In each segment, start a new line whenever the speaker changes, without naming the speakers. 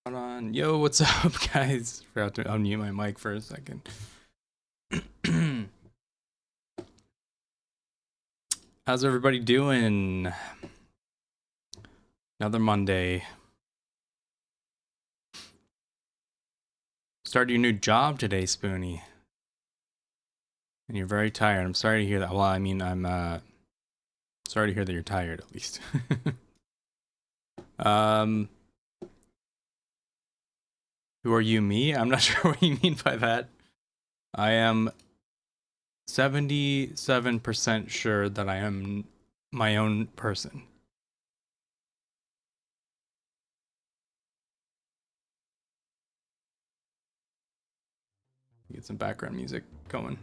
On. Yo, what's up, guys? Forgot to unmute my mic for a second. How's everybody doing? Another Monday. Started your new job today, Spoonie. And you're very tired. I'm sorry to hear that. Well, I mean, I'm sorry to hear that you're tired, at least. Who are you, me? I'm not sure what you mean by that. I am 77% sure that I am my own person. Get some background music going.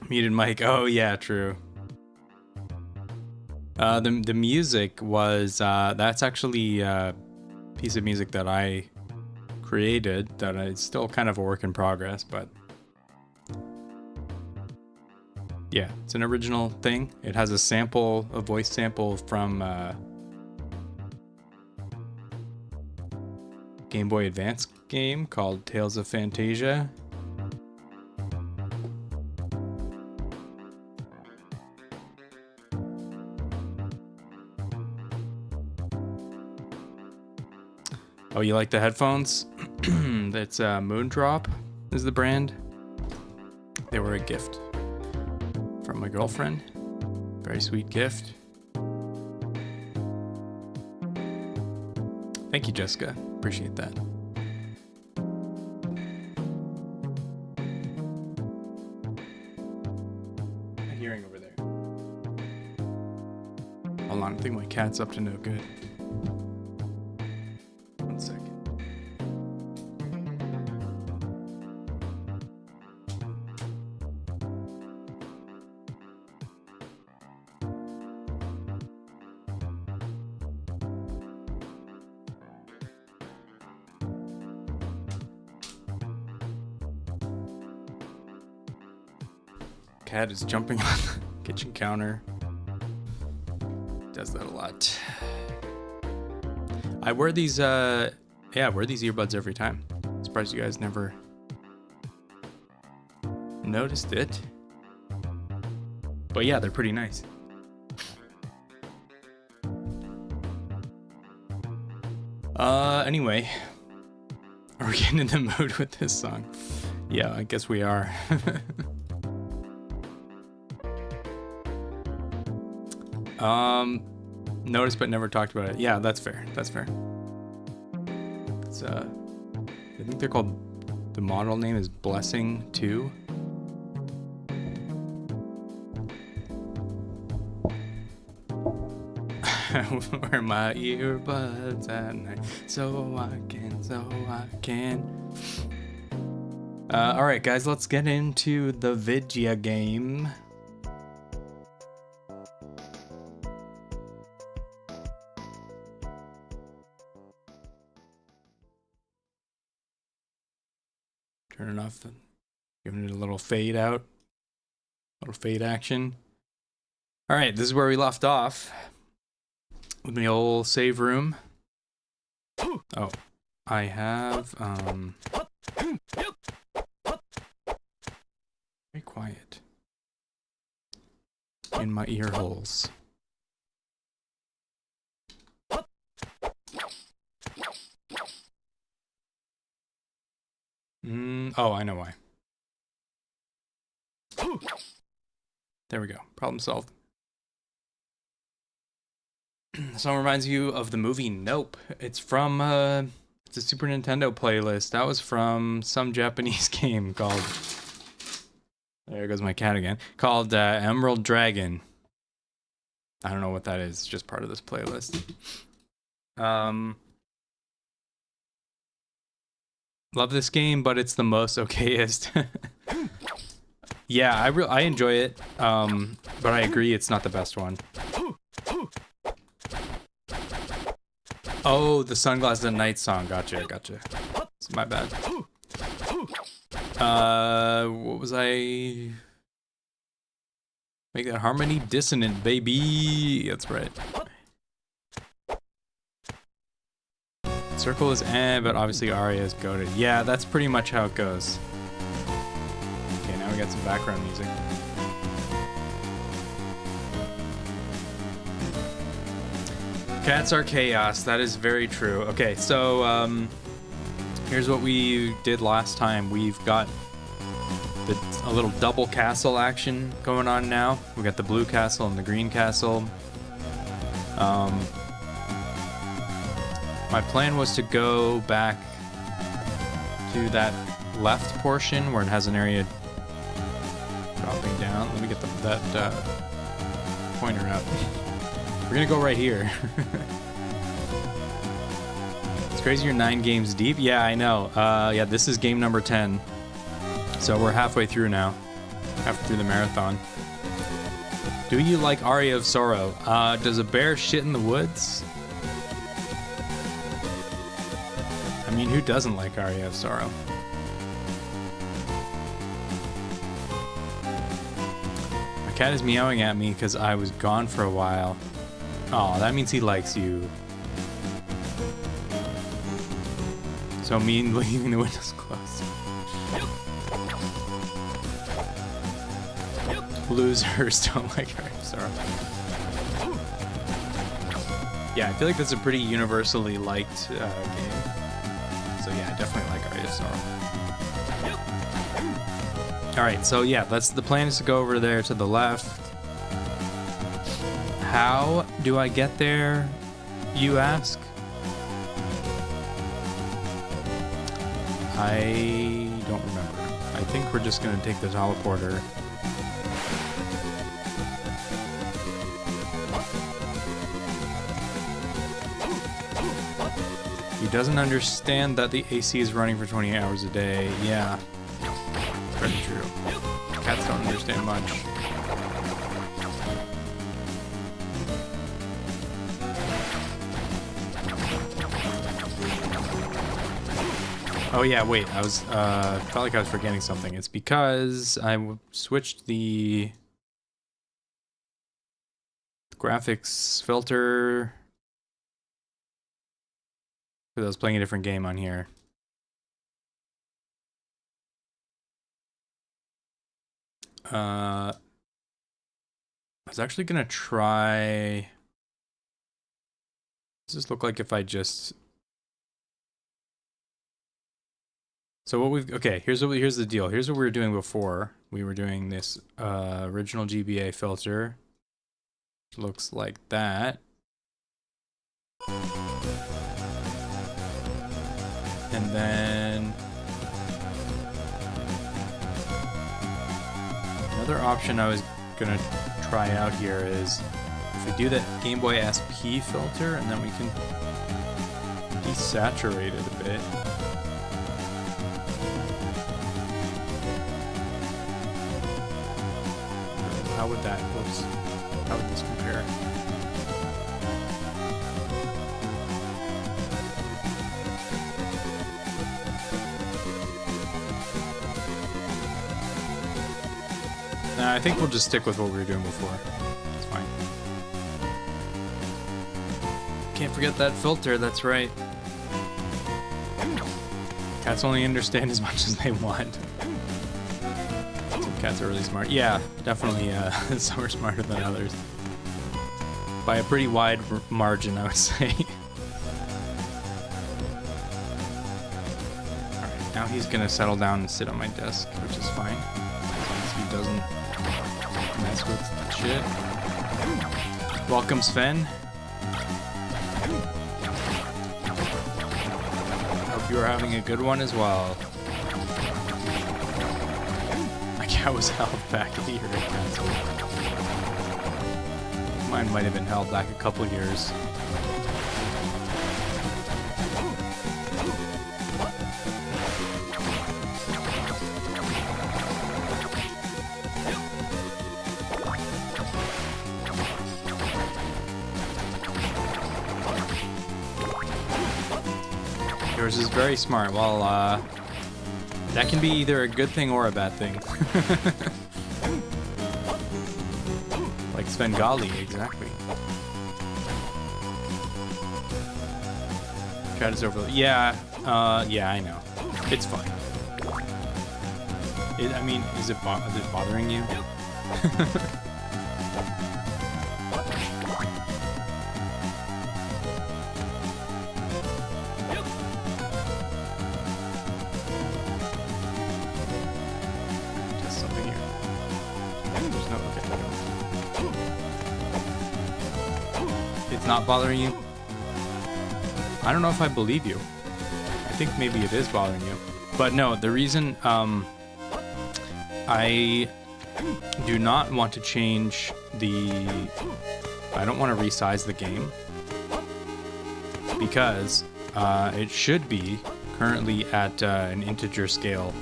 Muted mic. Oh yeah, true. The music was that's actually a piece of music that I created that is still kind of a work in progress, but yeah, it's an original thing. It has a sample, a voice sample from Game Boy Advance game called Tales of Fantasia. Oh, you like the headphones? That's Moondrop is the brand. They were a gift from my girlfriend. Very sweet gift. Thank you, Jessica. Appreciate that. I'm hearing over there. Hold on, I think my cat's up to no good. 1 second. Cat is jumping on the kitchen counter. Does that a lot. I wear these I wear these earbuds every time. Surprised you guys never noticed it. But yeah, they're pretty nice. Anyway, are we getting in the mood with this song? Yeah, I guess we are. Noticed but never talked about it. Yeah, that's fair. That's fair. It's I think they're called, the model name is Blessing 2. Wear my earbuds at night so I can. Alright guys, let's get into the video game. Turning off the, giving it a little fade out, little fade action. All right, this is where we left off with the old save room. Oh, I have very quiet in my ear holes. Oh, I know why. There we go. Problem solved. The song reminds you of the movie Nope. It's from, it's a Super Nintendo playlist. That was from some Japanese game called, there goes my cat again, called Emerald Dragon. I don't know what that is. It's just part of this playlist. Love this game, but it's the most okayest. Yeah, I enjoy it, but I agree it's not the best one. Oh, the Sunglasses at Night song. Gotcha. It's my bad. What was I? Make that harmony dissonant, baby. That's right. Circle is but obviously Aria is goated. Yeah, that's pretty much how it goes. Okay, now we got some background music. Cats are chaos. That is very true. Okay, so here's what we did last time. We've got a little double castle action going on now. We got the blue castle and the green castle. My plan was to go back to that left portion where it has an area dropping down. Let me get that pointer out. We're gonna go right here. It's crazy you're 9 games deep. Yeah, I know. Yeah, this is game number 10. So we're halfway through now. Halfway through the marathon. Do you like Aria of Sorrow? Does a bear shit in the woods? I mean, who doesn't like Aria of Sorrow? My cat is meowing at me because I was gone for a while. Oh, that means he likes you. So mean leaving the windows closed. Losers don't like Aria of Sorrow. Yeah, I feel like that's a pretty universally liked game. So yeah, I definitely like Aria of Sorrow. Alright, so yeah, that's the plan, is to go over there to the left. How do I get there, you ask? I don't remember. I think we're just gonna take the teleporter. He doesn't understand that the AC is running for 28 hours a day. Yeah, it's very true. Cats don't understand much. Oh yeah, wait, I was, felt like I was forgetting something. It's because I switched the graphics filter because I was playing a different game on here. I was actually gonna try. Does this look like if I just? So what we've okay. Here's the deal. Here's what we were doing before. We were doing this original GBA filter. Looks like that. And then another option I was gonna try out here is if we do that Game Boy SP filter and then we can desaturate it a bit. How would that, whoops, how would this compare? Nah, I think we'll just stick with what we were doing before. It's fine. Can't forget that filter, that's right. Cats only understand as much as they want. Some cats are really smart. Yeah, definitely some are smarter than others. By a pretty wide margin, I would say. Alright, now he's gonna settle down and sit on my desk, which is fine. As long as he doesn't mess with shit. Welcome, Sven. Hope you are having a good one as well. My cat was held back a year ago. Mine might have been held back a couple years. Yours is very smart. Well, that can be either a good thing or a bad thing. Like Svengali, exactly. Chat is over. Yeah, yeah, I know. It's fine. I mean, is it bothering you? Not bothering you? I don't know if I believe you. I think maybe it is bothering you. But no, the reason I do not want to change I don't want to resize the game because it should be currently at an integer scale,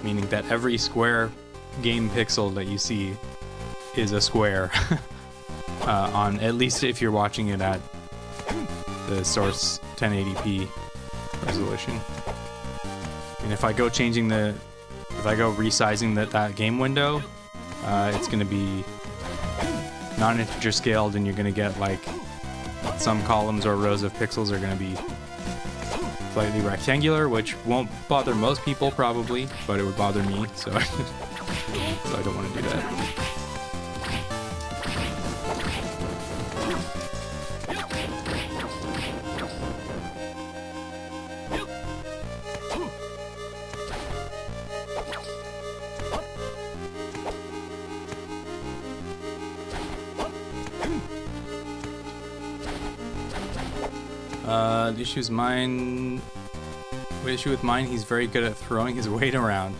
meaning that every square game pixel that you see is a square. On at least if you're watching it at the source 1080p resolution. And if I go resizing that game window, it's going to be non-integer scaled, and you're going to get like some columns or rows of pixels are going to be slightly rectangular, which won't bother most people probably, but it would bother me, so I don't want to do that. The issue is mine issue with mine, he's very good at throwing his weight around.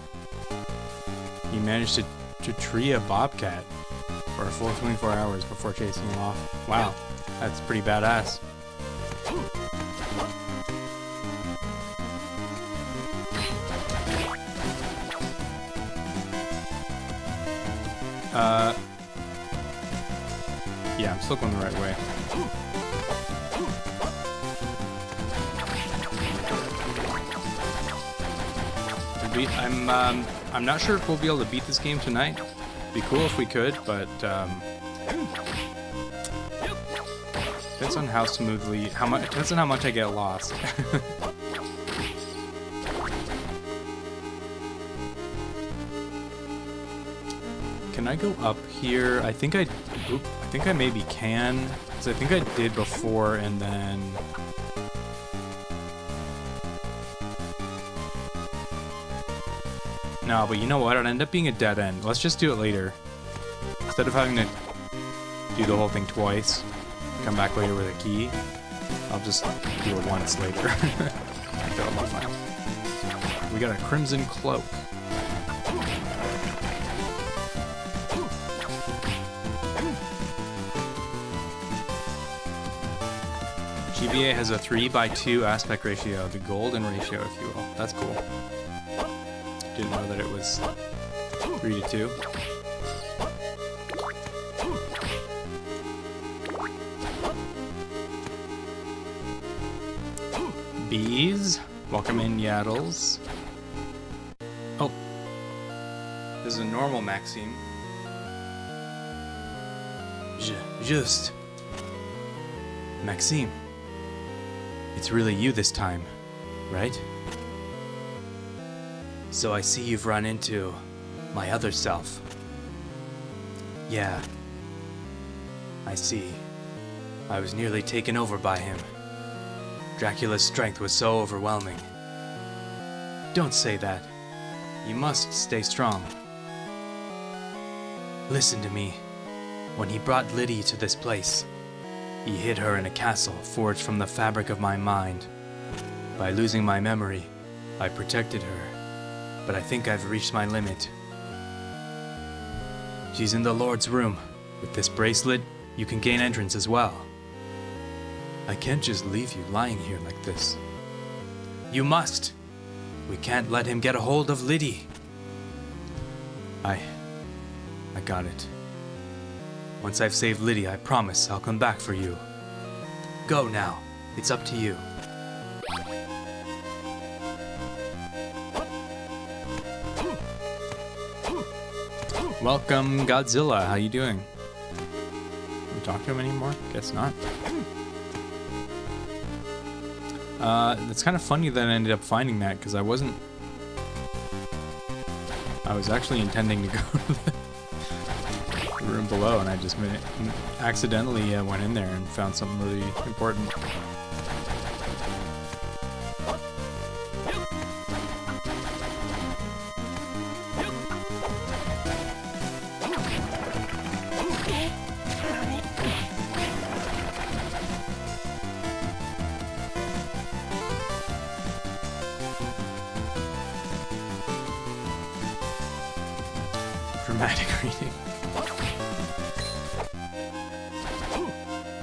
He managed to tree a bobcat for a full 24 hours before chasing him off. Wow, that's pretty badass. Yeah, I'm still going the right way. I'm not sure if we'll be able to beat this game tonight. It'd be cool if we could, but depends on how smoothly, depends on how much I get lost. Can I go up here? I think I maybe can, because I think I did before and then. No, but you know what? It'll end up being a dead end. Let's just do it later. Instead of having to do the whole thing twice, come back later with a key, I'll just do it once later. That'll be fine. We got a crimson cloak. GBA has a 3:2 aspect ratio, the golden ratio, if you will. That's cool. Didn't know that it was 3:2. Bees, welcome in, Yaddles. Oh, this is a normal Maxime. Just Maxime. It's really you this time, right? So I see you've run into my other self. Yeah, I see. I was nearly taken over by him. Dracula's strength was so overwhelming. Don't say that. You must stay strong. Listen to me. When he brought Liddy to this place, he hid her in a castle forged from the fabric of my mind. By losing my memory, I protected her, but I think I've reached my limit. She's in the Lord's room. With this bracelet, you can gain entrance as well. I can't just leave you lying here like this. You must! We can't let him get a hold of Liddy. I got it. Once I've saved Liddy, I promise I'll come back for you. Go now. It's up to you. Welcome, Godzilla. How you doing? Can we talk to him anymore? Guess not. It's kind of funny that I ended up finding that, because I was actually intending to go to the room below, and I just accidentally went in there and found something really important. Dramatic reading.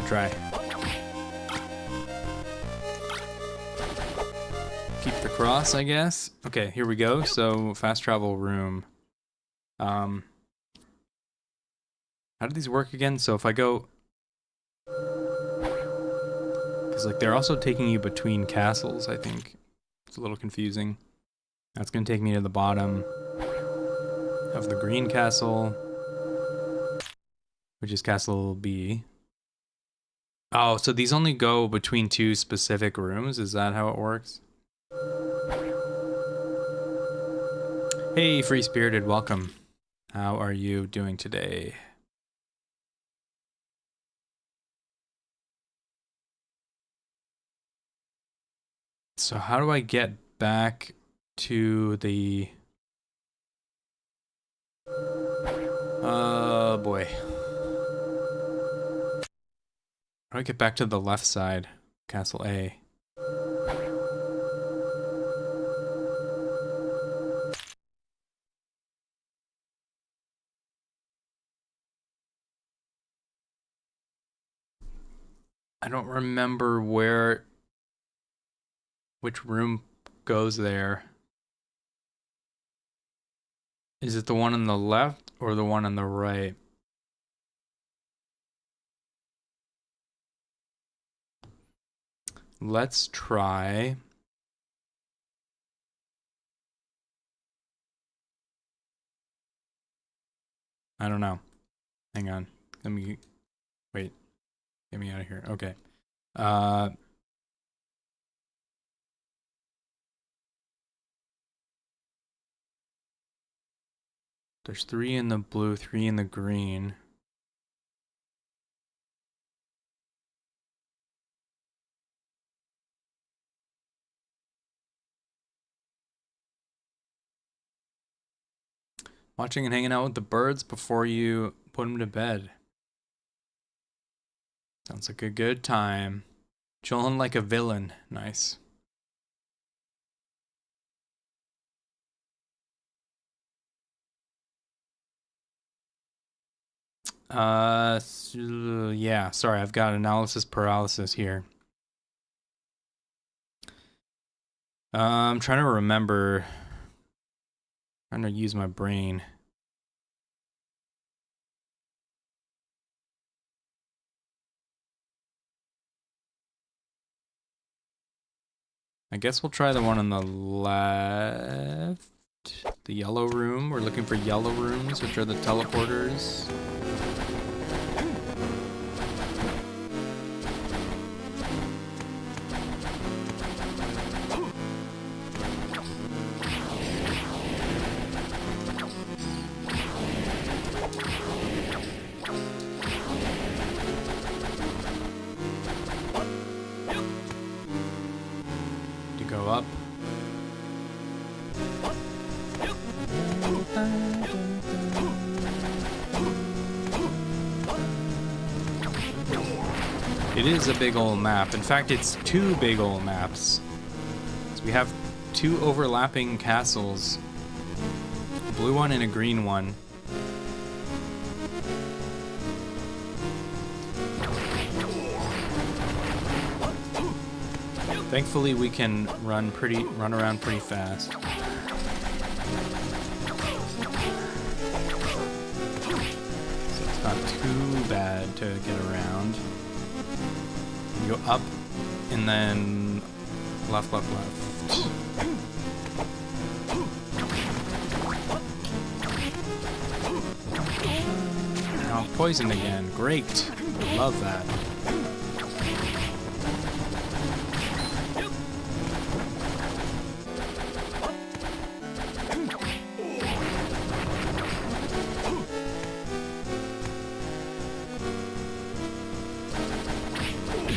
Try. Keep the cross, I guess. Okay, here we go. So, fast travel room. How do these work again? So if I go... Because, like, they're also taking you between castles, I think. It's a little confusing. That's going to take me to the bottom of the green castle, which is Castle B. Oh, so these only go between two specific rooms? Is that how it works? Hey, Free Spirited, welcome. How are you doing today? So how do I get back to the... Oh boy. How do I get back to the left side? Castle A. I don't remember which room goes there. Is it the one on the left or the one on the right? Let's try. I don't know. Hang on. Let me wait. Get me out of here. Okay. There's 3 in the blue, 3 in the green. Watching and hanging out with the birds before you put them to bed. Sounds like a good time. Chilling like a villain. Nice. Yeah, sorry, I've got analysis paralysis here. I'm trying to remember. Trying to use my brain. I guess we'll try the one on the left. The yellow room. We're looking for yellow rooms, which are the teleporters. Up. It is a big old map. In fact, it's 2 big old maps. So we have 2 overlapping castles. A blue one and a green one. Thankfully, we can run around pretty fast. So it's not too bad to get around. You go up and then left, left, left. Now poisoned again. Great. Love that.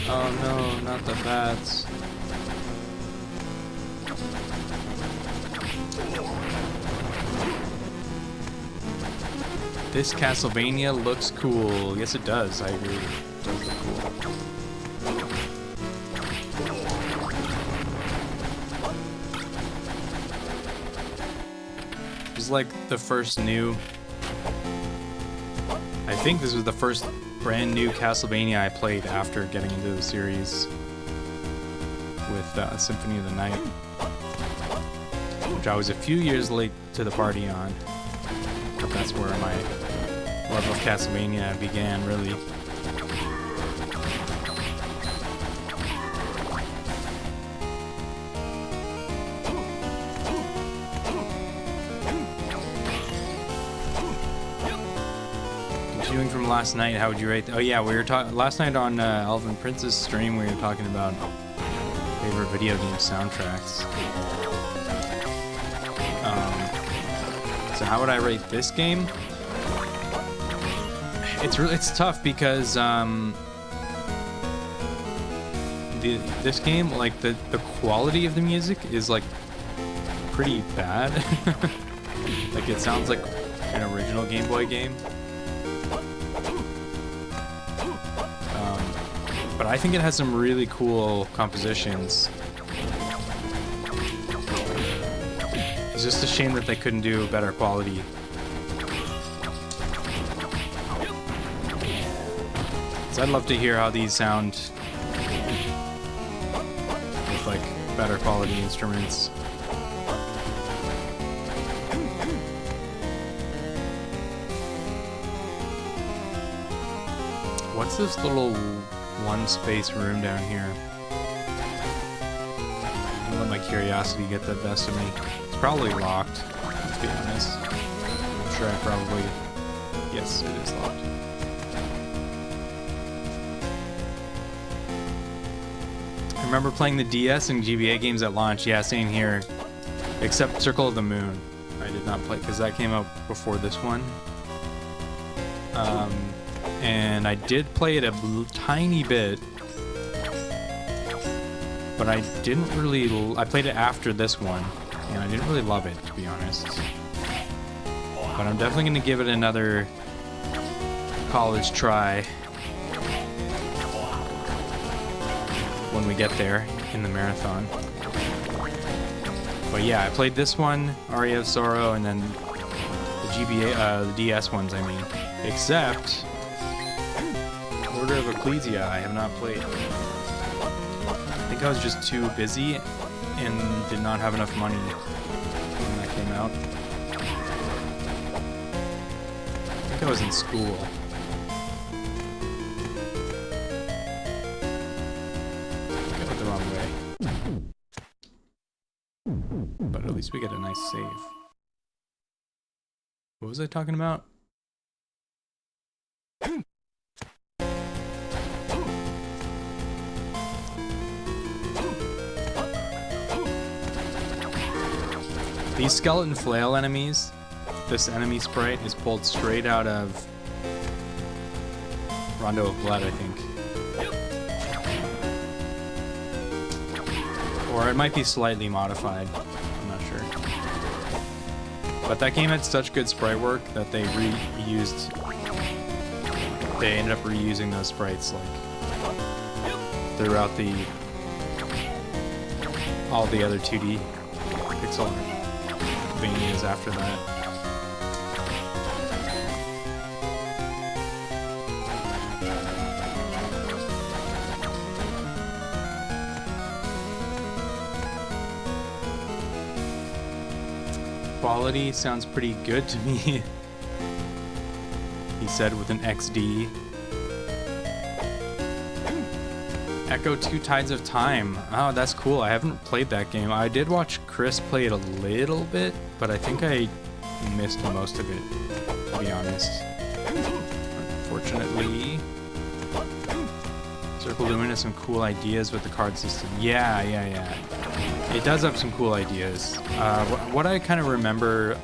Oh no, not the bats. This Castlevania looks cool. Yes, it does. I agree. It does look cool. It's like the first new... I think this was the first brand new Castlevania I played after getting into the series with Symphony of the Night, which I was a few years late to the party on. But that's where my love of Castlevania began, really. From last night, how would you rate? Oh yeah, we were talking last night on Elven Prince's stream. We were talking about favorite video game soundtracks. So how would I rate this game? It's tough because this game, like the quality of the music is like pretty bad. Like it sounds like an original Game Boy game. But I think it has some really cool compositions. It's just a shame that they couldn't do a better quality. So I'd love to hear how these sound better quality instruments. What's this little one space room down here? I'll let my curiosity get the best of me. It's probably locked, let's be honest. I'm sure I probably... Yes, it is locked. I remember playing the DS and GBA games at launch. Yeah, same here. Except Circle of the Moon. I did not play, because that came out before this one. And I did play it a tiny bit. But I didn't really... I played it after this one. And I didn't really love it, to be honest. But I'm definitely going to give it another college try when we get there in the marathon. But yeah, I played this one, Aria of Sorrow, and then the GBA, the DS ones, I mean. Except Order of Ecclesia, I have not played. I think I was just too busy and did not have enough money when that came out. I think I was in school. I went the wrong way. But at least we get a nice save. What was I talking about? These skeleton flail enemies, this enemy sprite is pulled straight out of Rondo of Blood, I think. Or it might be slightly modified, I'm not sure. But that game had such good sprite work that they reused, they ended up reusing those sprites like throughout all the other 2D pixel art Vanias after that. Quality sounds pretty good to me, he said with an XD. Echo 2 Tides of Time. Oh, that's cool. I haven't played that game. I did watch Chris play it a little bit, but I think I missed most of it, to be honest. Unfortunately. Circle Lumen has some cool ideas with the card system. Yeah. It does have some cool ideas. What I kind of remember...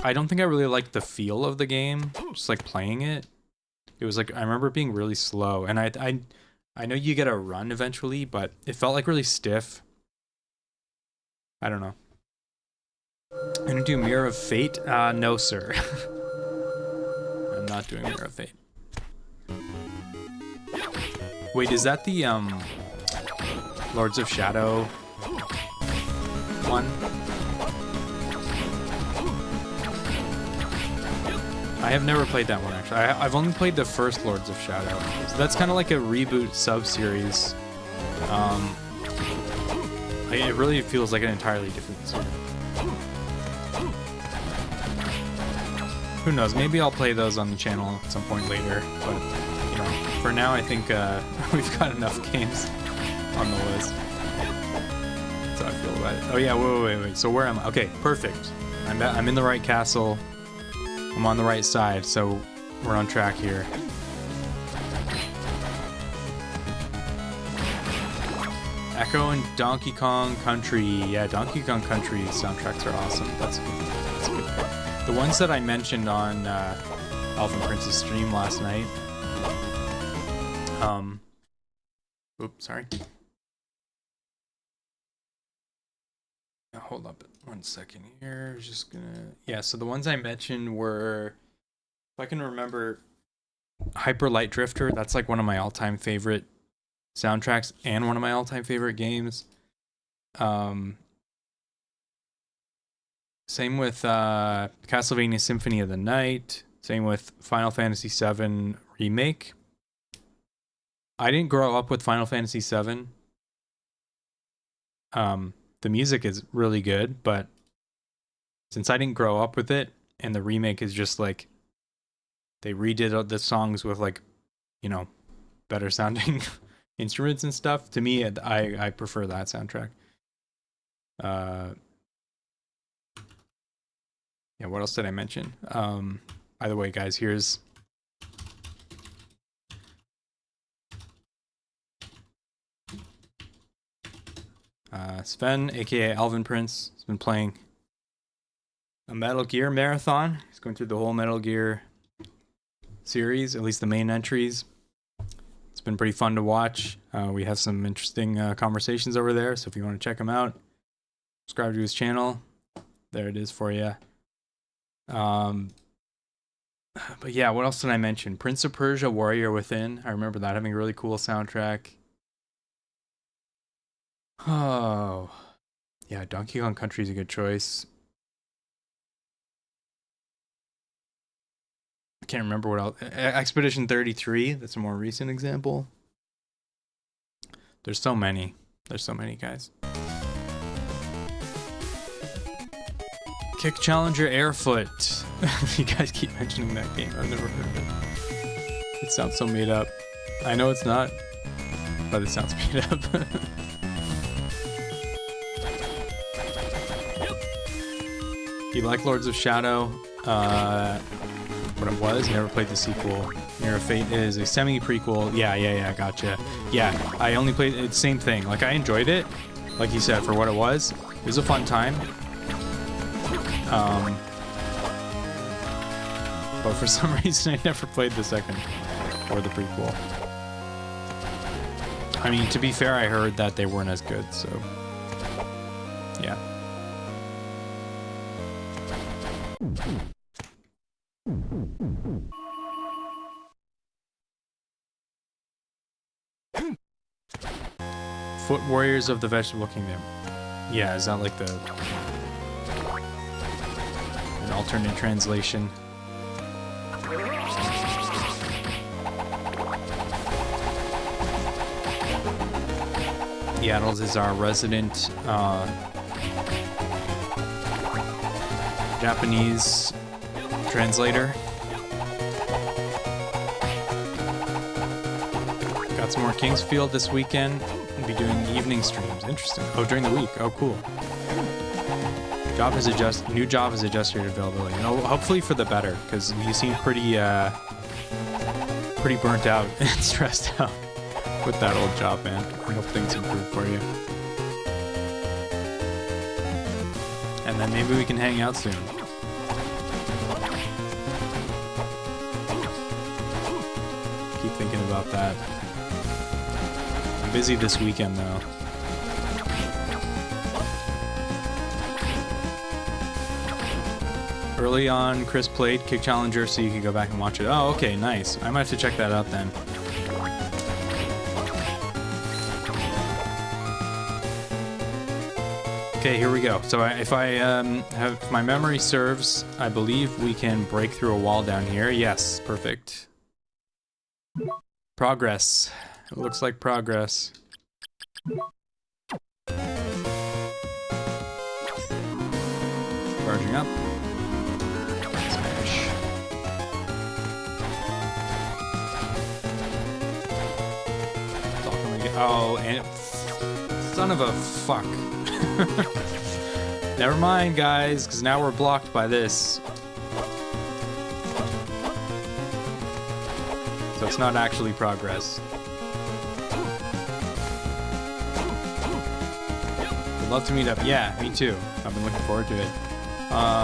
I don't think I really liked the feel of the game, just like playing it. It was like, I remember it being really slow, and I know you get a run eventually, but it felt like really stiff. I don't know. I'm gonna do Mirror of Fate? No, sir. I'm not doing Mirror of Fate. Wait, is that the, Lords of Shadow one? I have never played that one, actually. I've only played the first Lords of Shadow. So that's kind of like a reboot sub-series. It really feels like an entirely different series. Who knows? Maybe I'll play those on the channel at some point later. But, you know, for now, I think we've got enough games on the list. That's how I feel about it. Oh, yeah, wait. So where am I? Okay, perfect. I'm in the right castle. I'm on the right side, so we're on track here. Echo and Donkey Kong Country. Yeah, Donkey Kong Country soundtracks are awesome. That's good. The ones that I mentioned on Elven Prince's stream last night. Oops, sorry. Hold up 1 second here. Just gonna... Yeah, so the ones I mentioned were, if I can remember, Hyper Light Drifter. That's like one of my all-time favorite soundtracks and one of my all-time favorite games. Same with Castlevania Symphony of the Night. Same with Final Fantasy VII Remake. I didn't grow up with Final Fantasy VII. The music is really good, but since I didn't grow up with it, and the remake is just like they redid the songs with like, you know, better sounding instruments and stuff. To me, I prefer that soundtrack. Yeah, what else did I mention? By the way, guys, here's Sven, aka Alvin Prince, has been playing a Metal Gear marathon. He's going through the whole Metal Gear series, at least the main entries. It's been pretty fun to watch. We have some interesting conversations over there, so if you want to check him out, subscribe to his channel. There it is for you. But yeah, what else did I mention? Prince of Persia: Warrior Within. I remember that having a really cool soundtrack. Oh, yeah, Donkey Kong Country is a good choice. I can't remember what else. Expedition 33, that's a more recent example. There's so many. There's so many, guys. Kick Challenger Airfoot. You guys keep mentioning that game. I've never heard of it. It sounds so made up. I know it's not, but it sounds made up. You like Lords of Shadow? What it was, never played the sequel. Mirror of Fate is a semi-prequel. Yeah, gotcha. Yeah, I only played it, same thing. Like, I enjoyed it, like you said, for what it was. It was a fun time. But for some reason, I never played the second or the prequel. I mean, to be fair, I heard that they weren't as good, so yeah. Foot Warriors of the Vegetable Kingdom. Yeah, is that like an alternate translation? Yaddles is our resident Japanese translator. Got some more Kingsfield this weekend. We'll be doing evening streams. Interesting. Oh, during the week. Oh, cool. New job has adjusted your availability. Oh, hopefully for the better, because you seem pretty burnt out and stressed out with that old job, man. I hope things improve for you. And then maybe we can hang out soon. Keep thinking about that. I'm busy this weekend, though. Early on, Chris played Kick Challenger, so you can go back and watch it. Oh, okay, nice. I might have to check that out then. Okay, here we go. So if my memory serves, I believe we can break through a wall down here. Yes, perfect. Progress. It looks like progress. Charging up. Smash. Oh, and son of a fuck. Never mind, guys, because now we're blocked by this. So it's not actually progress. Would love to meet up. Yeah, me too. I've been looking forward to it.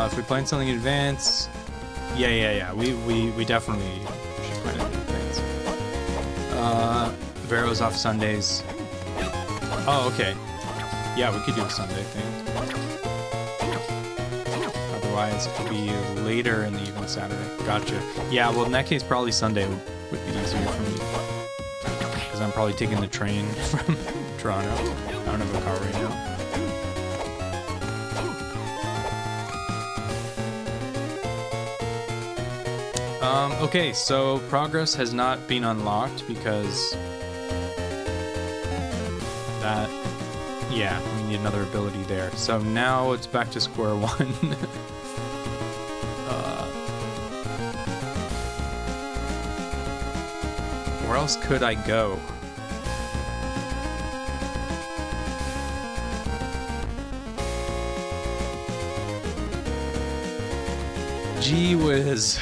If we plan something in advance, yeah. We definitely should plan it in advance. Vero's off Sundays. Oh, okay. Yeah, we could do a Sunday thing. Otherwise, it could be later in the evening Saturday. Gotcha. Yeah, well, in that case, probably Sunday would be easier for me. Because I'm probably taking the train from Toronto. I don't have a car right now. Okay, so progress has not been unlocked because that Yeah, we need another ability there. So now it's back to square one. Where else could I go? Gee whiz.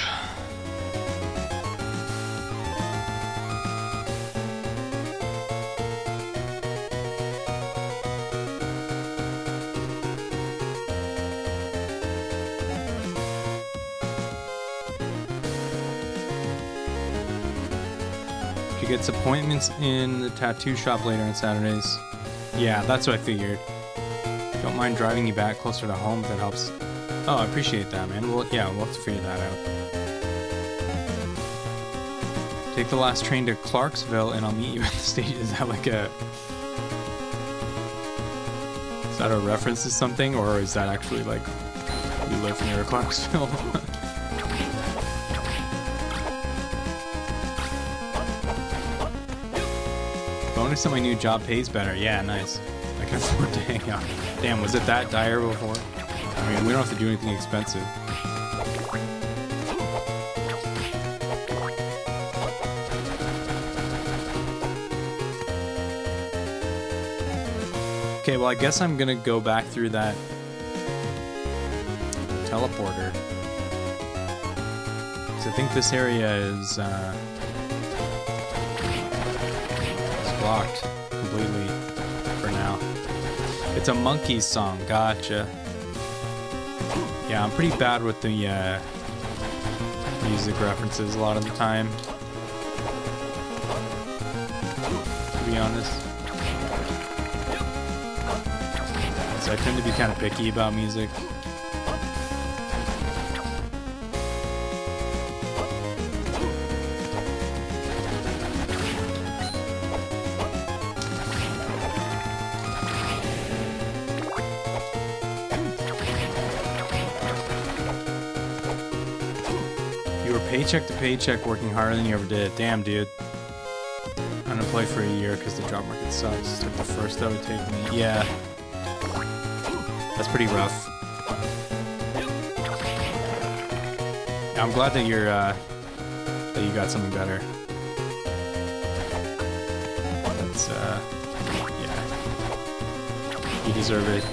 She gets appointments in the tattoo shop later on Saturdays. Yeah, that's what I figured. Don't mind driving you back closer to home if that helps. Oh, I appreciate that, man. Well, yeah, we'll have to figure that out. Take the last train to Clarksville and I'll meet you at the station. Is that like a... Is that a reference to something, or is that actually like you live near Clarksville? Bonus on my new job pays better. Yeah, nice. I can afford to hang out. Damn, was it that dire before? I mean, we don't have to do anything expensive. Okay, well, I guess I'm gonna go back through that teleporter. So I think this area is blocked completely for now. It's a Monkeys song, gotcha. Yeah, I'm pretty bad with the music references a lot of the time, to be honest. So I tend to be kind of picky about music. Paycheck to paycheck, working harder than you ever did. Damn, dude. I'm gonna play for a year because the job market sucks. It's like the first that would take me. Yeah. That's pretty rough. I'm glad that you're, that you got something better. That's, yeah. You deserve it.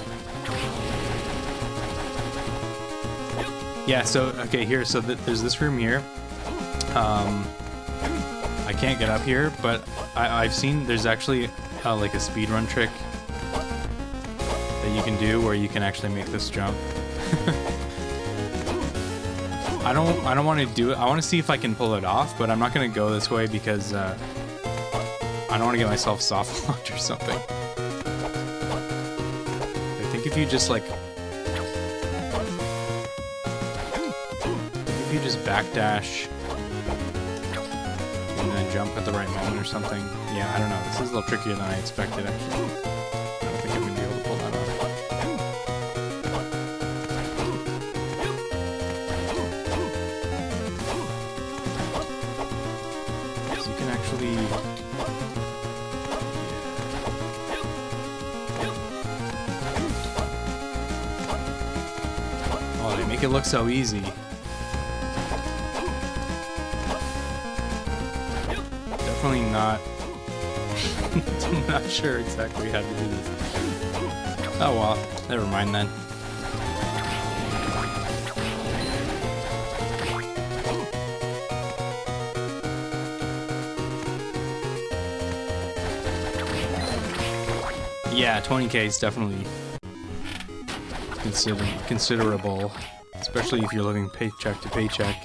Yeah, so, okay, here, so there's this room here. I can't get up here, but I've seen there's actually like a speedrun trick that you can do where you can actually make this jump. I don't want to do it. I want to see if I can pull it off, but I'm not going to go this way because I don't want to get myself soft locked or something. I think if you just like... If you just backdash and then jump at the right moment or something. Yeah, I don't know. This is a little trickier than I expected, actually. I don't think I'm going to be able to pull that off. So you can actually... Oh, they make it look so easy. Definitely not. I'm not sure exactly how to do this. Oh well, never mind then. Yeah, 20k is definitely considerable, especially if you're living paycheck to paycheck.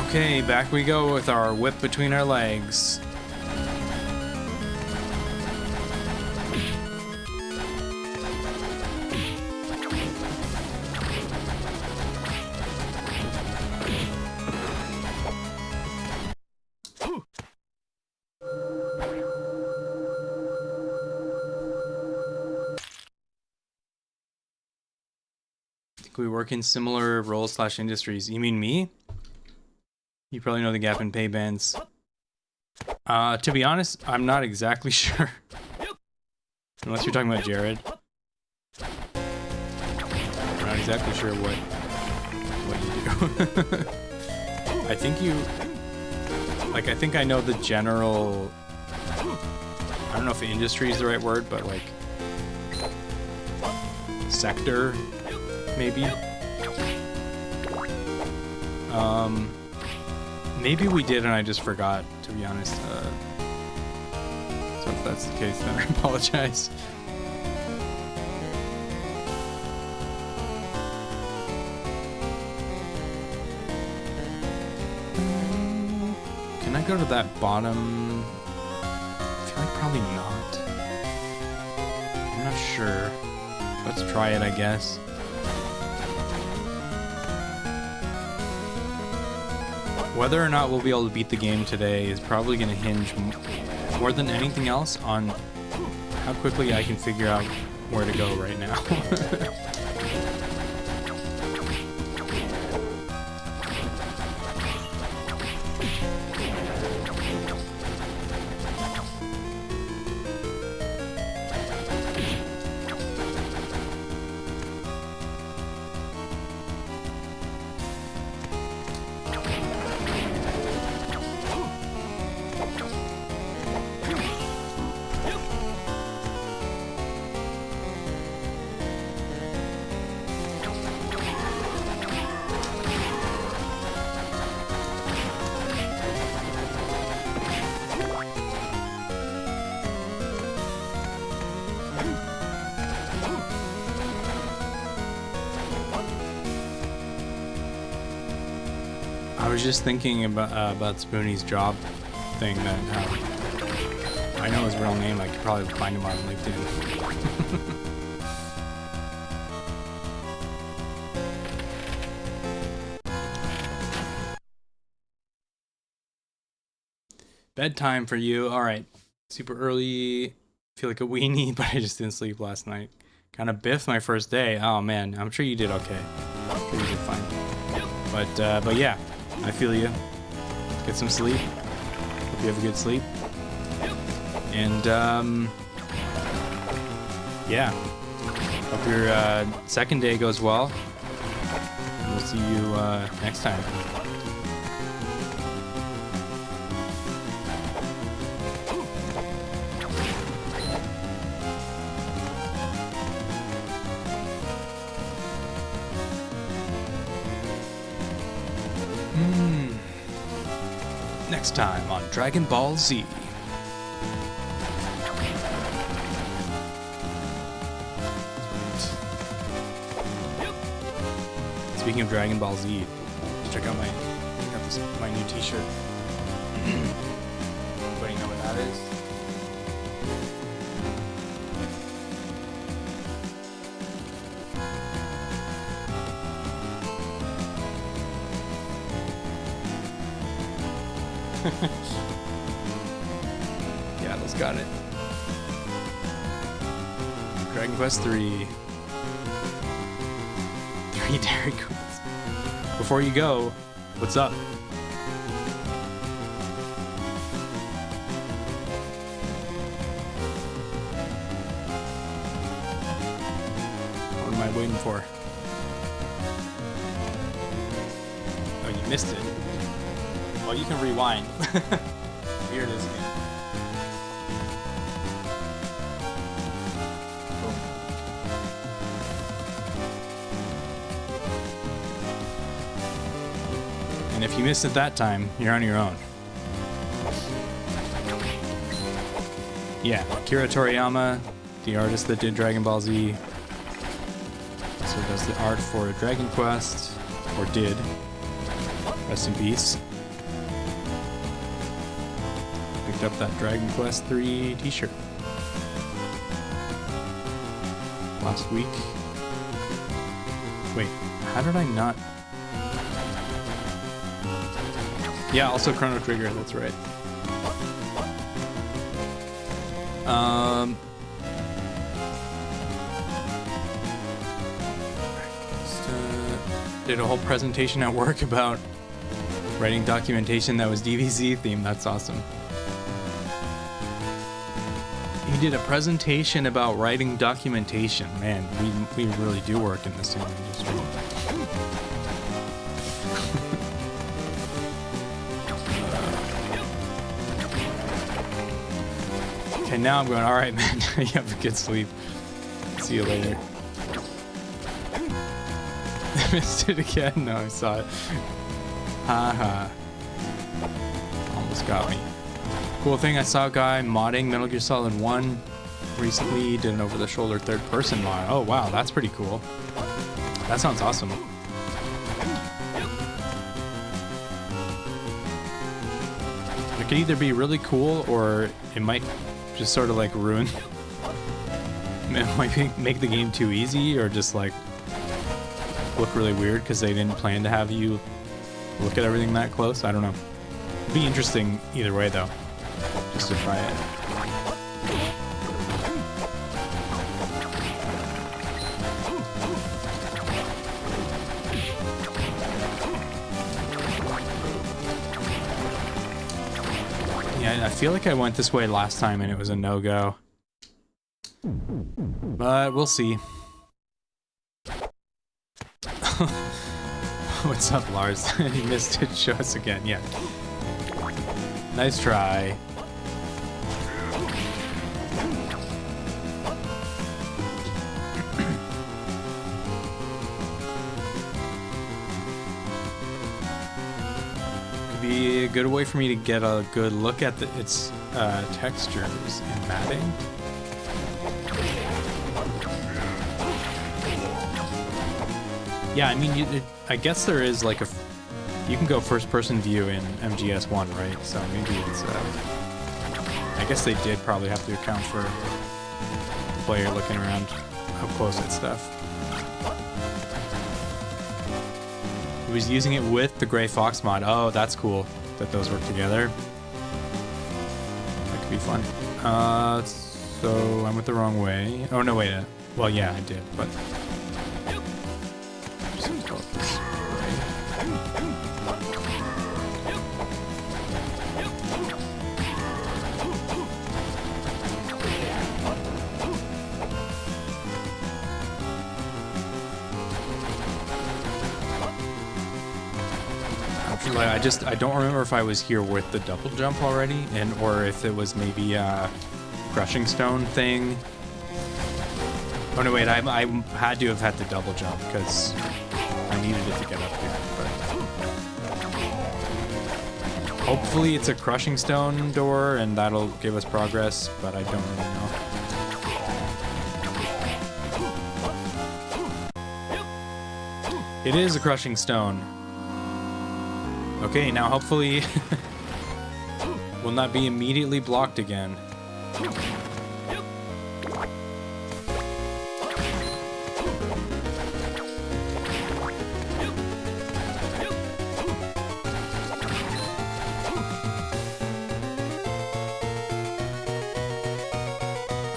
Okay, back we go with our whip between our legs. We work in similar roles / industries. You mean me? You probably know the gap in pay bands. To be honest, I'm not exactly sure. Unless you're talking about Jared. I'm not exactly sure what you do. I think you... Like, I think I know the general... I don't know if industry is the right word, but like... sector, maybe? Maybe we did and I just forgot, to be honest. So if that's the case, then I apologize. Can I go to that bottom? I feel like probably not. I'm not sure. Let's try it, I guess. Whether or not we'll be able to beat the game today is probably going to hinge more than anything else on how quickly I can figure out where to go right now. I was just thinking about Spoonie's job thing that I know his real name. I could probably find him on LinkedIn. Bedtime for you. All right. Super early. Feel like a weenie, but I just didn't sleep last night. Kind of biffed my first day. Oh man, I'm sure you did okay. I'm sure you did fine. But yeah. I feel you. Get some sleep. Hope you have a good sleep. And, yeah. Hope your second day goes well. And we'll see you next time. Next time on Dragon Ball Z. Speaking of Dragon Ball Z, check out my new t-shirt. Anybody know what that is? Yeah, let's got it. Dragon Quest 3. 3 Dairy Queens. Before you go, what's up? What am I waiting for? Oh, you missed it. Well, you can rewind. Here it is again. Boom. And if you missed it that time, you're on your own. Yeah, Akira Toriyama, the artist that did Dragon Ball Z, so does the art for Dragon Quest, or did. Rest in peace. Picked up that Dragon Quest 3 t-shirt last week. Wait, how did I not? Yeah, also Chrono Trigger, that's right. did a whole presentation at work about writing documentation that was DBZ themed. That's awesome. He did a presentation about writing documentation. Man, we really do work in the same industry. Okay, now I'm going, all right, man, you have a good sleep. See you later. I missed it again. No, I saw it. Haha. Almost got me. Cool thing, I saw a guy modding Metal Gear Solid 1 recently. He did an over-the-shoulder third-person mod. Oh, wow, that's pretty cool. That sounds awesome. It could either be really cool, or it might just sort of like ruin... It might make the game too easy, or just like look really weird because they didn't plan to have you look at everything that close. I don't know. It'd be interesting either way, though. Just to try it. Yeah, I feel like I went this way last time and it was a no-go. But we'll see. What's up, Lars? You missed it. Show us again. Yeah. Nice try. Could be a good way for me to get a good look at its textures and matting. Yeah, I mean, I guess there is like you can go first-person view in MGS1, right? So maybe it's, I guess they did probably have to account for the player looking around up close at stuff. He was using it with the Gray Fox mod. Oh, that's cool that those work together. That could be fun. So I went the wrong way. Oh, no, wait. Well, yeah, I did, but... I don't remember if I was here with the double jump already, or if it was maybe a crushing stone thing. Oh no, wait, I had to have had the double jump because I needed it to get up here. But hopefully it's a crushing stone door and that'll give us progress, but I don't really know. It is a crushing stone. Okay, now hopefully we'll not be immediately blocked again.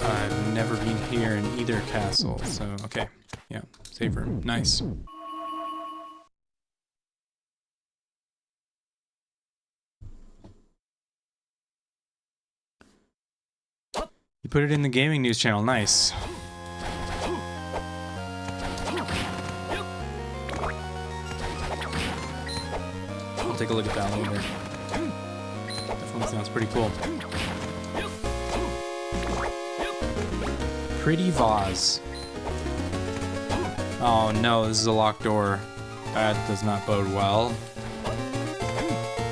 I've never been here in either castle, so okay. Yeah, save room. Nice. You put it in the gaming news channel. Nice. I'll take a look at that later. Definitely sounds pretty cool. Pretty vase. Oh no, this is a locked door. That does not bode well.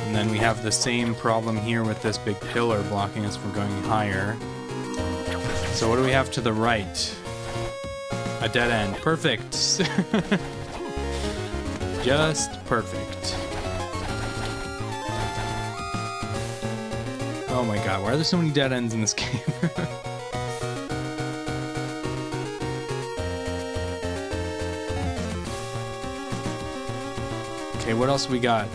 And then we have the same problem here with this big pillar blocking us from going higher. So what do we have to the right? A dead end. Perfect. Just perfect. Oh my god, why are there so many dead ends in this game? Okay, what else we got?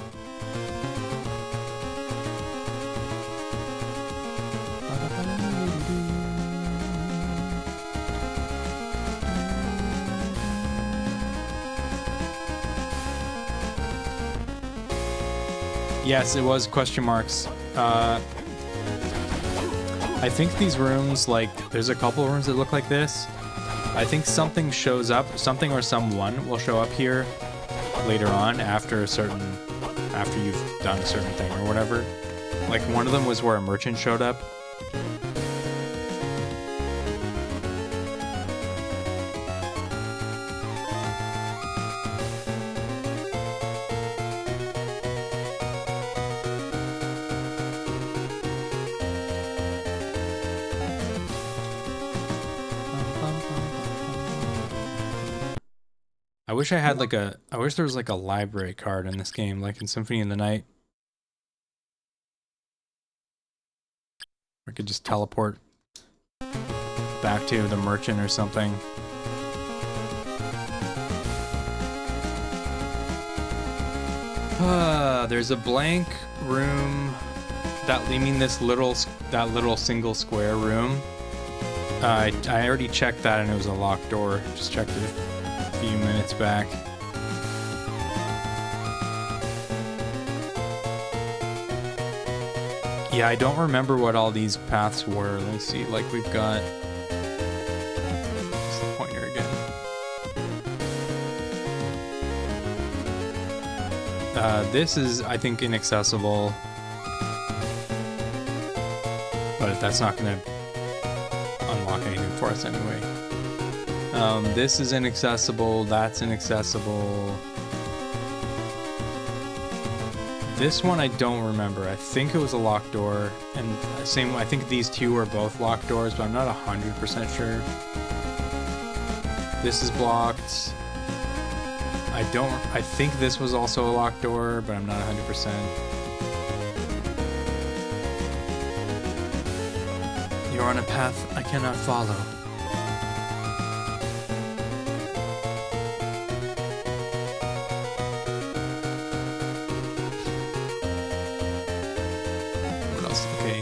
Yes, it was question marks. I think these rooms, like, there's a couple rooms that look like this. I think something shows up, something or someone will show up here later on after you've done a certain thing or whatever. Like, one of them was where a merchant showed up. I wish I had like I wish there was like a library card in this game, like in Symphony of the Night. I could just teleport back to the merchant or something. There's a blank room that leaving this little single square room. I already checked that and it was a locked door. Just checked it a few minutes back. Yeah, I don't remember what all these paths were. Let me see. Like, we've got... What's the pointer again? This is, I think, inaccessible. But that's not going to unlock anything for us anyway. This is inaccessible. That's inaccessible. This one I don't remember. I think it was a locked door, and same. I think these two are both locked doors, but I'm not 100% sure. This is blocked. I think this was also a locked door, but I'm not 100%. You're on a path I cannot follow.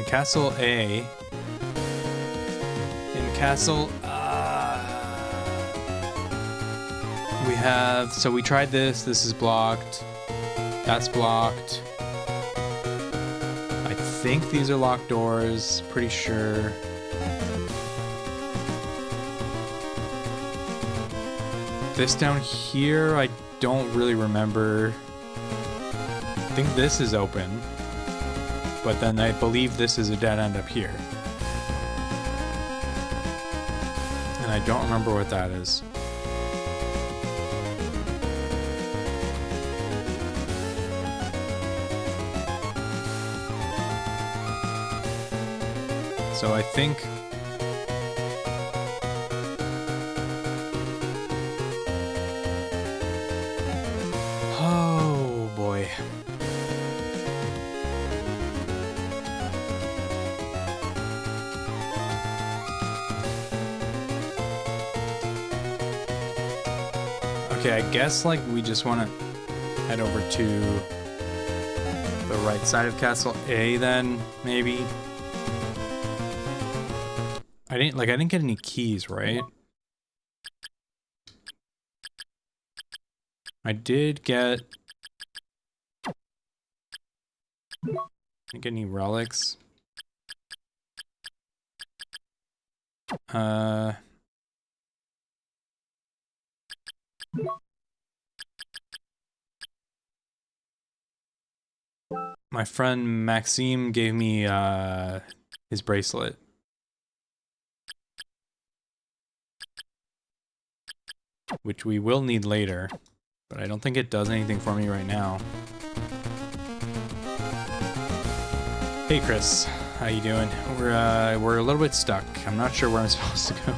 Castle A. In Castle, we have, so we tried this is blocked, that's blocked. I think these are locked doors, pretty sure. This down here, I don't really remember. I think this is open. But then I believe this is a dead end up here. And I don't remember what that is. So I think... Oh boy. Okay, I guess like we just want to head over to the right side of Castle A then, maybe. I didn't get any keys, right? I did get... Didn't get any relics. My friend Maxime gave me his bracelet. Which we will need later, but I don't think it does anything for me right now. Hey Chris, how you doing? We're a little bit stuck. I'm not sure where I'm supposed to go.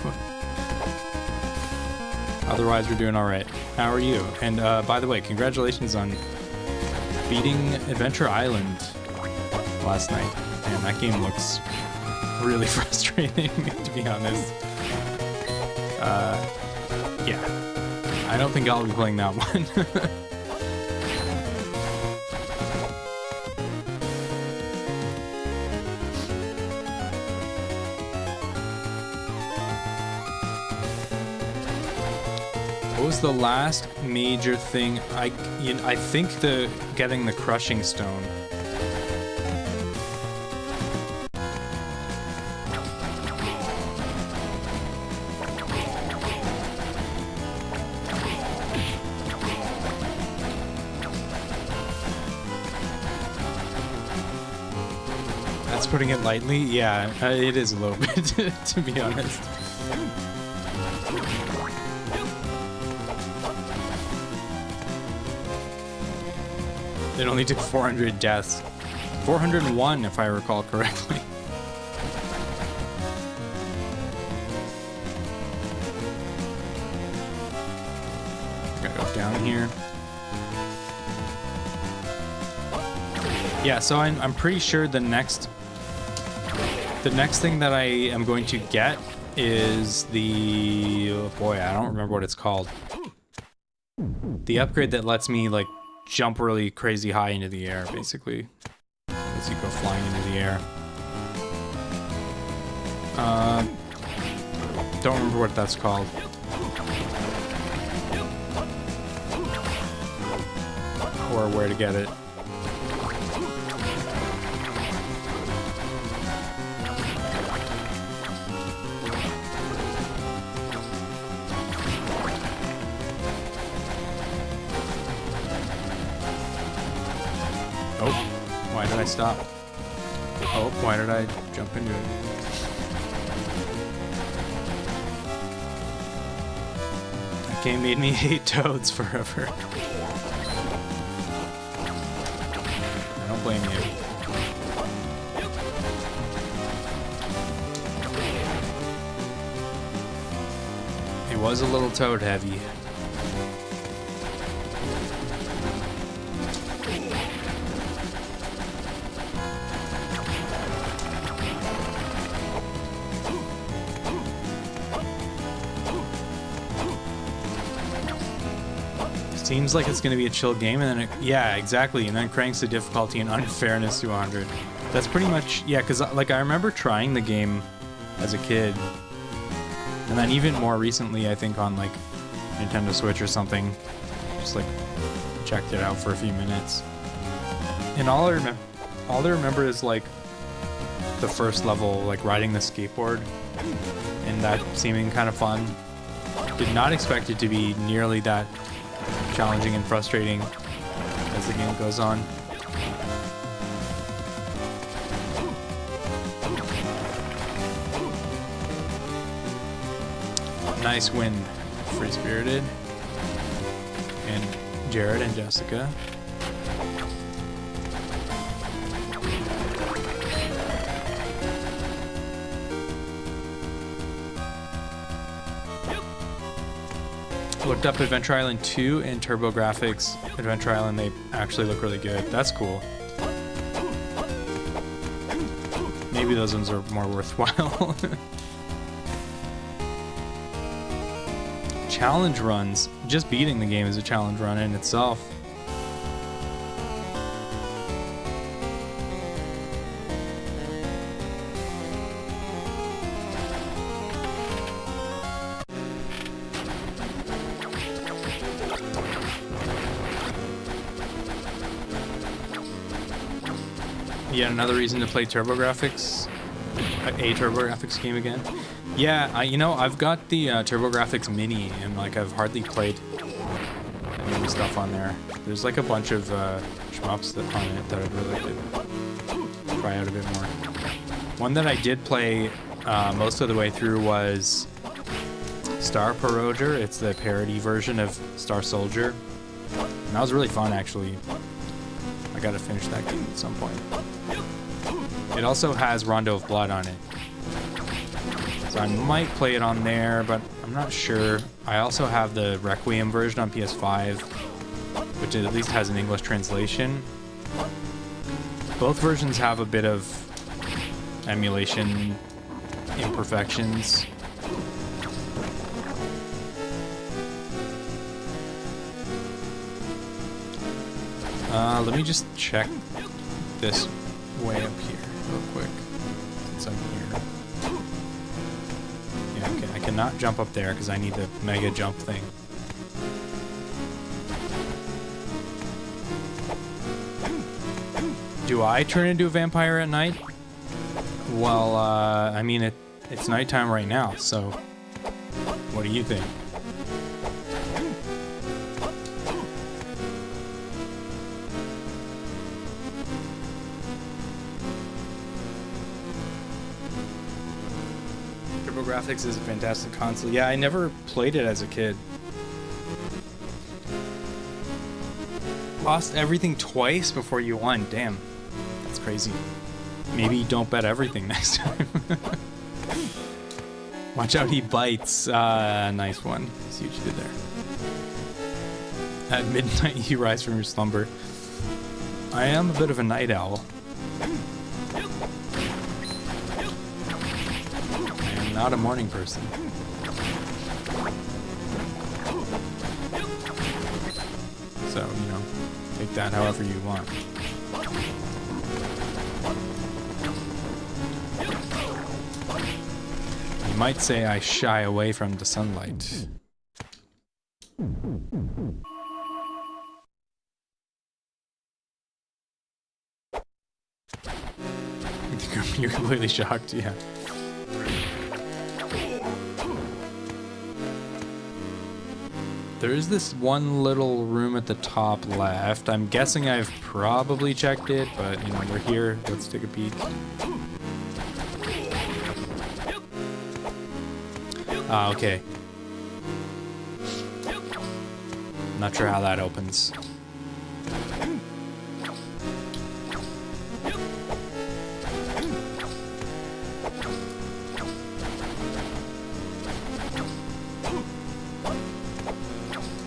Otherwise, we're doing all right. How are you? And by the way, congratulations on beating Adventure Island last night. And that game looks really frustrating, to be honest. Yeah. I don't think I'll be playing that one. What was the last major thing? I think getting the crushing stone That's putting it lightly. Yeah, it is a little bit, to be honest. It only took 400 deaths. 401, if I recall correctly. Gotta go down here. Yeah, so I'm pretty sure the next thing that I am going to get is the, oh boy, I don't remember what it's called. The upgrade that lets me like jump really crazy high into the air, basically. Lets you go flying into the air. Don't remember what that's called. Or where to get it. Why did I stop? Oh, why did I jump into it? That game made me hate toads forever. I don't blame you. It was a little toad heavy. Seems like it's going to be a chill game, and then it, yeah, exactly, and then cranks the difficulty and unfairness to 100. That's pretty much, yeah, because like I remember trying the game as a kid, and then even more recently, I think on like Nintendo Switch or something, just like checked it out for a few minutes, and all I remember is like the first level, like riding the skateboard, and that seeming kind of fun. Did not expect it to be nearly that challenging and frustrating as the game goes on. Nice win, Free Spirited and Jared and Jessica. Looked up Adventure Island 2 and TurboGrafx Adventure Island. They actually look really good. That's cool. Maybe those ones are more worthwhile. Challenge runs. Just beating the game is a challenge run in itself. Yet another reason to play TurboGrafx, a TurboGrafx game again. Yeah, you know, I've got the TurboGrafx Mini, and like I've hardly played any stuff on there. There's like a bunch of shmups that on it that I'd really like to try out a bit more. One that I did play most of the way through was Star Paroger. It's the parody version of Star Soldier, and that was really fun actually. I gotta finish that game at some point. It also has Rondo of Blood on it, so I might play it on there, but I'm not sure. I also have the Requiem version on PS5, which at least has an English translation. Both versions have a bit of emulation imperfections. Let me just check this way up here real quick, since I'm here. Yeah, okay, I cannot jump up there because I need the mega jump thing. Do I turn into a vampire at night? Well, I mean, it's nighttime right now, so what do you think? TurboGrafx is a fantastic console. Yeah, I never played it as a kid. Lost everything twice before you won. Damn. That's crazy. Maybe don't bet everything next time. Watch out, he bites. Nice one. See what you did there. At midnight, you rise from your slumber. I am a bit of a night owl. I am not a morning person. So, you know, take that however you want. You might say I shy away from the sunlight. You're completely shocked, yeah. There is this one little room at the top left. I'm guessing I've probably checked it, but you know, we're here. Let's take a peek. Ah, okay. Not sure how that opens.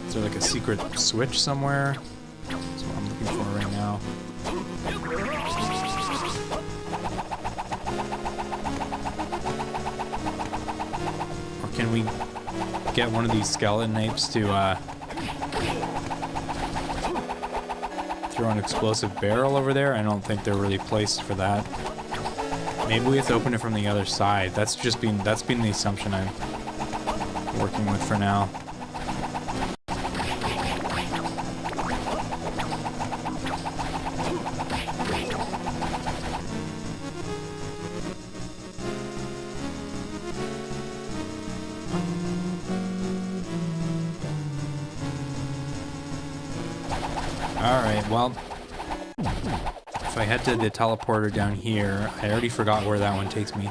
Is there like a secret switch somewhere? That's what I'm looking for right now. Or can we get one of these skeleton apes to throw an explosive barrel over there? I don't think they're really placed for that. Maybe we have to open it from the other side. That's been the assumption I'm working with for now. Alright, well, if I head to the teleporter down here, I already forgot where that one takes me.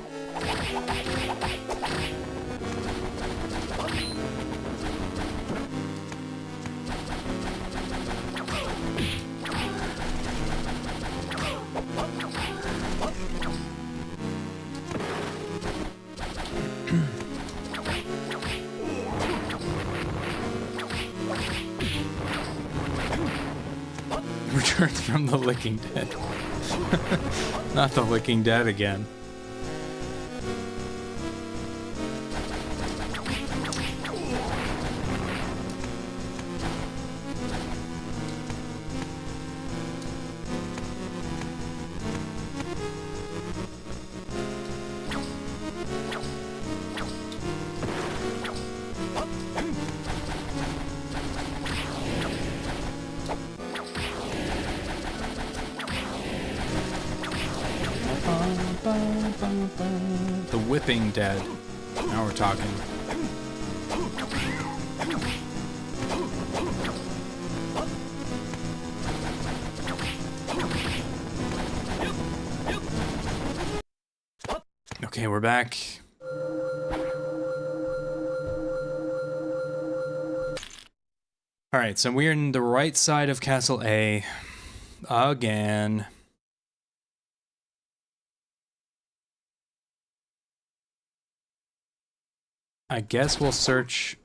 Returns from the Licking Dead. Not the Licking Dead again. The Whipping Dead. Now we're talking. Okay, we're back. Alright, so we're in the right side of Castle A. Again. I guess we'll search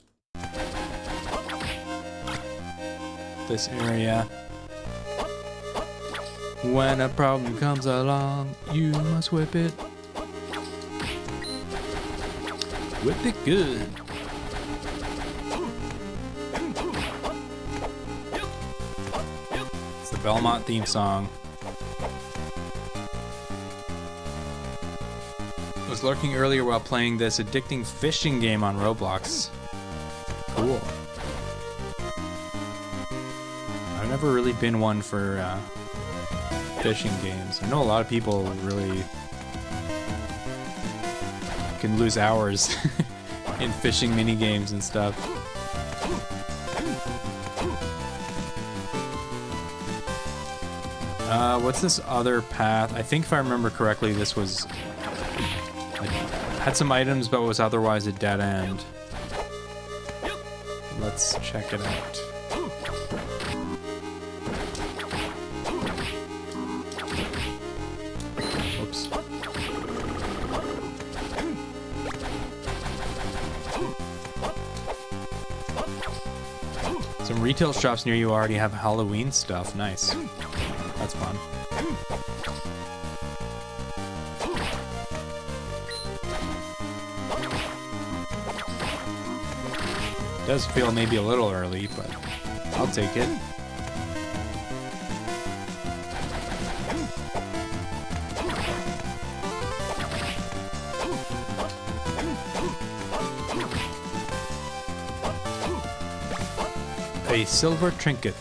this area. When a problem comes along, you must whip it. Whip it good. It's the Belmont theme song. Was lurking earlier while playing this addicting fishing game on Roblox. Cool. I've never really been one for fishing games. I know a lot of people really can lose hours in fishing mini games and stuff. What's this other path? I think if I remember correctly, this was Had some items, but was otherwise a dead end. Let's check it out. Oops. Some retail shops near you already have Halloween stuff. Nice. That's fun. Does feel maybe a little early, but I'll take it. A silver trinket.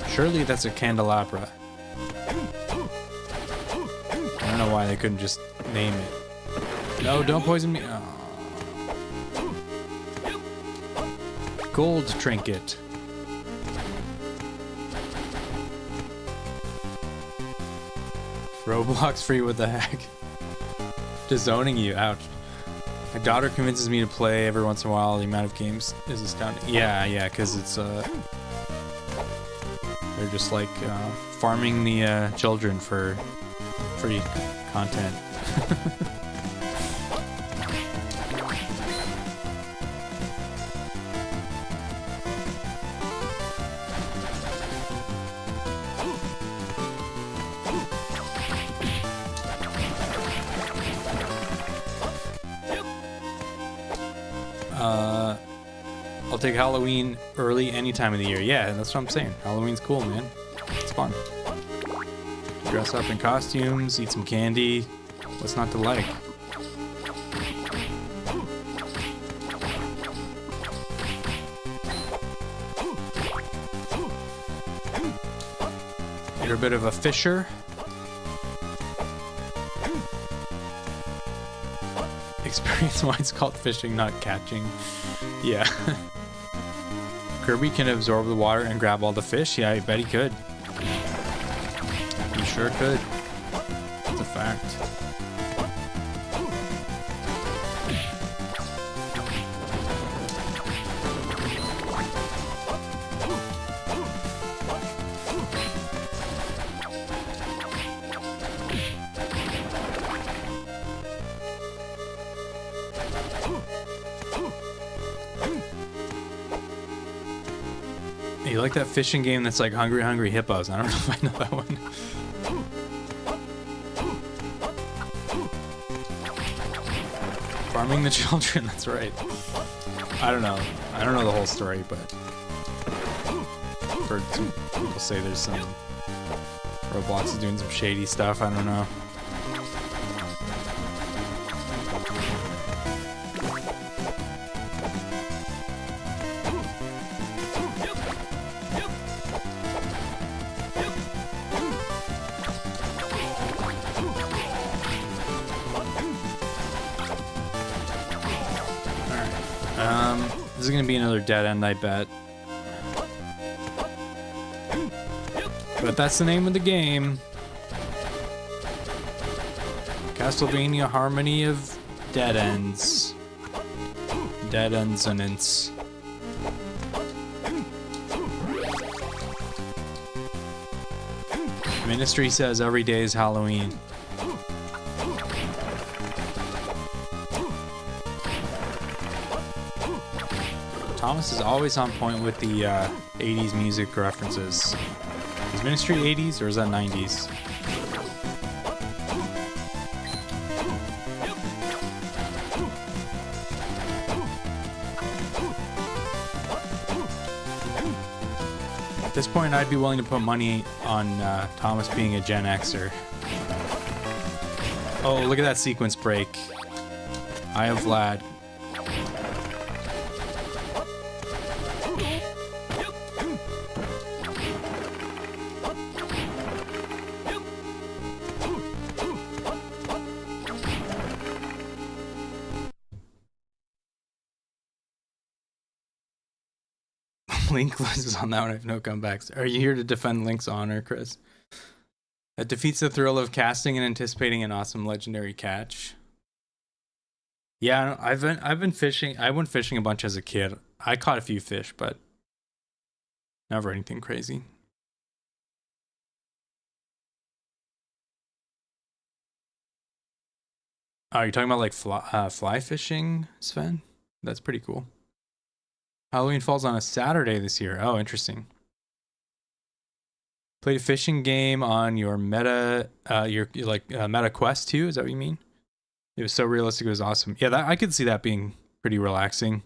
Surely that's a candelabra. I don't know why they couldn't just name it. No, don't poison me. Oh. Gold trinket. Roblox free, what the heck? Just zoning you, ouch. My daughter convinces me to play every once in a while. The amount of games is astounding. Yeah, because it's they're just like farming the children for free content. I'll take Halloween early any time of the year. Yeah, that's what I'm saying. Halloween's cool, man. It's fun. Dress up in costumes, eat some candy. What's not to like? You're a bit of a fisher. Experience-wise, called fishing, not catching. Yeah. Kirby can absorb the water and grab all the fish? Yeah, I bet he could. He sure could. That's a fact. You like that fishing game that's like Hungry Hungry Hippos? I don't know if I know that one. Farming the children, that's right. I don't know. I don't know the whole story, but I've heard some people say there's some Roblox is doing some shady stuff. I don't know. This is gonna be another dead end, I bet. But that's the name of the game. Castlevania Harmony of Dead Ends. Dead Dissonance. Ministry says every day is Halloween. Thomas is always on point with the 80s music references. Is Ministry 80s or is that 90s? At this point, I'd be willing to put money on Thomas being a Gen Xer. Oh, look at that sequence break. I am Vlad. Link loses on that one. I have no comebacks. Are you here to defend Link's honor, Chris? That defeats the thrill of casting and anticipating an awesome legendary catch. Yeah, I've been fishing. I went fishing a bunch as a kid. I caught a few fish, but never anything crazy. Oh, you're talking about like fly fishing, Sven? That's pretty cool. Halloween falls on a Saturday this year. Oh, interesting. Played a fishing game on your Meta, Meta Quest 2. Is that what you mean? It was so realistic. It was awesome. Yeah, I could see that being pretty relaxing,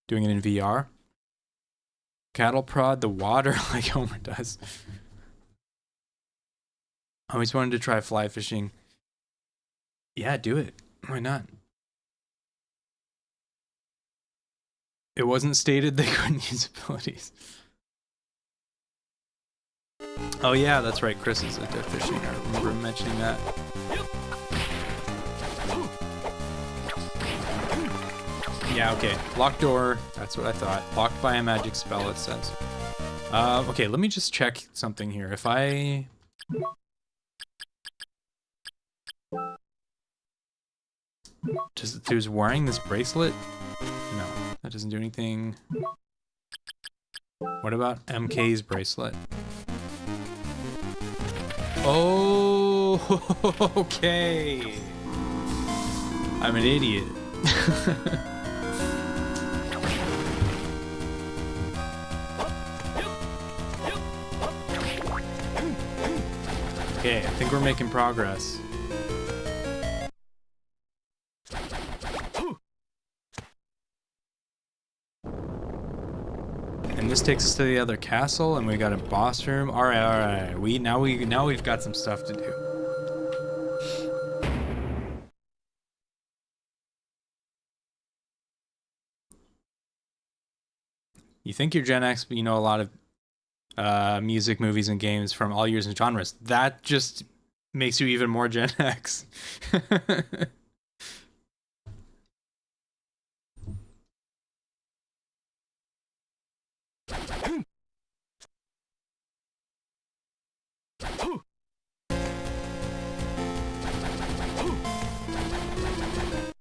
doing it in VR. Cattle prod the water like Homer does. I always wanted to try fly fishing. Yeah, do it. Why not? It wasn't stated they couldn't use abilities. Oh yeah, that's right. Chris is into fishing. I remember him mentioning that. Yeah, okay. Locked door. That's what I thought. Locked by a magic spell, it says. Okay, let me just check something here. If I... Does wearing this bracelet? No, that doesn't do anything. What about MK's bracelet? Oh, okay. I'm an idiot. Okay, I think we're making progress. And this takes us to the other castle, and we got a boss room. All right. Now we've got some stuff to do. You think you're Gen X, but you know a lot of music, movies, and games from all years and genres. That just makes you even more Gen X.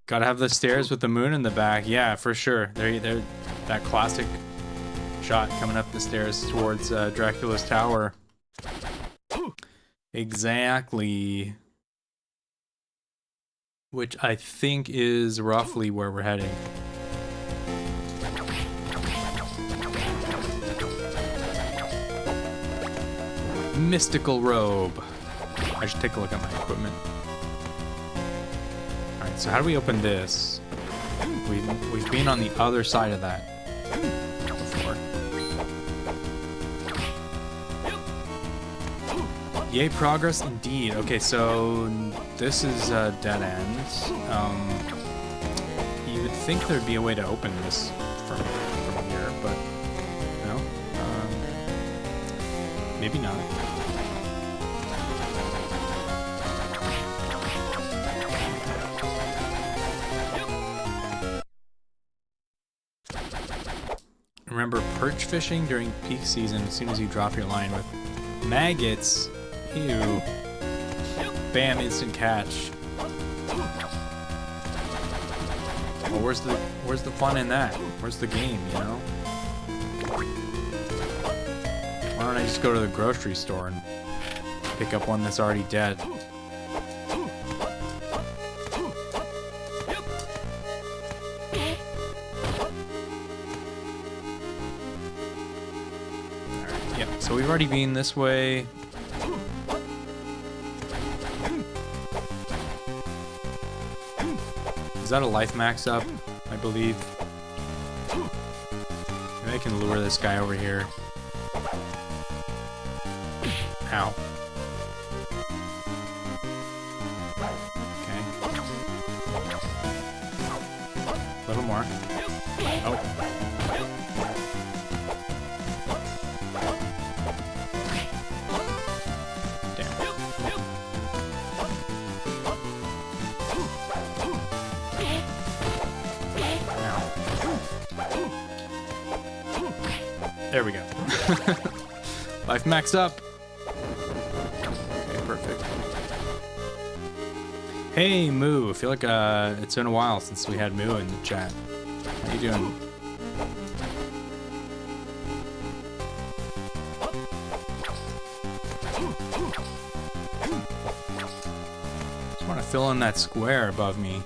Gotta have the stairs with the moon in the back. Yeah, for sure. They're that classic shot coming up the stairs towards Dracula's tower. Exactly. Which I think is roughly where we're heading. Mystical robe. I should take a look at my equipment. Alright, so how do we open this? We've been on the other side of that before. Yay, progress indeed. Okay, so this is a dead end. You would think there'd be a way to open this from here, but no. Maybe not. Remember perch fishing during peak season as soon as you drop your line with maggots. Ew. Bam, instant catch. Well, where's the fun in that? Where's the game, you know? Why don't I just go to the grocery store and pick up one that's already dead? So we've already been this way. Is that a life max up? I believe. Maybe I can lure this guy over here. Ow. Okay. A little more. Oh. There we go. Life max up. Okay, perfect. Hey, Moo. I feel like it's been a while since we had Moo in the chat. How you doing? Just want to fill in that square above me.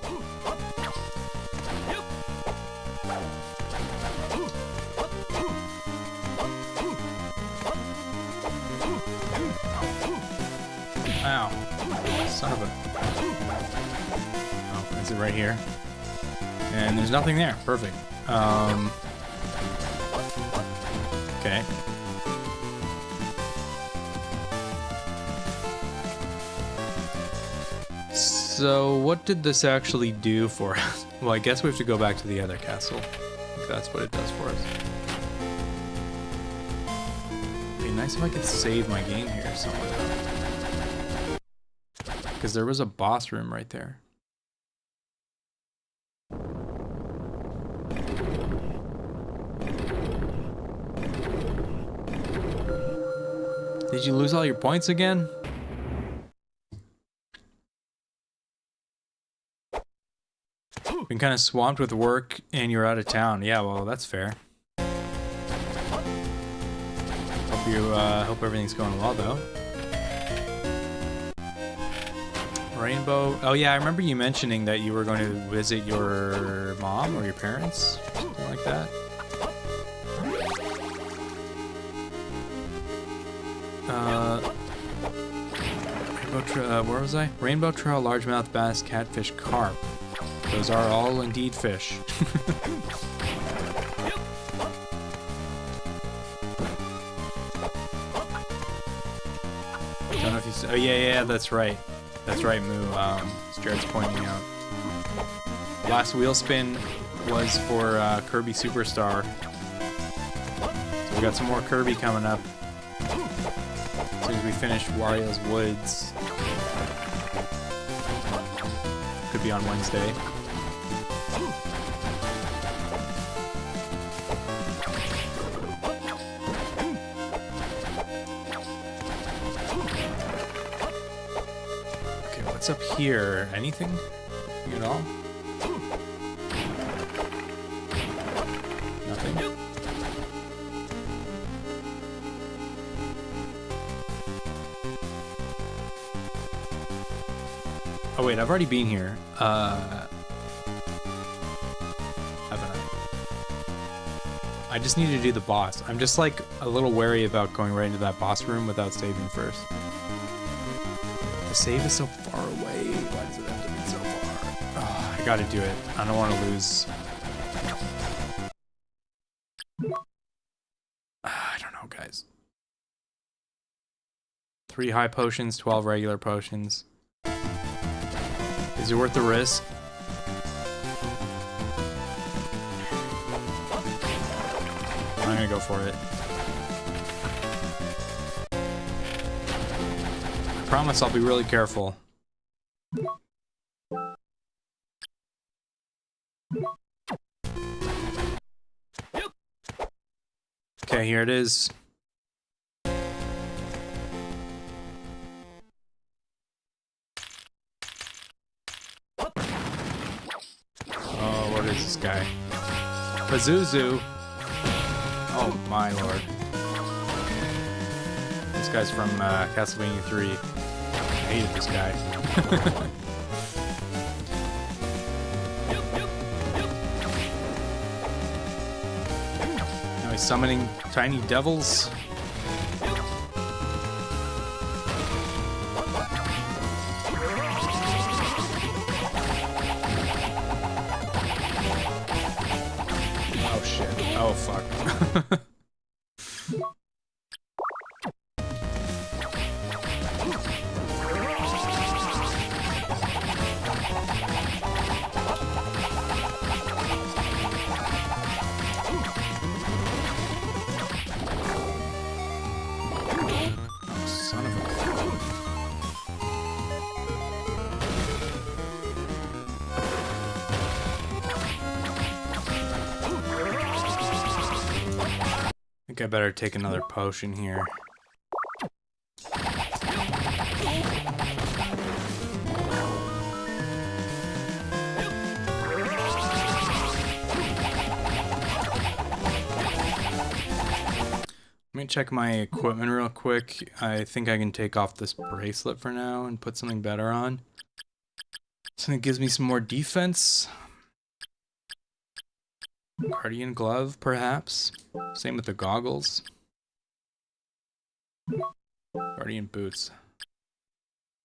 Ow. Son of a... Oh, is it right here? And there's nothing there. Perfect. Okay. So, what did this actually do for us? Well, I guess we have to go back to the other castle. I think that's what it does for us. It'd be nice if I could save my game here somewhere. Because there was a boss room right there. Did you lose all your points again? Been kind of swamped with work and you're out of town. Yeah, well, that's fair. Hope everything's going well though. Rainbow. Oh yeah, I remember you mentioning that you were going to visit your mom or your parents, something like that. Rainbow Trail. Where was I? Rainbow Trail, largemouth bass, catfish, carp. Those are all indeed fish. Don't know if you. Oh yeah, that's right. That's right, Moo. Jared's pointing out. The last wheel spin was for Kirby Superstar. So we got some more Kirby coming up. As soon as we finish Wario's Woods. Could be on Wednesday. What's up here? Anything? You know? Nothing? Oh wait, I've already been here. Haven't I? I just need to do the boss. I'm just like a little wary about going right into that boss room without saving first. The save is so far away. Why does it have to be so far? Oh, I gotta do it. I don't want to lose. I don't know, guys. 3 high potions, 12 regular potions. Is it worth the risk? I'm gonna go for it. I promise I'll be really careful. Okay, here it is. Oh, what is this guy? Pazuzu. Oh my lord. This guy's from Castlevania 3. I hated this guy. Now he's summoning tiny devils. Oh shit. Oh fuck. I better take another potion here. me check my equipment real quick. I think I can take off this bracelet for now and put something better on. Something that gives me some more defense. Guardian glove, perhaps. Same with the goggles. Guardian boots.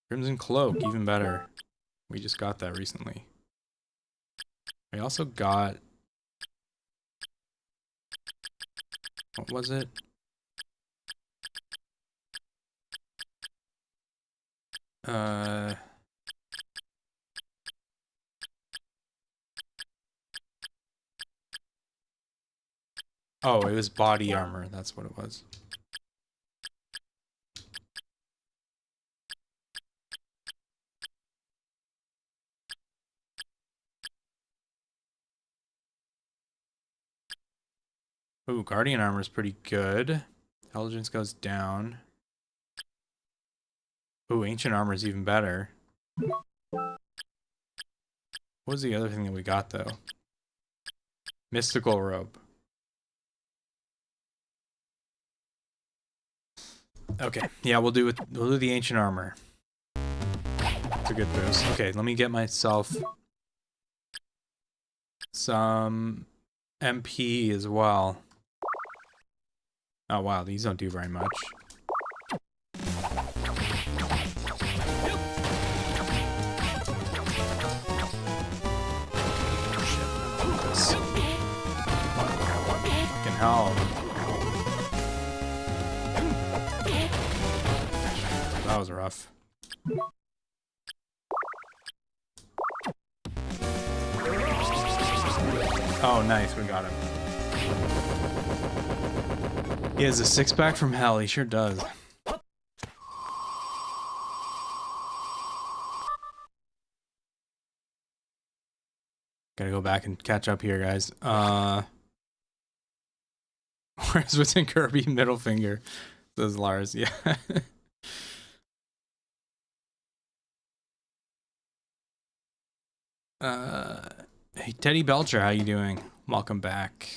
Crimson cloak, even better. We just got that recently. We also got... what was it? Oh, it was body armor. That's what it was. Ooh, guardian armor is pretty good. Intelligence goes down. Ooh, ancient armor is even better. What was the other thing that we got, though? Mystical robe. Okay, yeah, we'll do it. We'll do the ancient armor. It's a good boost. Okay, let me get myself some MP as well. Oh wow, these don't do very much. Fucking hell. That was rough. Oh, nice, we got him. He has a six-pack from hell, he sure does. Gotta go back and catch up here, guys. Where's what's in Kirby? Middle finger, says Lars, yeah. Hey, Teddy Belcher, how you doing? Welcome back.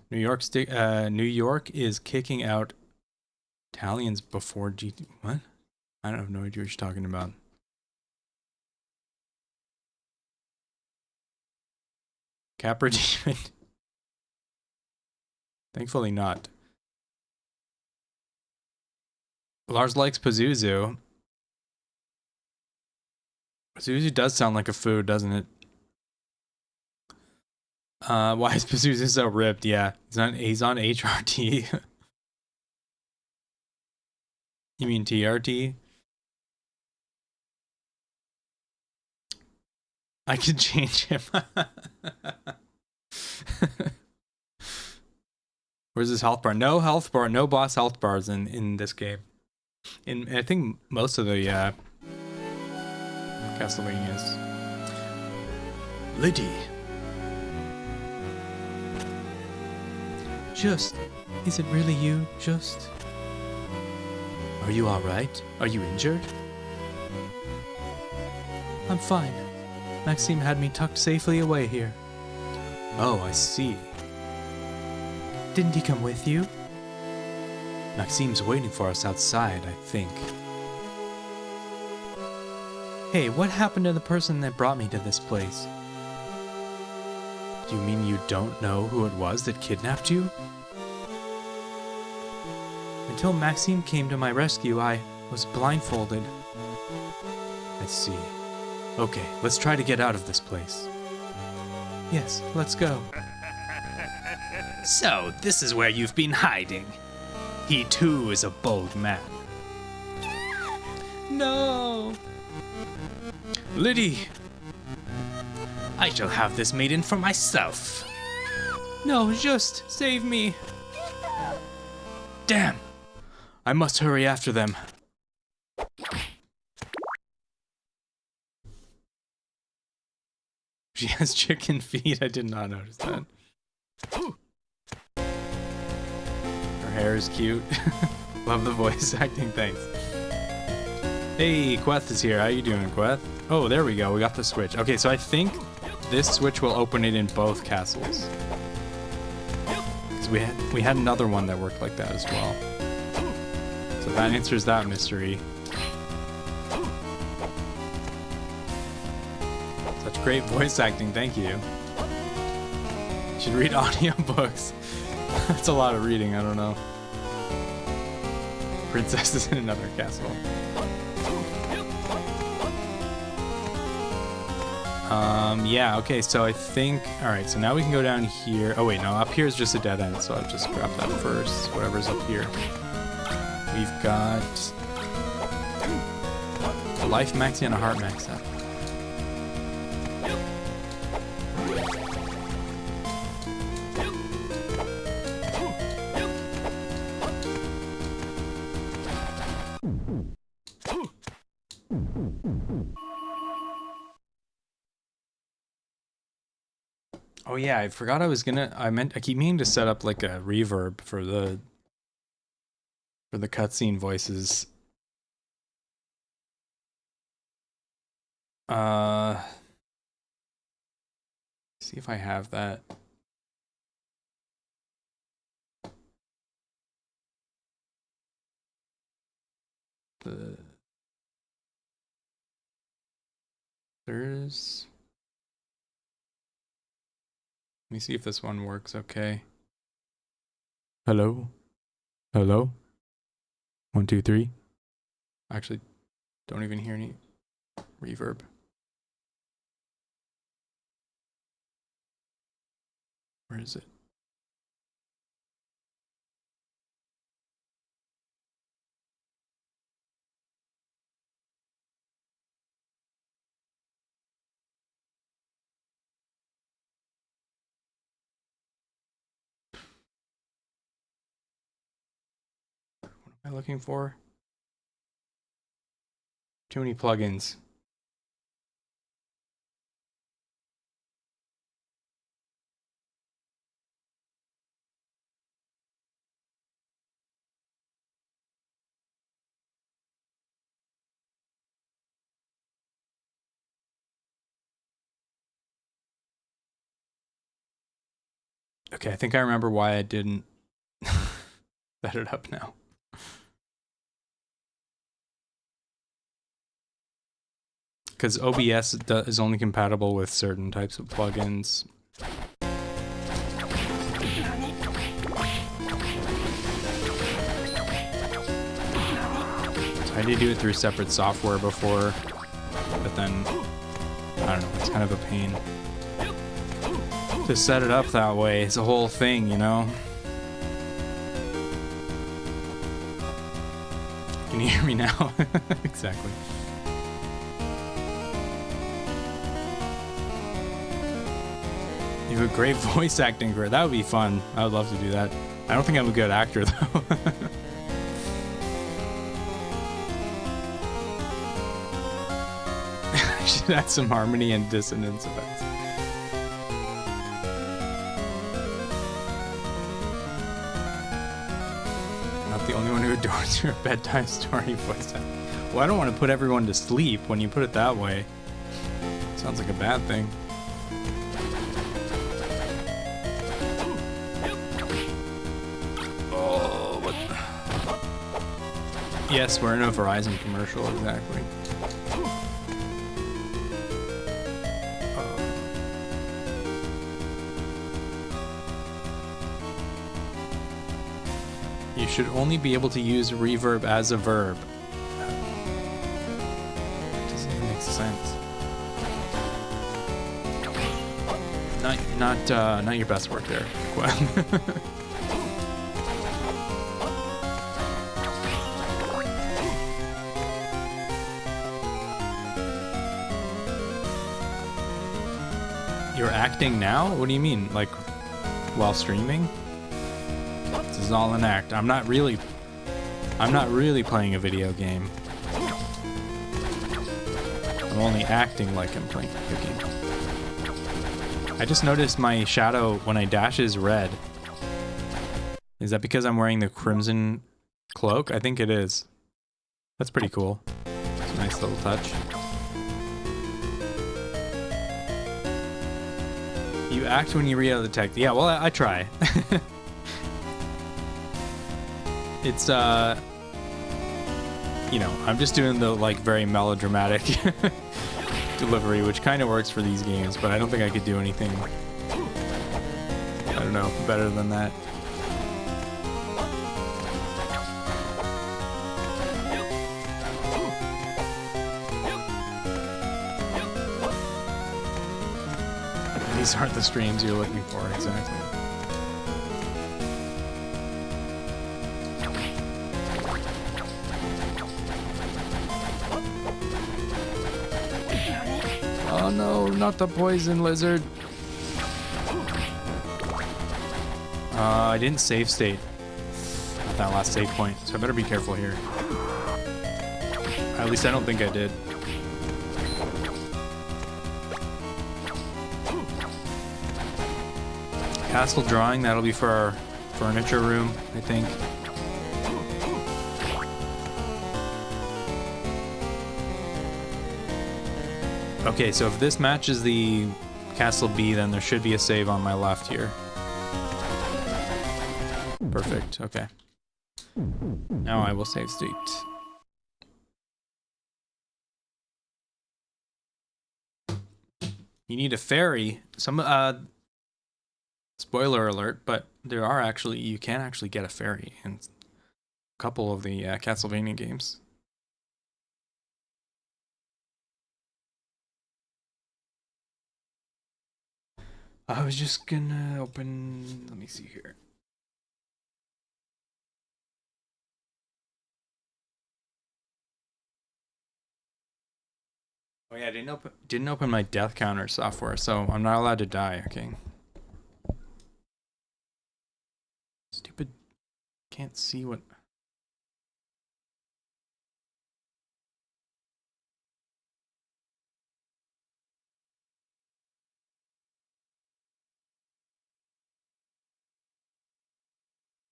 New York is kicking out Italians before GT. What? I don't have no idea what you're talking about. Capra Demon. Thankfully not. Lars likes Pazuzu. Pazuzu does sound like a food, doesn't it? Why is Pazuzu so ripped? Yeah, he's on HRT. You mean TRT? I could change him. Where's his health bar? No health bar, no boss health bars in this game. I think most of the Castlevanias. Liddy. Just, is it really you, Just? Are you alright? Are you injured? I'm fine. Maxime had me tucked safely away here. Oh, I see. Didn't he come with you? Maxime's waiting for us outside, I think. Hey, what happened to the person that brought me to this place? Do you mean you don't know who it was that kidnapped you? Until Maxime came to my rescue, I was blindfolded. I see. Okay, let's try to get out of this place. Yes, let's go. So, this is where you've been hiding. He too is a bold man. No! Liddy! I shall have this maiden for myself. No, just save me. Damn! I must hurry after them. She has chicken feet. I did not notice that. Her hair is cute. Love the voice acting, thanks. Hey, Queth is here. How you doing, Queth? Oh, there we go. We got the switch. Okay, so I think this switch will open it in both castles. Because we had another one that worked like that as well. So that answers that mystery. Such great voice acting, thank you. You should read audiobooks. That's a lot of reading, I don't know. Princesses in another castle. Yeah, okay, so I think, all right, so now we can go down here. Oh wait, no, up here is just a dead end, so I'll just grab that first, whatever's up here. We've got a life maxi and a heart max up. Oh yeah, I forgot I keep meaning to set up like a reverb for the cutscene voices. See if I have that. There's. Let me see if this one works okay. Hello? Hello? 1, 2, 3. Actually, don't even hear any reverb. Where is it? Am I looking for? Too many plugins. Okay, I think I remember why I didn't set it up now. Because OBS is only compatible with certain types of plugins. I had to do it through separate software before, but then, I don't know, it's kind of a pain to set it up that way. It's a whole thing, you know? Can you hear me now? Exactly. You have a great voice acting career. That would be fun. I would love to do that. I don't think I'm a good actor, though. I should add some harmony and dissonance effects. Not the only one who adores your bedtime story voice acting. Well, I don't want to put everyone to sleep when you put it that way. Sounds like a bad thing. Yes, we're in a Verizon commercial, exactly. You should only be able to use reverb as a verb. That doesn't even make sense. Not your best work there, Gwen. You're acting now? What do you mean? Like, while streaming? This is all an act. I'm not really playing a video game. I'm only acting like I'm playing a video game. I just noticed my shadow when I dash is red. Is that because I'm wearing the crimson cloak? I think it is. That's pretty cool. It's a nice little touch. You act when you read out the text. Yeah, well, I try. It's you know, I'm just doing the like very melodramatic delivery, which kind of works for these games, but I don't think I could do anything, I don't know, better than that. These aren't the streams you're looking for, exactly. Oh no, not the poison lizard. I didn't save state at that last save point, so I better be careful here. At least I don't think I did. Castle drawing, that'll be for our furniture room, I think. Okay, so if this matches the Castle B, then there should be a save on my left here. Perfect, okay. Now I will save state. You need a ferry. Spoiler alert, but there are actually, you can actually get a ferry in a couple of the Castlevania games. I was just gonna open, let me see here. Oh yeah, I didn't open my death counter software, so I'm not allowed to die, okay. Stupid, can't see what.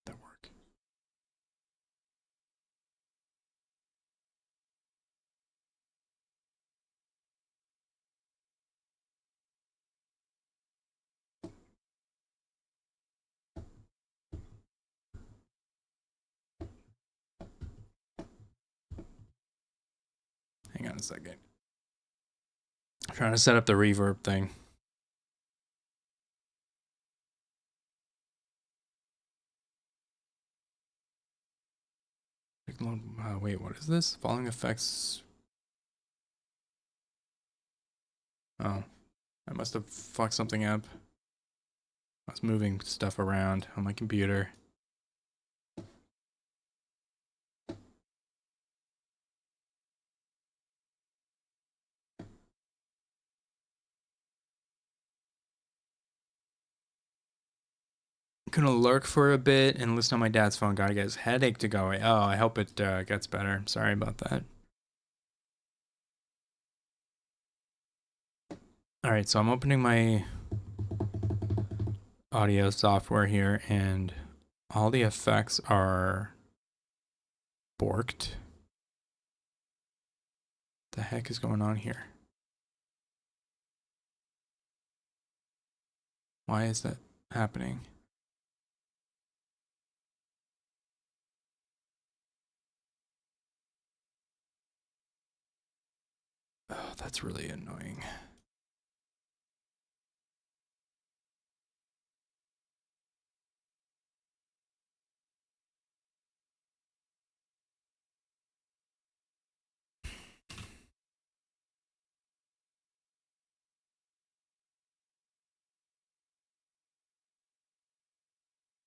That work. Hang on a second. I'm trying to set up the reverb thing. Wait, what is this? Following effects. Oh, I must have fucked something up. I was moving stuff around on my computer. I'm gonna lurk for a bit and listen on my dad's phone. Gotta get his headache to go away. Oh, I hope it gets better. I'm sorry about that. All right, so I'm opening my audio software here, and all the effects are borked. What the heck is going on here? Why is that happening? Oh, that's really annoying.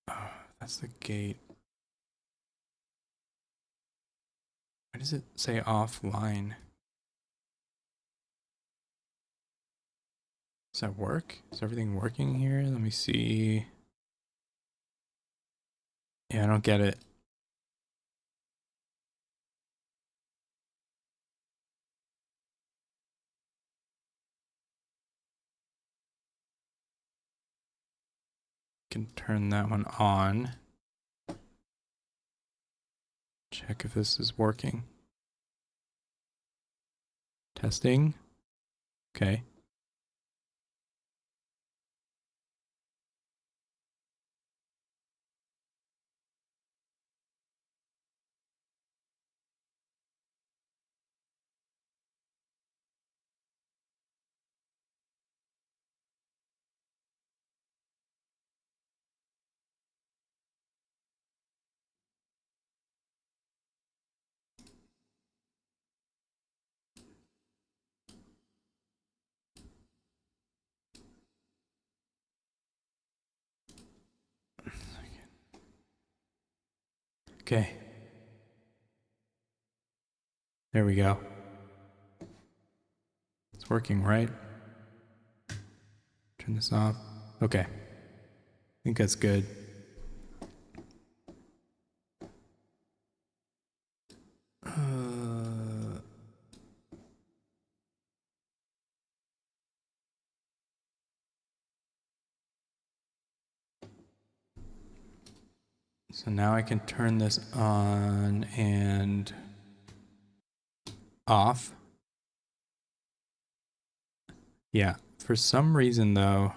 Oh, that's the gate. Why does it say offline? Does that work? Is everything working here? Let me see. Yeah, I don't get it. Can turn that one on. Check if this is working. Testing. Okay. Okay. There we go. It's working, right? Turn this off. Okay. I think that's good. So now I can turn this on and off. Yeah, for some reason though,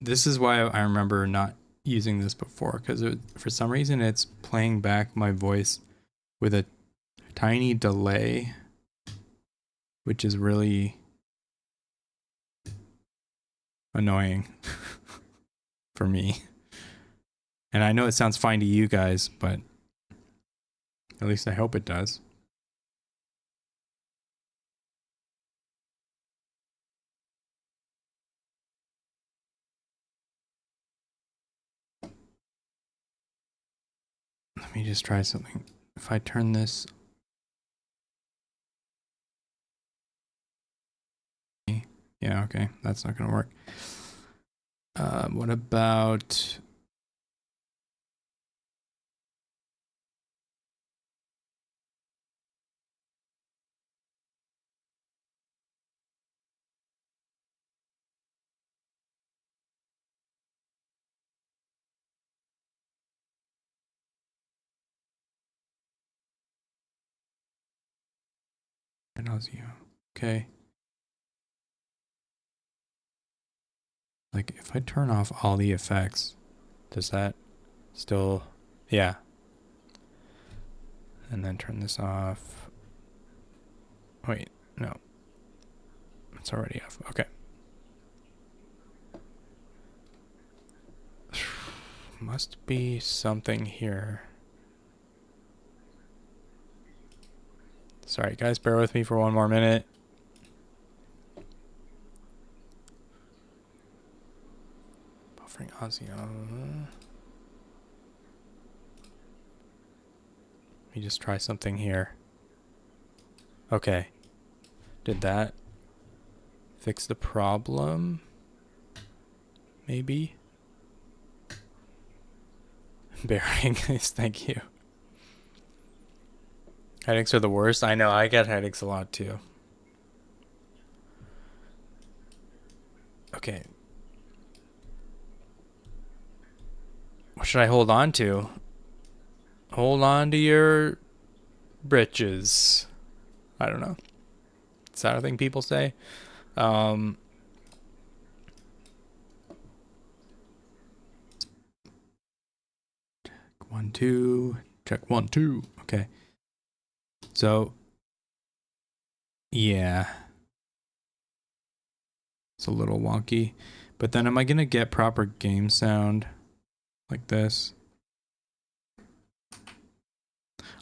this is why I remember not using this before, because for some reason it's playing back my voice with a tiny delay, which is really annoying for me. And I know it sounds fine to you guys, but at least I hope it does. Let me just try something. If I turn this... Yeah, okay, that's not gonna work. What about... Okay. Like, if I turn off all the effects, does that still... Yeah. And then turn this off. Wait, no. It's already off. Okay. Must be something here. Sorry, guys, bear with me for one more minute. Buffering Ozzy. Let me just try something here. Okay. Did that fix the problem? Maybe? Bearings, thank you. Headaches are the worst. I know, I get headaches a lot too. Okay. What should I hold on to? Hold on to your britches. I don't know. Is that a thing people say? Check 1, 2. Check 1, 2. Okay. So, yeah. It's a little wonky. But then am I going to get proper game sound like this?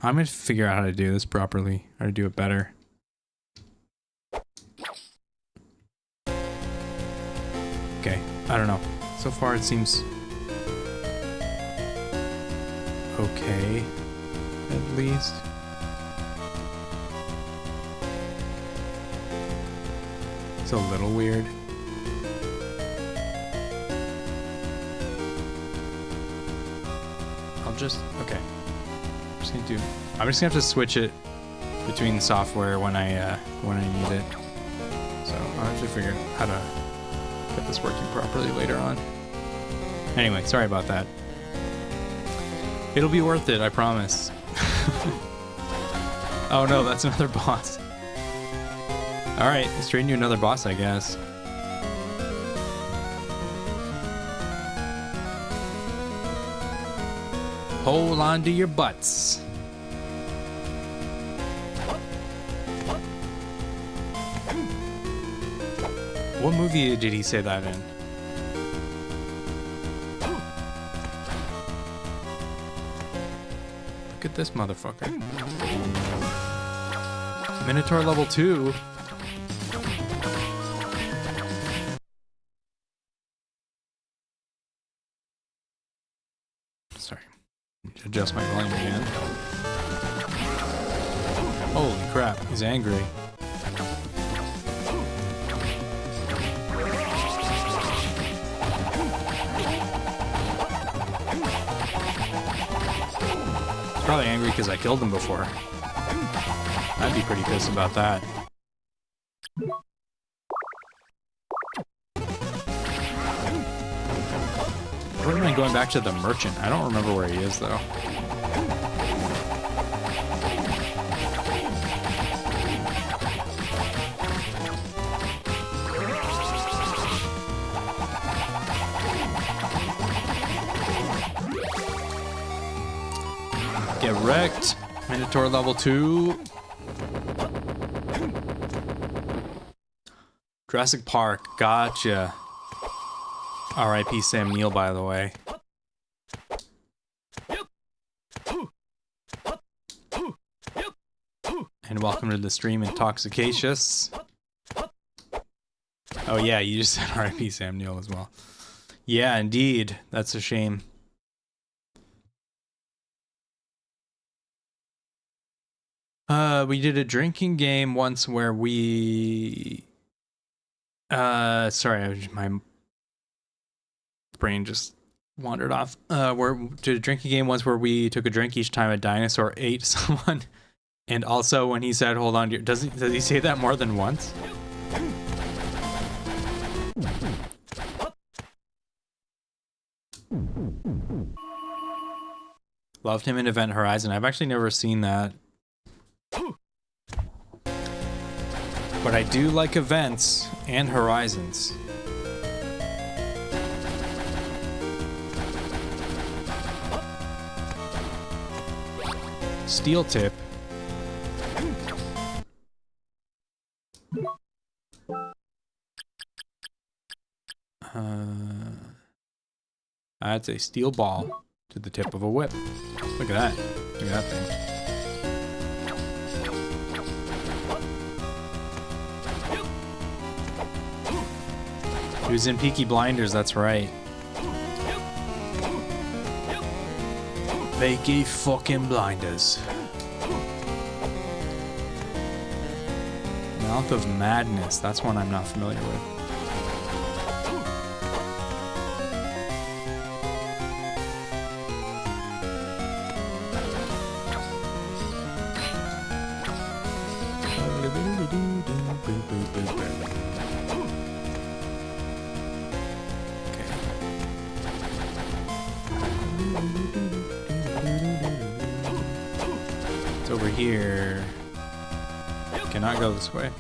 I'm going to figure out how to do this properly. How to do it better. Okay. I don't know. So far it seems okay, at least. It's a little weird. Okay. I'm just gonna have to switch it between software when I need it. So I'll have to figure out how to get this working properly later on. Anyway, sorry about that. It'll be worth it, I promise. Oh no, that's another boss. Alright, let's trade you another boss, I guess. Hold on to your butts. What movie did he say that in? Look at this motherfucker. Minotaur level 2. adjust my volume again. Holy crap, he's angry. He's probably angry because I killed him before. I'd be pretty pissed about that. I wouldn't mind going back to the merchant. I don't remember where he is, though. Get wrecked. Minotaur level 2. Jurassic Park. Gotcha. R.I.P. Sam Neill, by the way. And welcome to the stream, Intoxicatious. Oh yeah, you just said R.I.P. Sam Neill as well. Yeah, indeed. That's a shame. We did a drinking game once where we... sorry, my brain just wandered off. We did a drinking game once where we took a drink each time a dinosaur ate someone. And also when he said, hold on to your... Does he say that more than once? Loved him in Event Horizon. I've actually never seen that. But I do like Events and Horizons. Steel Tip. That's a steel ball to the tip of a whip. Look at that. Look at that thing. He was in Peaky Blinders, that's right. Peaky fucking Blinders. Mouth of Madness, that's one I'm not familiar with. Here. Cannot go this way.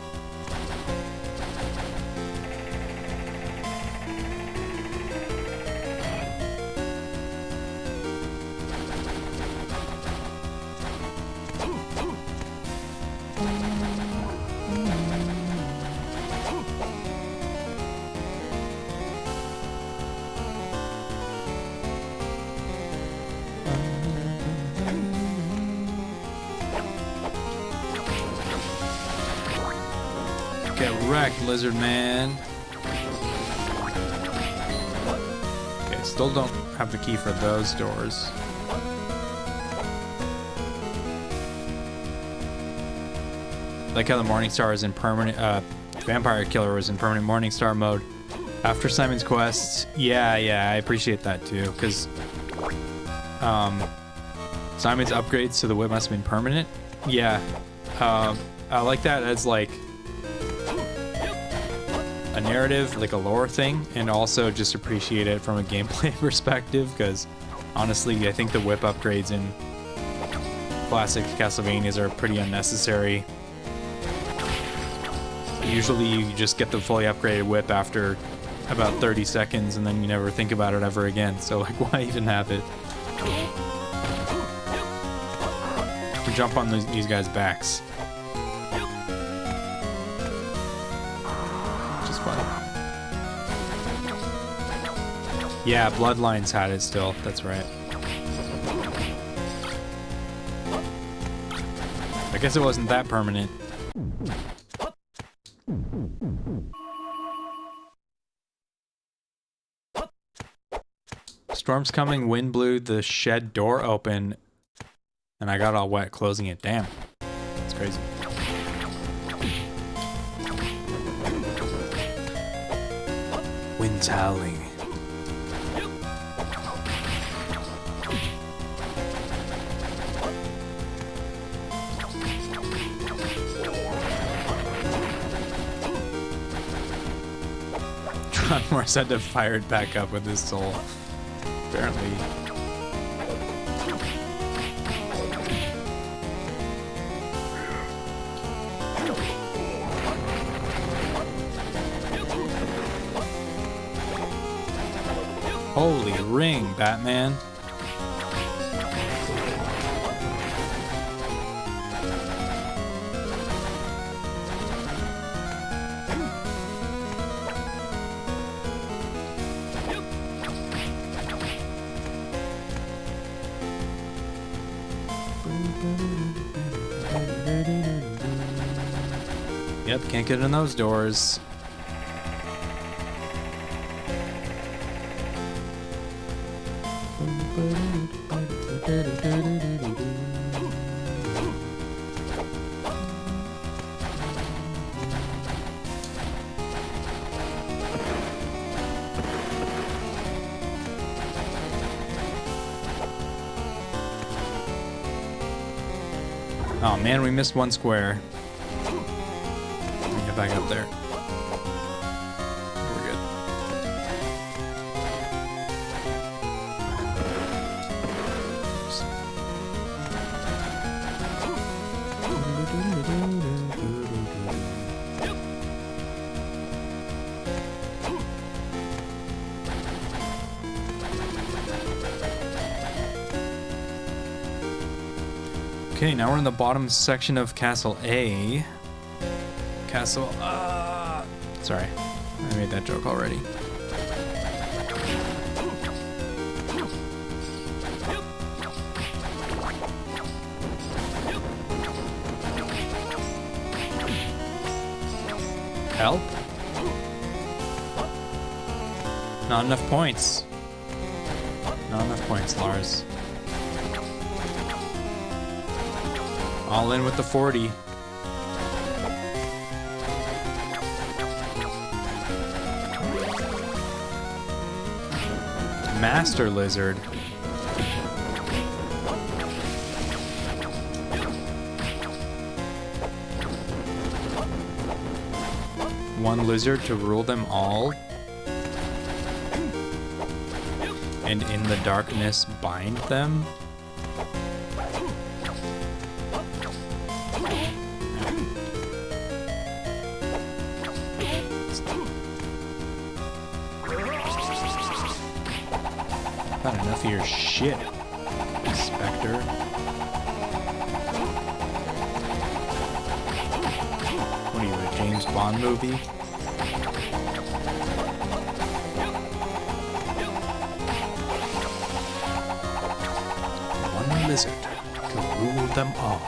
Lizard man. Okay, still don't have the key for those doors. Like how the Morningstar is in permanent, Vampire Killer was in permanent Morningstar mode after Simon's Quest. Yeah, I appreciate that too, because Simon's upgrades to the whip must have been permanent. Yeah, I like that as like a narrative, like a lore thing, and also just appreciate it from a gameplay perspective, because honestly I think the whip upgrades in classic Castlevanias are pretty unnecessary. Usually you just get the fully upgraded whip after about 30 seconds and then you never think about it ever again, so like why even have it? You jump on these guys' backs. Yeah, Bloodlines had it still, that's right. I guess it wasn't that permanent. Storm's coming, wind blew the shed door open, and I got all wet closing it. Damn. That's crazy. Wind's howling. Morse had to fire it back up with his soul. Apparently. Holy ring, Batman. Yep, can't get in those doors. Oh man, we missed one square. Get back up there. We're good. Okay, now we're in the bottom section of Castle A. Castle, sorry, I made that joke already. Help? Not enough points. Not enough points, Lars. All in with the 40. Master Lizard. One lizard to rule them all. And in the darkness bind them. Not enough of your shit, Spectre. What are you, a James Bond movie? One lizard to rule them all.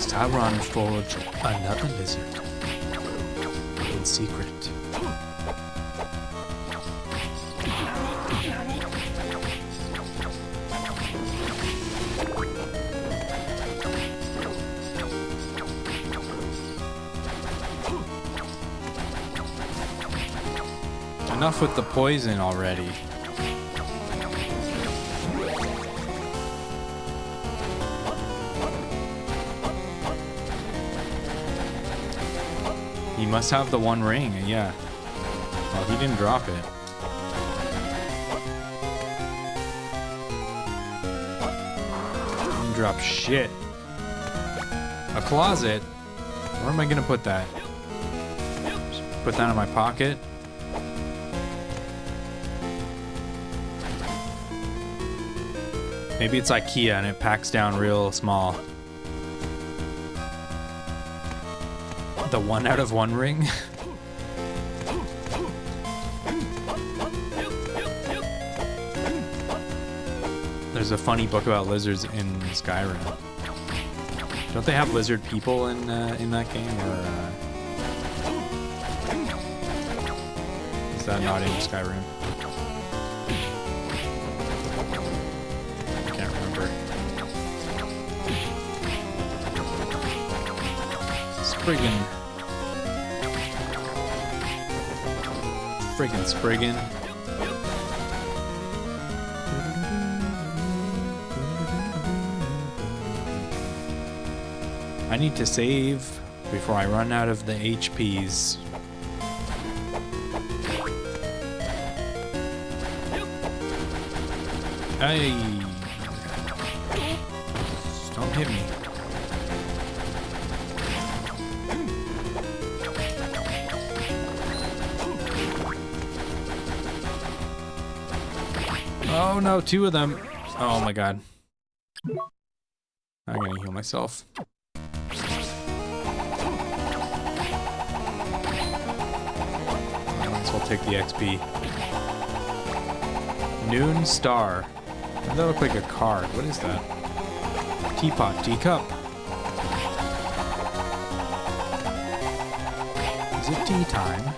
Tyron forged another lizard in secret. Enough with the poison already. He must have the one ring, yeah. Well, he didn't drop it. Didn't drop shit. A closet? Where am I gonna put that? Just put that in my pocket? Maybe it's IKEA and it packs down real small. The 1 out of 1 ring? There's a funny book about lizards in Skyrim. Don't they have lizard people in that game, or is that not in Skyrim? I can't remember. Friggin' I need to save before I run out of the HPs. Hey! Don't hit me. Oh no, 2 of them. Oh my god. I'm gonna heal myself. I'll take the XP. Noon Star. That look like a card. What is that? Teapot, teacup. Is it tea time?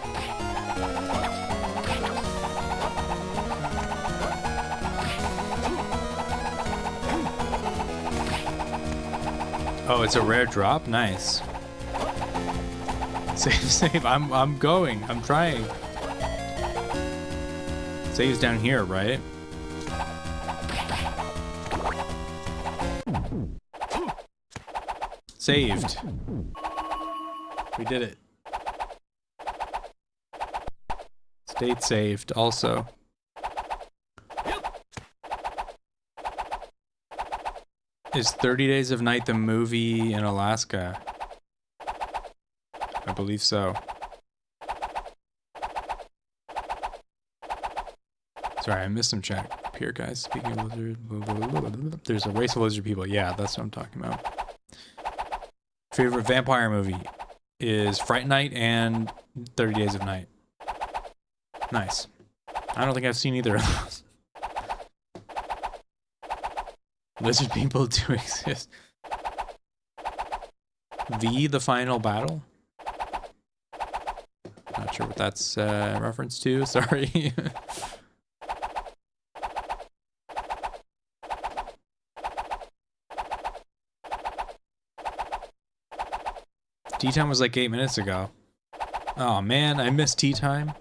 Oh, it's a rare drop? Nice. Save. I'm going. I'm trying. Save's down here, right? Saved. We did it. State saved also. Is 30 Days of Night the movie in Alaska? I believe so. Sorry, I missed some chat up here, guys. Speaking of lizard, there's a race of lizard people. Yeah, that's what I'm talking about. Favorite vampire movie is Fright Night and 30 Days of Night. Nice. I don't think I've seen either of those. Lizard people do exist. The Final Battle? Not sure what that's reference to, sorry. Tea time was like 8 minutes ago. Oh man, I missed tea time.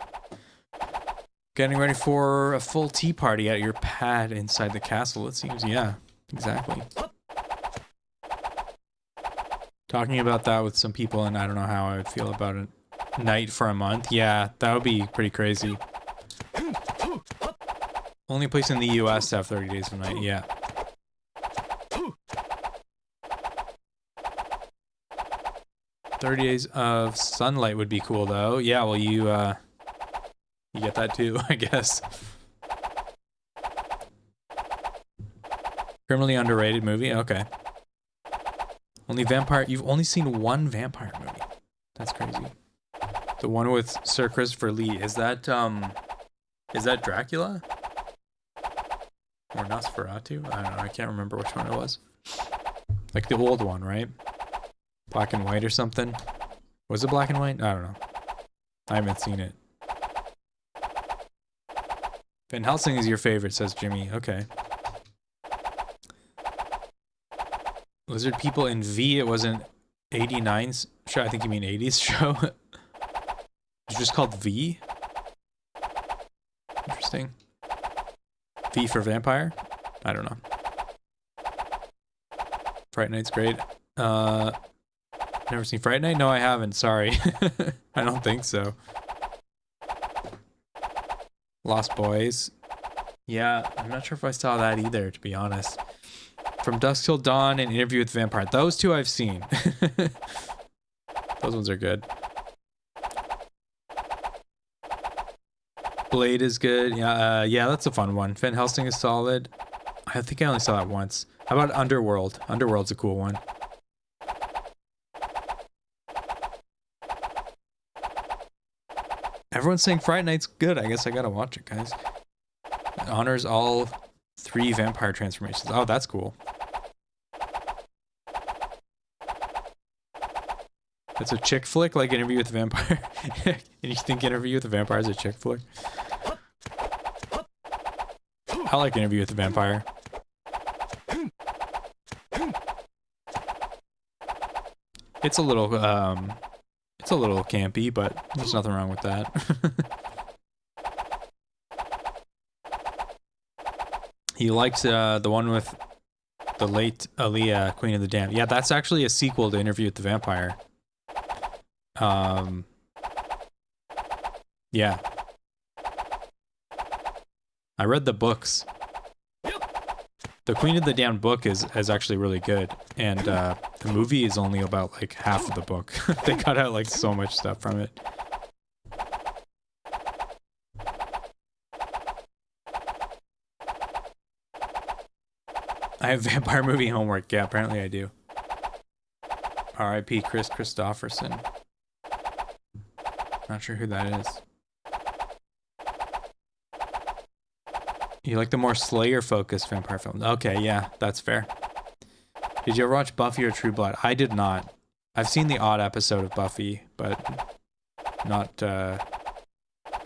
Getting ready for a full tea party at your pad inside the castle, it seems. Yeah, exactly. Talking about that with some people, and I don't know how I would feel about a night for a month. Yeah, that would be pretty crazy. Only place in the US to have 30 Days of Night, yeah. "30 Days of Sunlight" would be cool though. Yeah, well you get that too, I guess. Criminally underrated movie? Okay. You've only seen one vampire movie. That's crazy. The one with Sir Christopher Lee. Is that Dracula? Or Nosferatu? I don't know, I can't remember which one it was. Like the old one, right? Black and white or something? Was it black and white? I don't know. I haven't seen it. Van Helsing is your favorite, says Jimmy. Okay. Lizard People in V, it was an 89's show. I think you mean 80s show. It's just called V? Interesting. V for vampire? I don't know. Fright Night's great. Never seen Fright Night? No, I haven't. Sorry. I don't think so. Lost Boys. Yeah, I'm not sure if I saw that either, to be honest. From Dusk Till Dawn and Interview with the Vampire. Those two I've seen. Those ones are good. Blade is good. Yeah, yeah, that's a fun one. Van Helsing is solid. I think I only saw that once. How about Underworld? Underworld's a cool one. Everyone's saying Friday Night's good. I guess I gotta watch it, guys. It honors all 3 vampire transformations. Oh, that's cool. It's a chick flick, like Interview with the Vampire. And you think Interview with the Vampire is a chick flick? I like Interview with the Vampire. It's a little campy, but there's nothing wrong with that. He liked the one with the late Aaliyah, Queen of the Damned. Yeah, that's actually a sequel to Interview with the Vampire. Yeah. I read the books. The Queen of the Damned book is actually really good, and the movie is only about like half of the book. They cut out like so much stuff from it. I have vampire movie homework. Yeah, apparently I do. R.I.P. Chris Christopherson. Not sure who that is. You like the more Slayer-focused vampire films? Okay, yeah, that's fair. Did you ever watch Buffy or True Blood? I did not. I've seen the odd episode of Buffy, but not, I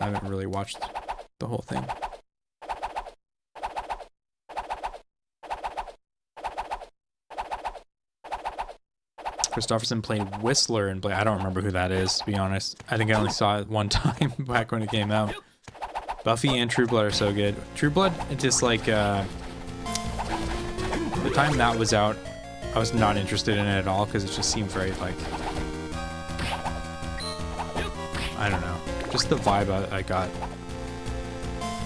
haven't really watched the whole thing. Christopherson played Whistler in Blade. I don't remember who that is, to be honest. I think I only saw it one time back when it came out. Buffy and True Blood are so good. True Blood, it's just like, the time that was out, I was not interested in it at all, because it just seemed very, like, I don't know. Just the vibe I got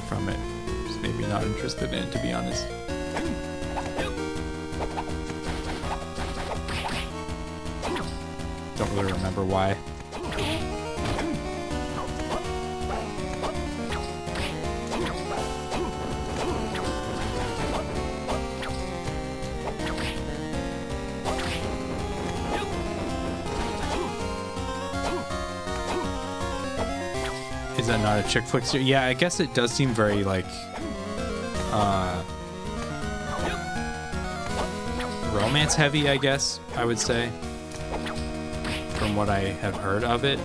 from it just made me not interested in it, to be honest. Don't really remember why. Is that not a chick flick? Yeah, I guess it does seem very like romance heavy, I guess I would say, from what I have heard of it.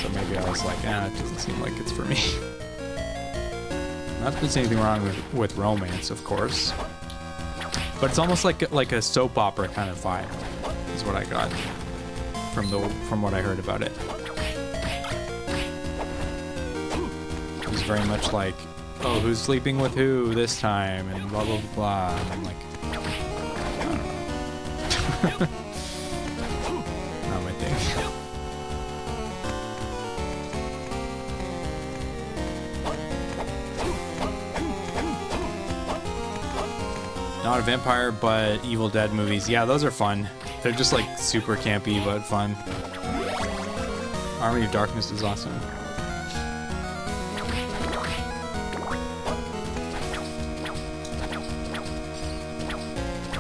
So maybe I was like, it doesn't seem like it's for me. Not that there's anything wrong with romance, of course, but it's almost like a soap opera kind of vibe is what I got from what I heard about it. It was very much like, oh, who's sleeping with who this time, and blah blah blah. And I'm like, I don't know. Not my thing. Not a vampire, but Evil Dead movies. Yeah, those are fun. They're just like super campy, but fun. Army of Darkness is awesome.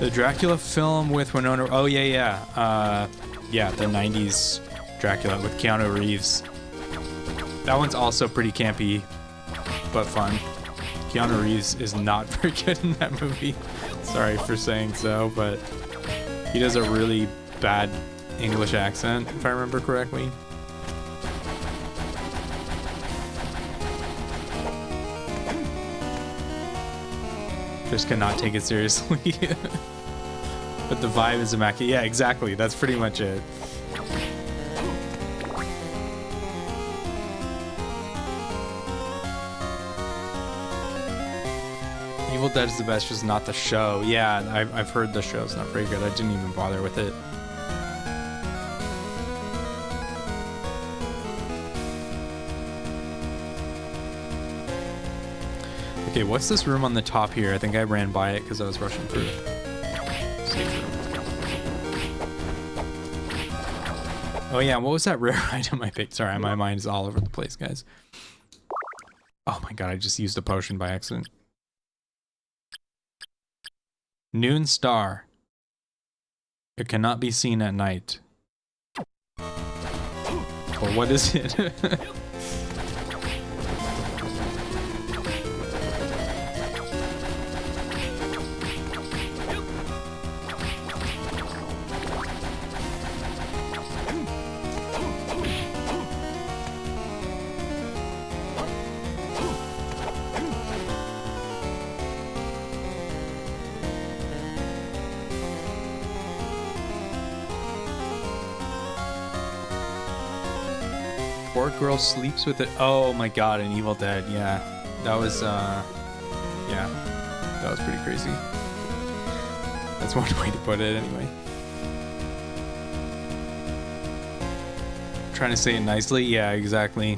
The Dracula film with Winona... Oh, yeah. Yeah, the 90s Dracula with Keanu Reeves. That one's also pretty campy, but fun. Keanu Reeves is not very good in that movie. Sorry for saying so, but he does a really bad English accent, if I remember correctly. Just cannot take it seriously. But the vibe is immaculate. Yeah, exactly. That's pretty much it. Evil Dead is the best, just not the show. Yeah, I've heard the show's not very good. I didn't even bother with it. Okay, what's this room on the top here? I think I ran by it because I was rushing through. Oh yeah, what was that rare item I picked? Sorry, my mind is all over the place, guys. Oh my god, I just used a potion by accident. Noon Star. It cannot be seen at night. Well, what is it? Poor girl sleeps with it. Oh my god, an Evil Dead. Yeah, that was yeah, that was pretty crazy. That's one way to put it anyway. Trying to say it nicely. Yeah, exactly.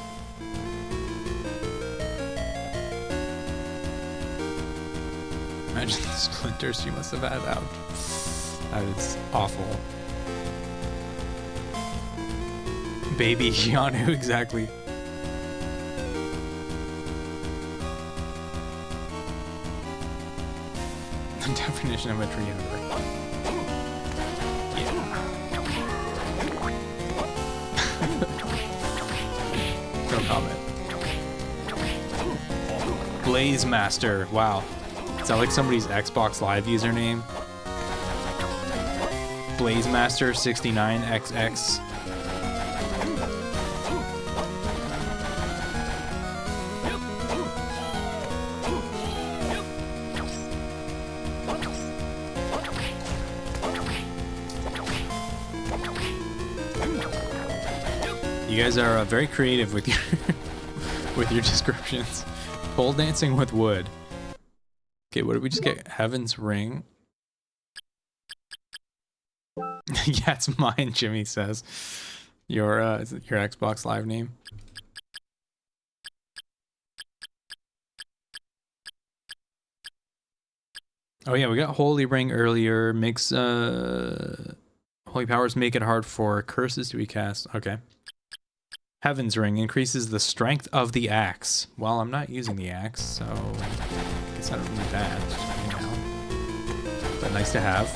Imagine the splinters she must have had out. That is awful. Baby Keanu, exactly. The definition of a tree hugger. Yeah. No comment. Blaze Master. Wow. Is that like somebody's Xbox Live username? Blaze Master 69XX. You guys are very creative with your with your descriptions. Pole dancing with wood. Okay, what did we just get? Heaven's Ring. Yeah, it's mine, Jimmy says. Your is it your Xbox Live name? Oh yeah, we got Holy Ring earlier. Makes holy powers make it hard for curses to be cast. Okay. Heaven's Ring increases the strength of the axe. Well, I'm not using the axe, so I guess I don't need that. You know. But nice to have.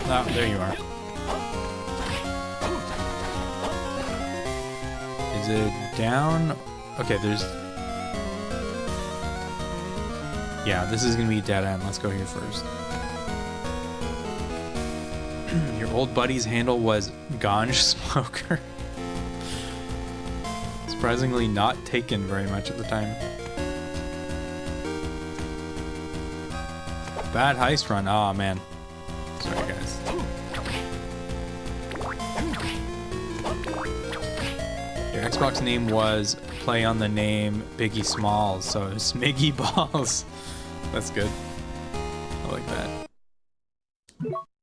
Oh, there you are. Is it down? Okay, there's... Yeah, this is gonna be dead end. Let's go here first. Your old buddy's handle was Ganj Smoker. Surprisingly not taken very much at the time. Bad heist run. Oh, man. Sorry, guys. Your Xbox name was play on the name Biggie Smalls, so Smiggy Balls. That's good. I like that.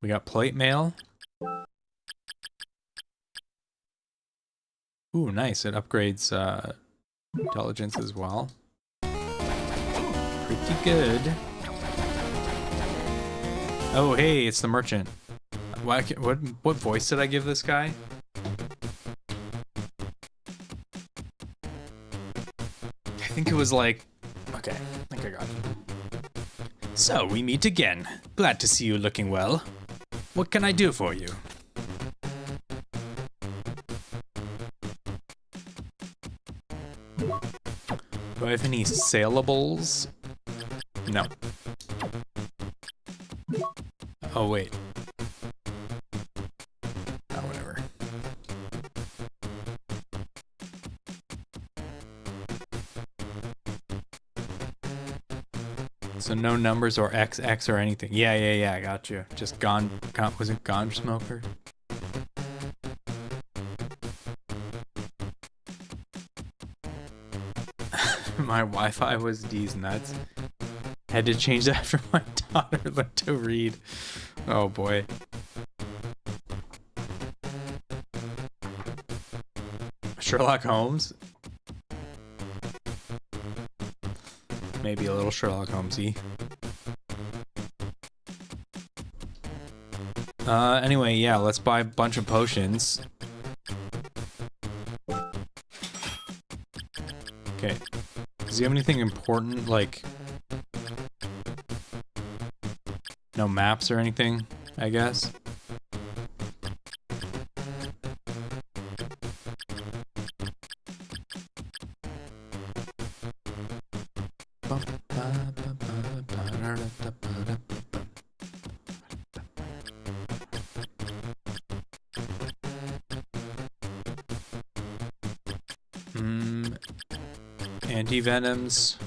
We got plate mail. Ooh, nice. It upgrades intelligence as well. Pretty good. Oh, hey, it's the merchant. What voice did I give this guy? I think it was like... Okay, I think I got it. So, we meet again. Glad to see you looking well. What can I do for you? Do I have any saleables? No. Oh, wait. Oh, whatever. So no numbers or XX or anything. Yeah, I got you. Just was it Ganj Smoker? My Wi-Fi was D's nuts. Had to change that after my daughter learned to read. Oh boy. Sherlock Holmes? Maybe a little Sherlock Holmesy. Anyway, yeah, let's buy a bunch of potions. Okay. Does he have anything important, like... No maps or anything, I guess? anti-venoms.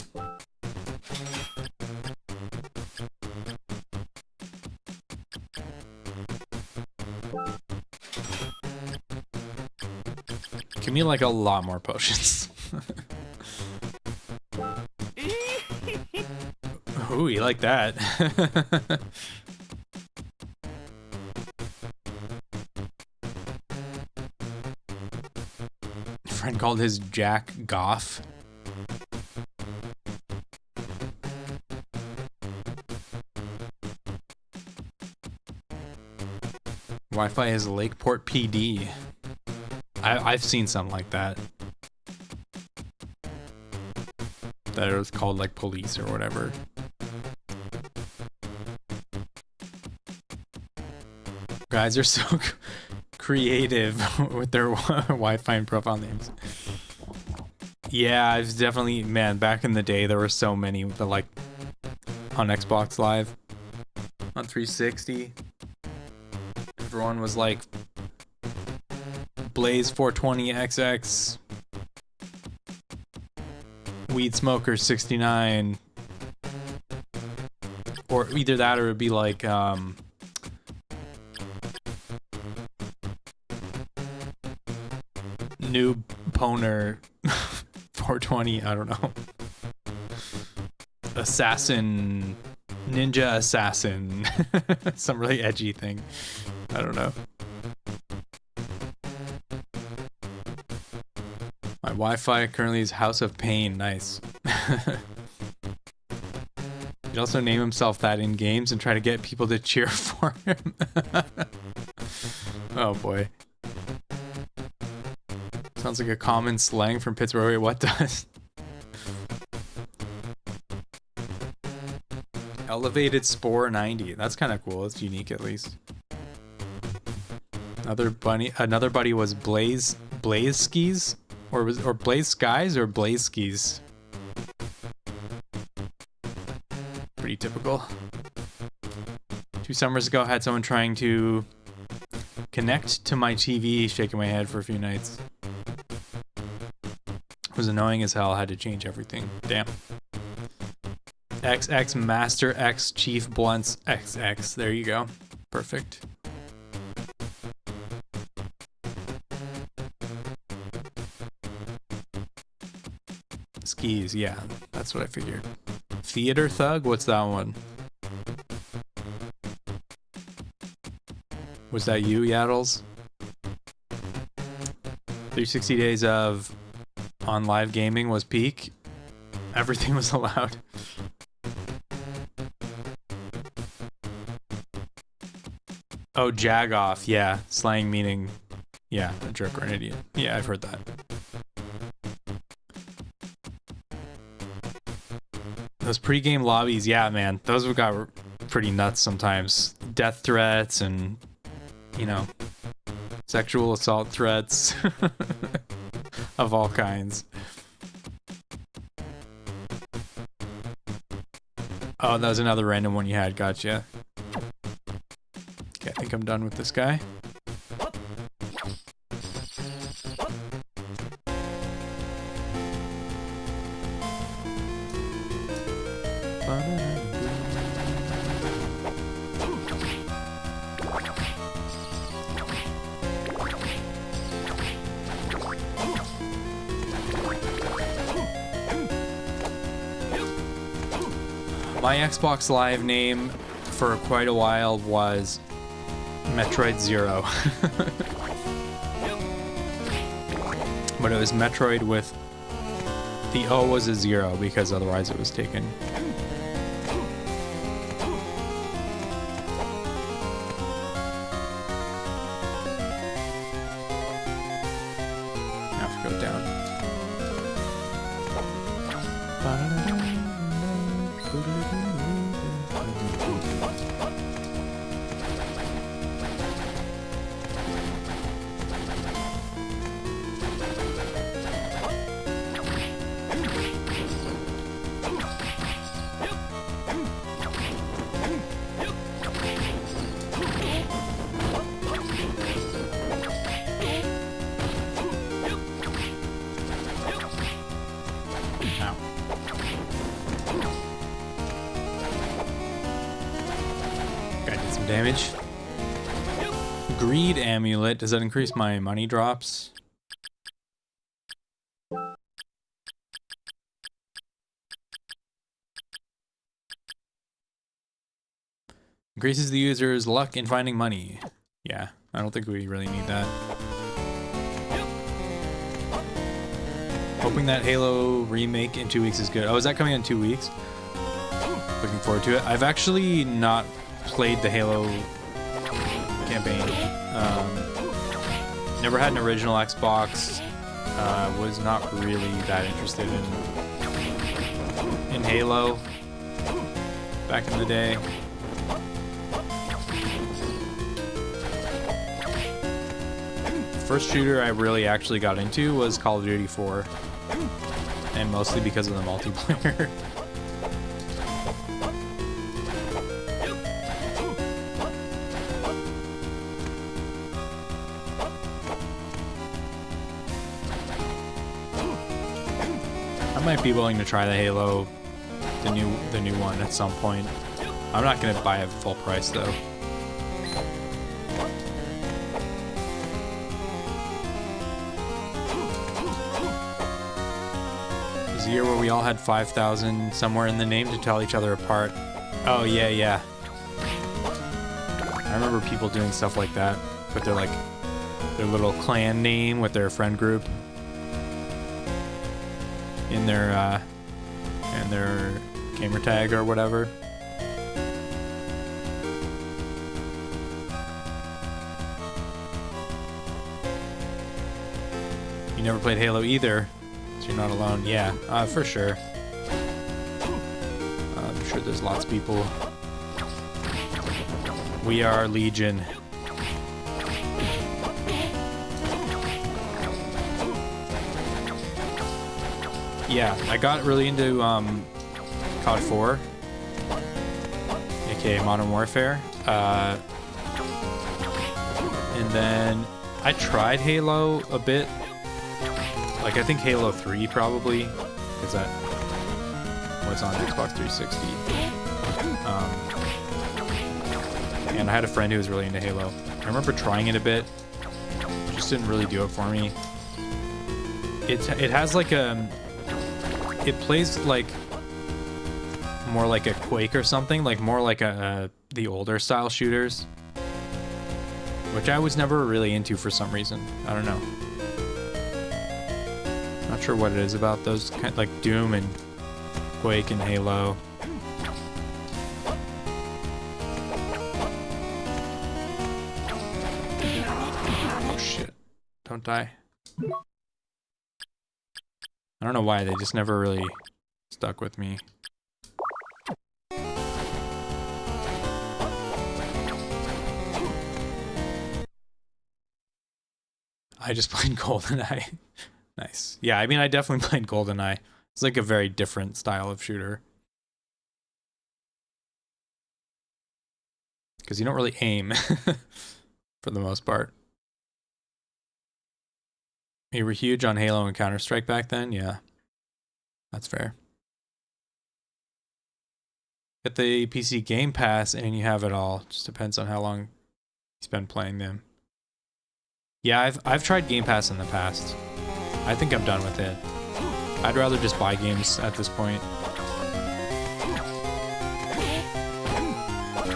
Give me like a lot more potions. Ooh, you like that. Friend called his Jack Goff. Wi-Fi is Lakeport PD. I've seen something like that. That it was called like police or whatever. Guys are so creative with their Wi-Fi and profile names. Yeah, I've definitely, man, back in the day there were so many with the, like, on Xbox Live, on 360. Everyone was like Blaze 420XX, Weed Smoker 69, or either that or it would be like Noob Poner 420, I don't know. Assassin, Ninja Assassin, some really edgy thing. I don't know. My Wi-Fi currently is House of Pain. Nice. He'd also name himself that in games and try to get people to cheer for him. Oh boy. Sounds like a common slang from Pittsburgh. Wait, what does? Elevated Spore 90. That's kind of cool. It's unique at least. Another buddy was Blaze Skis, or Blaze Skies or Blaze Skis. Pretty typical. 2 summers ago, I had someone trying to connect to my TV, shaking my head for a few nights. It was annoying as hell. I had to change everything. Damn. XX Master X Chief Blunts XX. There you go. Perfect. Skis, yeah, that's what I figured. Theater Thug, what's that one? Was that you, Yaddles? 360 days of on live gaming was peak. Everything was allowed. Oh, Jagoff, yeah, slang meaning, yeah, a jerk or an idiot. Yeah, I've heard that. Those pre-game lobbies, yeah, man, those got pretty nuts sometimes. Death threats and, you know, sexual assault threats of all kinds. Oh, that was another random one you had, gotcha. Okay, I think I'm done with this guy. My Xbox Live name for quite a while was Metroid Zero. But it was Metroid with the O was a 0 because otherwise it was taken. I have to go down. Alright, did some damage. Greed amulet. Does that increase my money drops? Increases the user's luck in finding money. Yeah, I don't think we really need that. Hoping that Halo remake in 2 weeks is good. Oh, is that coming in 2 weeks? Looking forward to it. I've actually not played the Halo campaign. Never had an original Xbox. Was not really that interested in Halo back in the day. First shooter I really actually got into was Call of Duty 4, and mostly because of the multiplayer. I might be willing to try the Halo, the new one at some point. I'm not gonna buy it full price though. A year where we all had 5,000 somewhere in the name to tell each other apart. Oh yeah, yeah. I remember people doing stuff like that, but they're like their little clan name with their friend group in their gamer tag or whatever. You never played Halo either. You're not alone. Yeah, for sure. I'm sure there's lots of people. We are Legion. Yeah, I got really into COD 4, aka Modern Warfare. And then I tried Halo a bit. Like, I think Halo 3 probably, because that was on Xbox 360. And I had a friend who was really into Halo. I remember trying it a bit, just didn't really do it for me. It has like it plays like more like a Quake or something, like more like the older style shooters, which I was never really into for some reason. I don't know. Not sure what it is about those, like Doom and Quake and Halo. Oh shit. Don't die. I don't know why, they just never really stuck with me. I just played GoldenEye. Nice. Yeah, I mean, I definitely played GoldenEye. It's like a very different style of shooter. Because you don't really aim, for the most part. You were huge on Halo and Counter-Strike back then? Yeah. That's fair. Get the PC Game Pass and you have it all. Just depends on how long you spend playing them. Yeah, I've tried Game Pass in the past. I think I'm done with it. I'd rather just buy games at this point.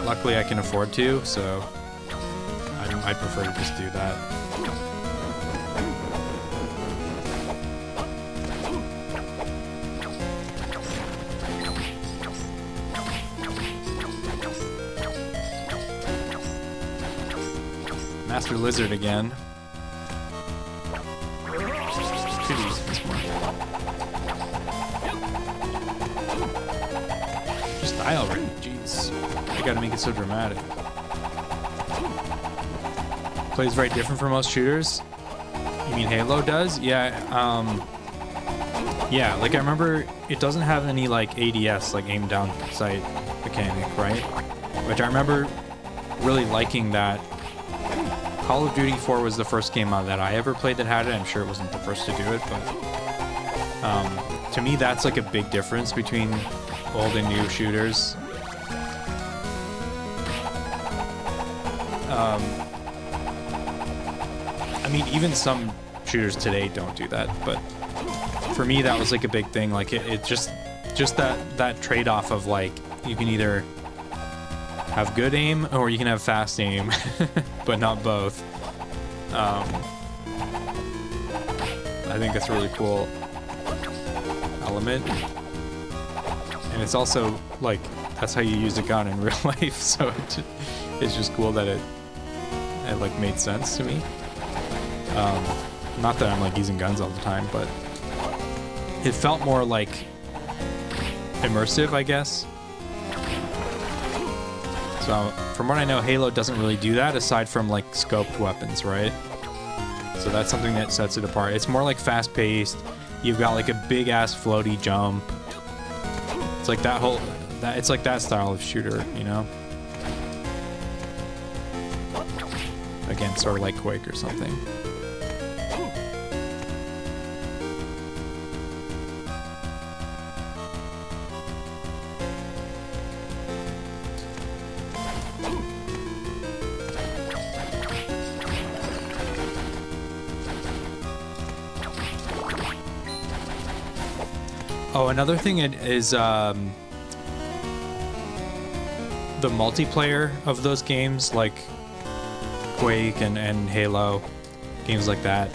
Luckily I can afford to, so I'd prefer to just do that. Master Lizard again. Just die already, jeez. I gotta make it so dramatic. Plays very different from most shooters. You mean Halo does? Yeah, yeah, like I remember it doesn't have any like ADS, like aim down sight mechanic, right? Which I remember really liking that. Call of Duty 4 was the first game that I ever played that had it. I'm sure it wasn't the first to do it, but to me that's like a big difference between old and new shooters.
I mean, even some shooters today don't do that, but for me that was like a big thing. Like it just that trade-off of like you can either have good aim or you can have fast aim, but not both. I think that's a really cool element, and it's also like that's how you use a gun in real life, so it's just cool that it like made sense to me. Not that I'm like using guns all the time, but it felt more like immersive, I guess. So from what I know, Halo doesn't really do that aside from like scoped weapons, right? So that's something that sets it apart. It's more like fast-paced. You've got like a big-ass floaty jump. It's like it's like that style of shooter, you know? Again, sort of like Quake or something. Oh, another thing is the multiplayer of those games, like Quake and Halo, games like that.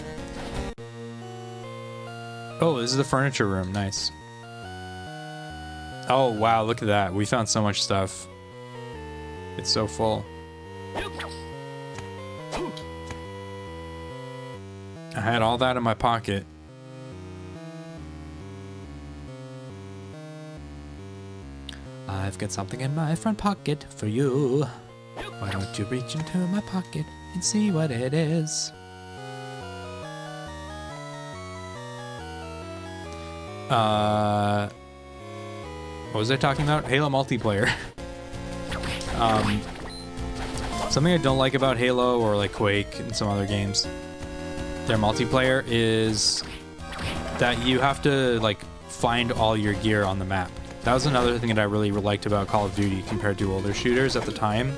Oh, this is the furniture room. Nice. Oh, wow, look at that. We found so much stuff. It's so full. I had all that in my pocket. I've got something in my front pocket for you. Why don't you reach into my pocket and see what it is? What was I talking about? Halo multiplayer. Something I don't like about Halo or like Quake and some other games, their multiplayer is that you have to like find all your gear on the map. That was another thing that I really liked about Call of Duty compared to older shooters at the time,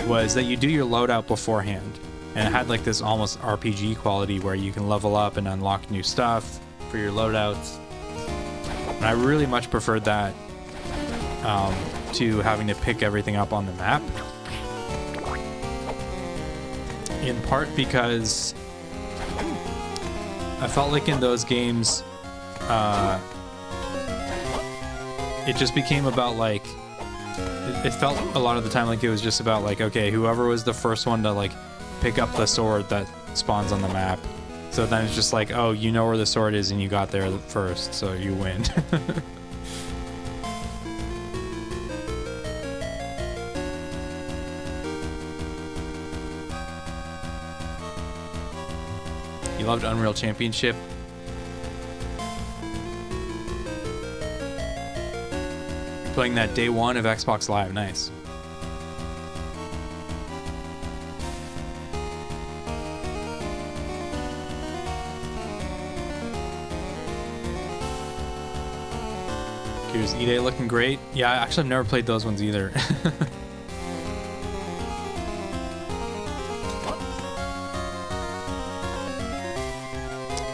was that you do your loadout beforehand. And it had like this almost RPG quality where you can level up and unlock new stuff for your loadouts. And I really much preferred that to having to pick everything up on the map. In part because I felt like in those games, it just became about like, it felt a lot of the time like it was just about like, okay, whoever was the first one to like pick up the sword that spawns on the map. So then it's just like, oh, you know where the sword is and you got there first, so you win. You loved Unreal Championship? Playing that day one of Xbox Live. Nice. Here's E-Day looking great. Yeah, actually I've never played those ones either.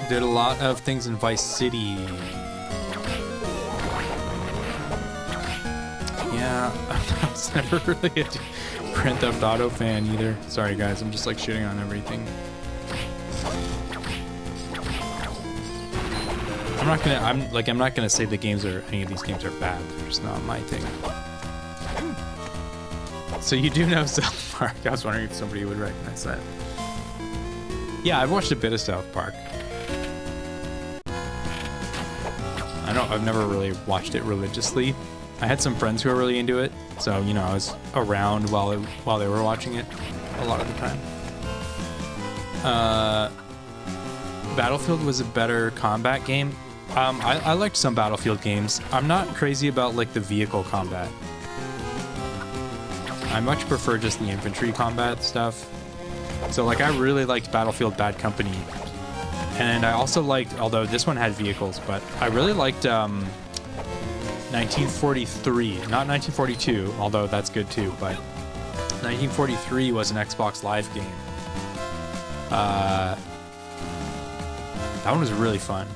Did a lot of things in Vice City. Yeah, I was never really a Grand Theft Auto fan either. Sorry guys, I'm just like shitting on everything. I'm not gonna say the games are, any of these games are bad. They're just not my thing. So you do know South Park. I was wondering if somebody would recognize that. Yeah, I've watched a bit of South Park. I've never really watched it religiously. I had some friends who were really into it, so you know I was around while they were watching it a lot of the time. Battlefield was a better combat game. I liked some Battlefield games. I'm not crazy about like the vehicle combat. I much prefer just the infantry combat stuff. So like I really liked Battlefield Bad Company. And I also liked, although this one had vehicles, but I really liked 1943, not 1942, although that's good too, but 1943 was an Xbox Live game. That one was really fun.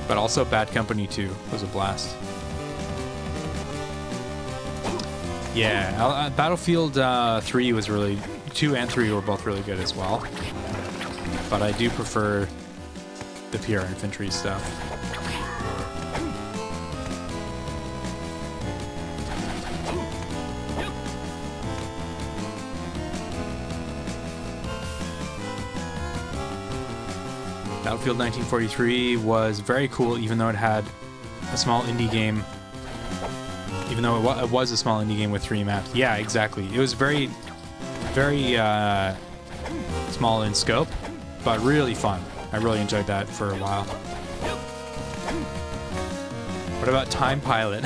But also Bad Company 2 was a blast. Yeah, Battlefield 3 was really... 2 and 3 were both really good as well. But I do prefer the pure infantry stuff. Battlefield 1943 was very cool, even though it had a small indie game. Even though it was a small indie game with 3 maps. Yeah, exactly. It was very, very small in scope, but really fun. I really enjoyed that for a while. What about Time Pilot?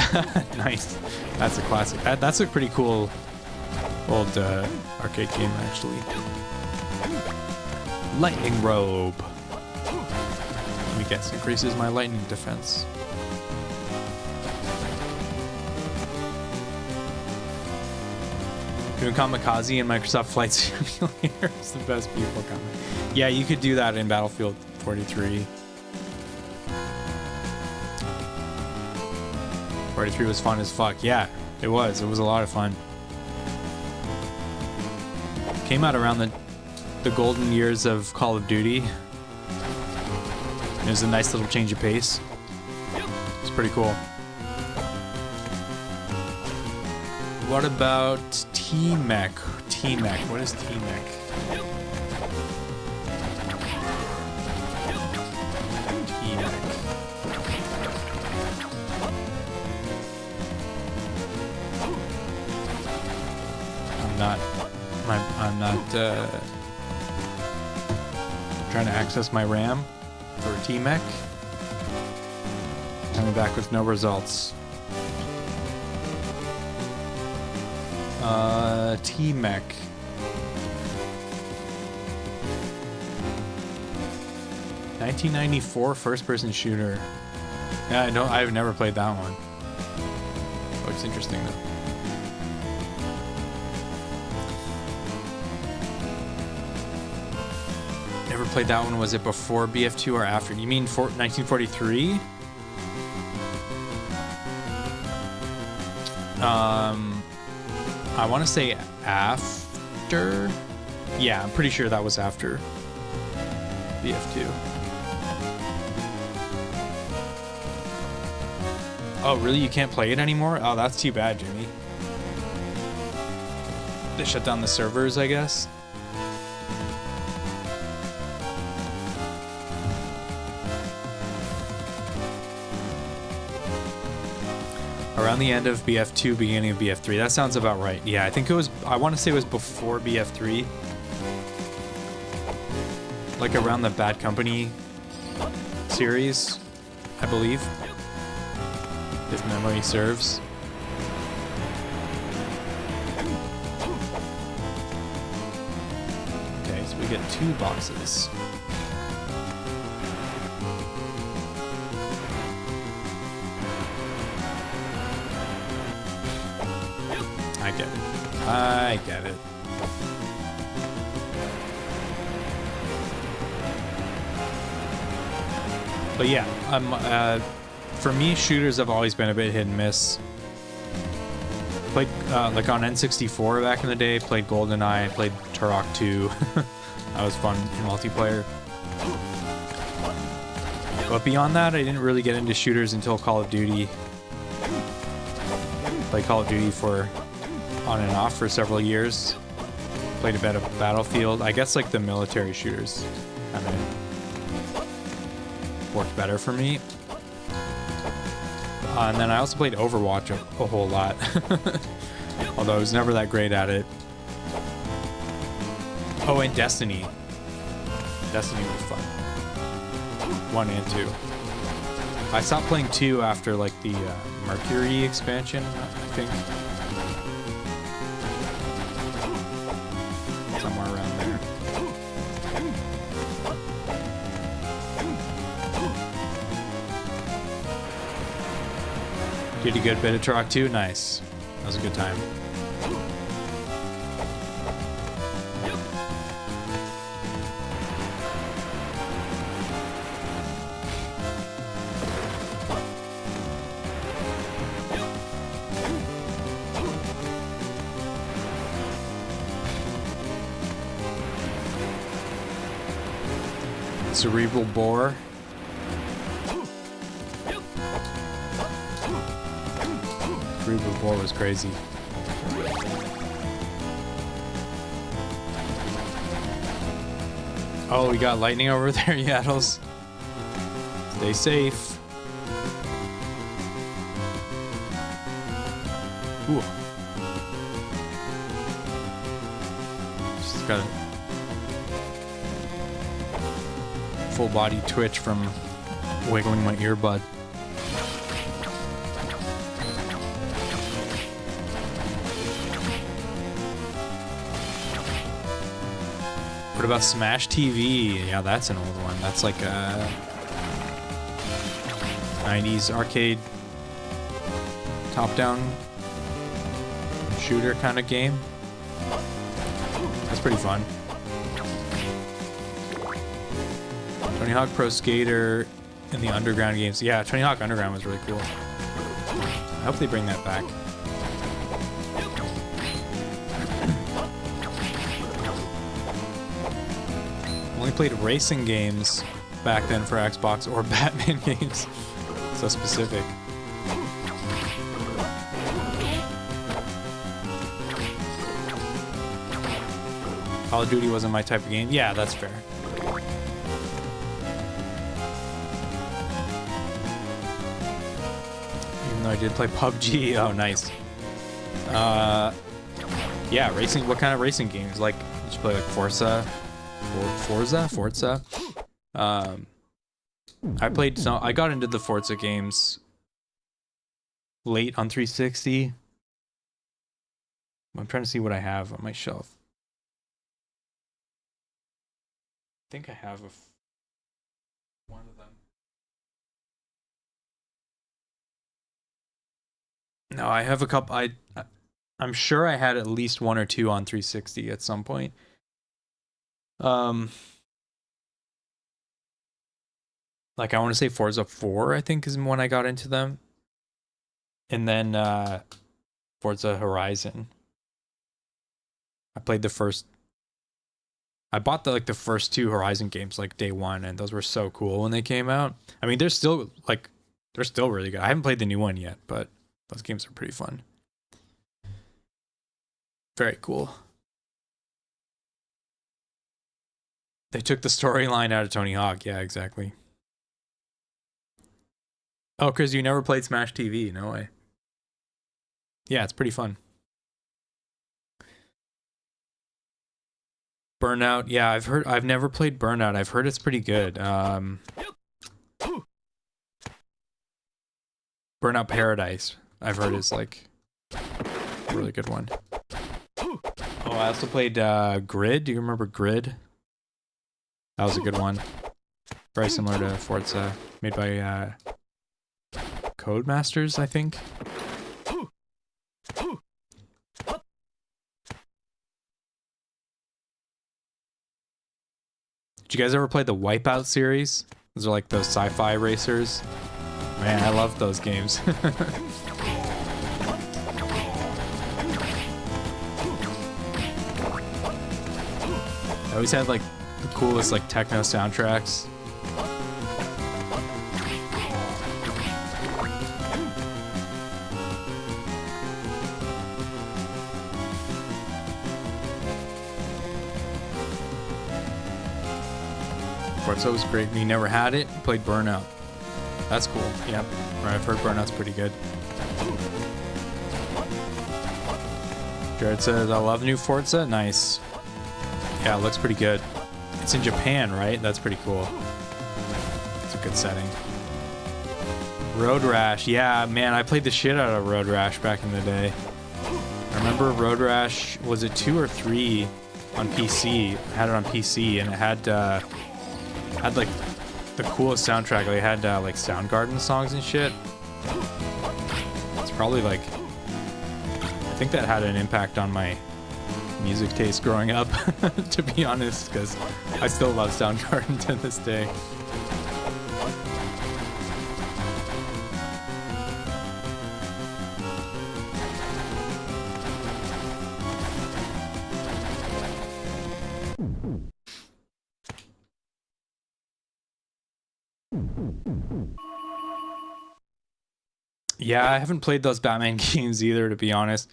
Nice. That's a classic. That's a pretty cool old arcade game, actually. Lightning Robe. Let me guess. Increases my lightning defense. Doing Kamikaze in Microsoft Flight Simulator is the best people coming. Yeah, you could do that in Battlefield 43. 43 was fun as fuck. Yeah, it was. It was a lot of fun. Came out around the golden years of Call of Duty. It was a nice little change of pace. It's pretty cool. What about T-Mech? T-Mech. What is T-Mech? T-Mech. I'm not trying to access my RAM for T-Mech. Coming back with no results. T-Mech. $1994 first-person shooter. Yeah, I've never played that one. Looks interesting though. Never played that one. Was it before BF2 or after? You mean 1943? I want to say after. Yeah, I'm pretty sure that was after BF2. Oh, really? You can't play it anymore? Oh, that's too bad, Jimmy. They shut down the servers, I guess. Around the end of BF2, beginning of BF3. That sounds about right. Yeah, I think it was, I want to say it was before BF3. Like around the Bad Company series, I believe. If memory serves. Okay, so we get 2 boxes. I get it. But yeah, for me, shooters have always been a bit hit and miss. Played like on N64 back in the day. Played GoldenEye. Played Turok 2. That was fun in multiplayer. But beyond that, I didn't really get into shooters until Call of Duty. Played Call of Duty for on and off for several years. Played a bit of Battlefield. I guess like the military shooters kind of worked better for me. And then I also played Overwatch a whole lot. Although I was never that great at it. Oh, and Destiny. Destiny was fun. 1 and 2. I stopped playing 2 after like the Mercury expansion, I think. Somewhere around there. Did a good bit of Turok 2? Nice. That was a good time. Cerebral Bore. Cerebral Bore was crazy. Oh, we got lightning over there, Yaddles. Stay safe. Ooh. Just got a full body twitch from wiggling my earbud. What about Smash TV? Yeah, that's an old one. That's like a 90s arcade top-down shooter kind of game. That's pretty fun. Tony Hawk Pro Skater and the Underground games. Yeah, Tony Hawk Underground was really cool. I hope they bring that back. Only played racing games back then for Xbox or Batman games. So specific. Call of Duty wasn't my type of game. Yeah, that's fair. Even though I did play PUBG. Oh, nice. Yeah, racing. What kind of racing games? Like, did you play like Forza? Forza. I played some. I got into the Forza games late on 360. I'm trying to see what I have on my shelf. I think I have one of them. No, I have a couple. I'm sure I had at least one or two on 360 at some point. Like I want to say Forza 4, I think, is when I got into them. And then Forza Horizon. I played the first. I bought the first two Horizon games like day one, and those were so cool when they came out. I mean, they're still really good. I haven't played the new one yet, but those games are pretty fun. Very cool. They took the storyline out of Tony Hawk. Yeah, exactly. Oh, Chris, you never played Smash TV? No way. Yeah, it's pretty fun. Burnout. Yeah, I've never played Burnout. I've heard it's pretty good. Burnout Paradise, I've heard is like a really good one. Oh, I also played Grid. Do you remember Grid? That was a good one. Very similar to Forza, made by Codemasters, I think. Did you guys ever play the Wipeout series? Those are like those sci-fi racers. Man, I love those games. I always had like the coolest like techno soundtracks. Forza was great. You never had it? You played Burnout. That's cool. Yep. I've heard Burnout's pretty good. Jared says, I love new Forza. Nice. Yeah, it looks pretty good. It's in Japan, right? That's pretty cool. It's a good setting. Road Rash. Yeah, man, I played the shit out of Road Rash back in the day. I remember Road Rash, was it 2 or 3 on PC? I had it on PC, and it had like the coolest soundtrack. They had like Soundgarden songs and shit. It's probably like, I think that had an impact on my music taste growing up, to be honest, because I still love Soundgarden to this day. Yeah, I haven't played those Batman games either, to be honest.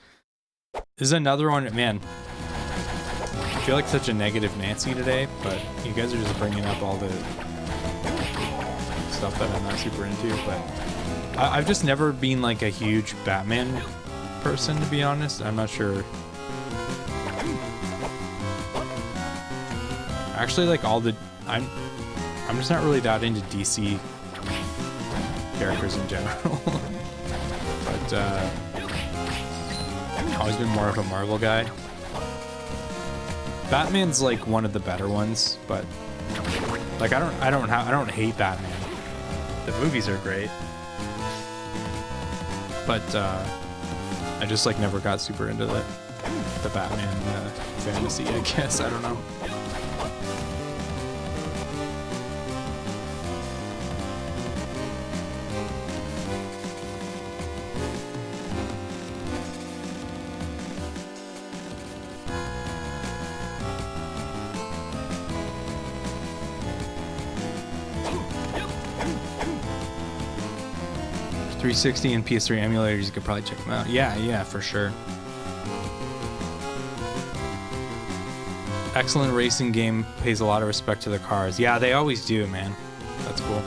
This is another one, man. I feel like such a negative Nancy today, but you guys are just bringing up all the stuff that I'm not super into. But I've just never been like a huge Batman person, to be honest. I'm not sure. Actually, like all the I'm just not really that into DC characters in general. But I've always been more of a Marvel guy. Batman's like one of the better ones, but like I don't hate Batman. The movies are great, but I just like never got super into the Batman fantasy, I guess. I don't know. .360 and PS3 emulators, you could probably check them out. Yeah, for sure. Excellent racing game, pays a lot of respect to the cars. Yeah, they always do, man. That's cool.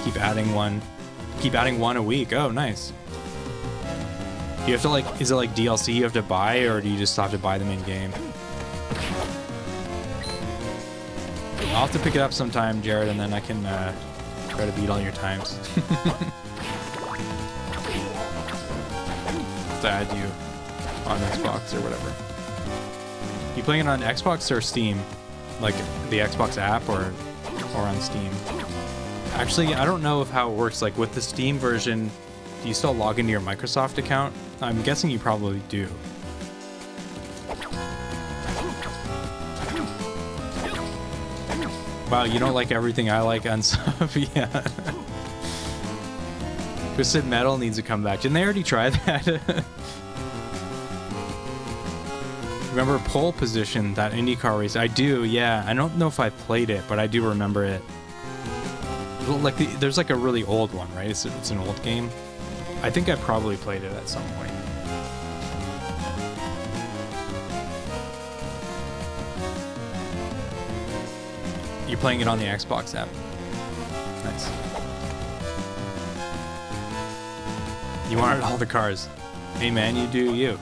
Keep adding one a week. Oh, nice. Do you have to like, is it like DLC you have to buy, or do you just have to buy them in game? I'll have to pick it up sometime, Jared, and then I can try to beat all your times. To add you on Xbox or whatever. You playing it on Xbox or Steam? Like the Xbox app or on Steam? Actually, I don't know if how it works. Like with the Steam version, do you still log into your Microsoft account? I'm guessing you probably do. Wow, you don't like everything I like on stuff? Yeah. Twisted Metal needs to come back. Didn't they already try that? Remember Pole Position, that IndyCar race? I do, yeah. I don't know if I played it, but I do remember it. Like there's like a really old one, right? It's an old game. I think I probably played it at some point. You're playing it on the Xbox app. Nice. You wanted all the cars. Hey man, you do you.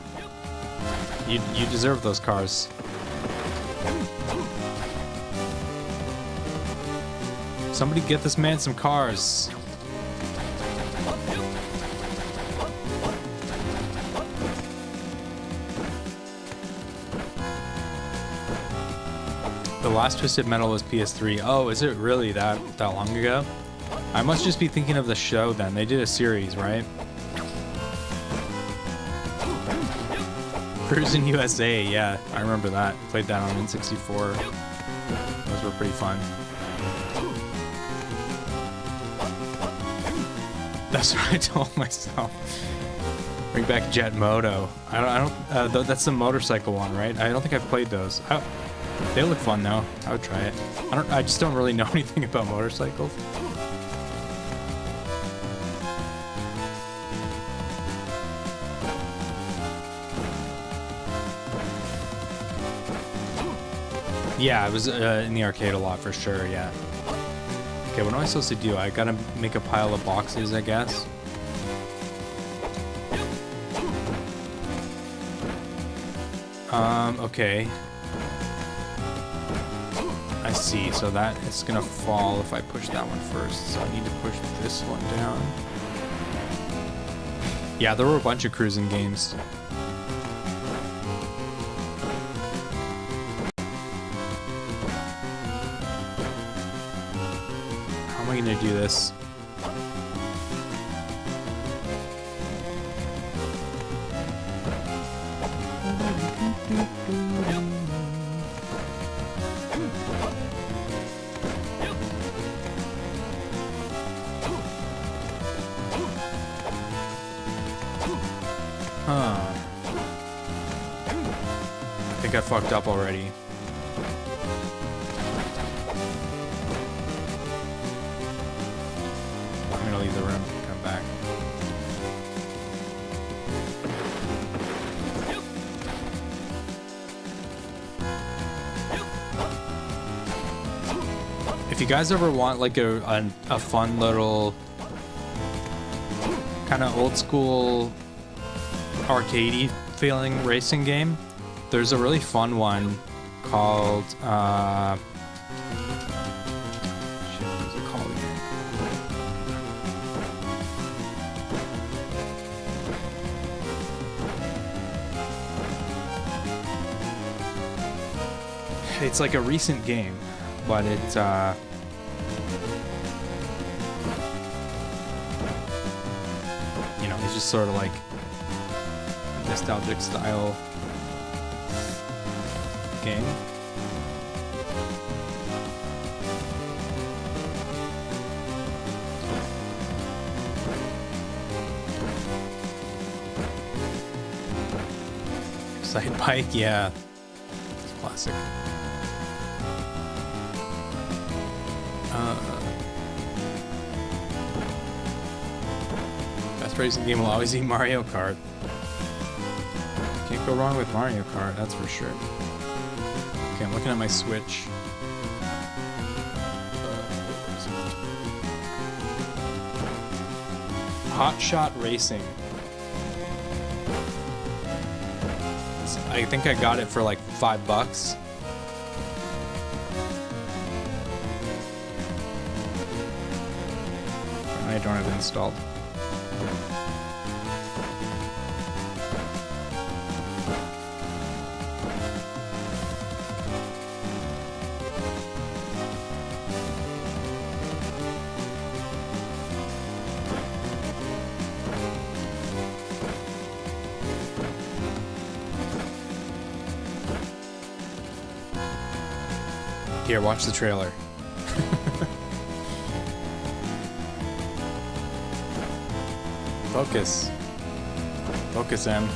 You deserve those cars. Somebody get this man some cars. The last Twisted Metal was PS3. Oh, is it really that long ago? I must just be thinking of the show then. They did a series, right? Cruising USA, yeah, I remember that. Played that on N64. Those were pretty fun. That's what I told myself. Bring back Jet Moto. I don't. That's the motorcycle one, right? I don't think I've played those. They look fun though. I would try it. I just don't really know anything about motorcycles. Yeah, I was in the arcade a lot for sure, yeah. Okay, what am I supposed to do? I gotta make a pile of boxes, I guess. Okay. I see, so that is gonna fall if I push that one first. So I need to push this one down. Yeah, there were a bunch of cruising games. How am I gonna do this? I think I fucked up already. leave the room, come back. If you guys ever want like a fun little kind of old school arcadey feeling racing game, there's a really fun one called shit, what's it called again? It's like a recent game, but it's you know, it's just sort of like nostalgic style game. Side bike, yeah, it's classic. Best racing game will always be Mario Kart. Can't go wrong with Mario Kart, that's for sure. Okay, I'm looking at my Switch. Hot Shot Racing. I think I got it for like $5. I don't have it installed. Here, watch the trailer. Focus. Focus, M.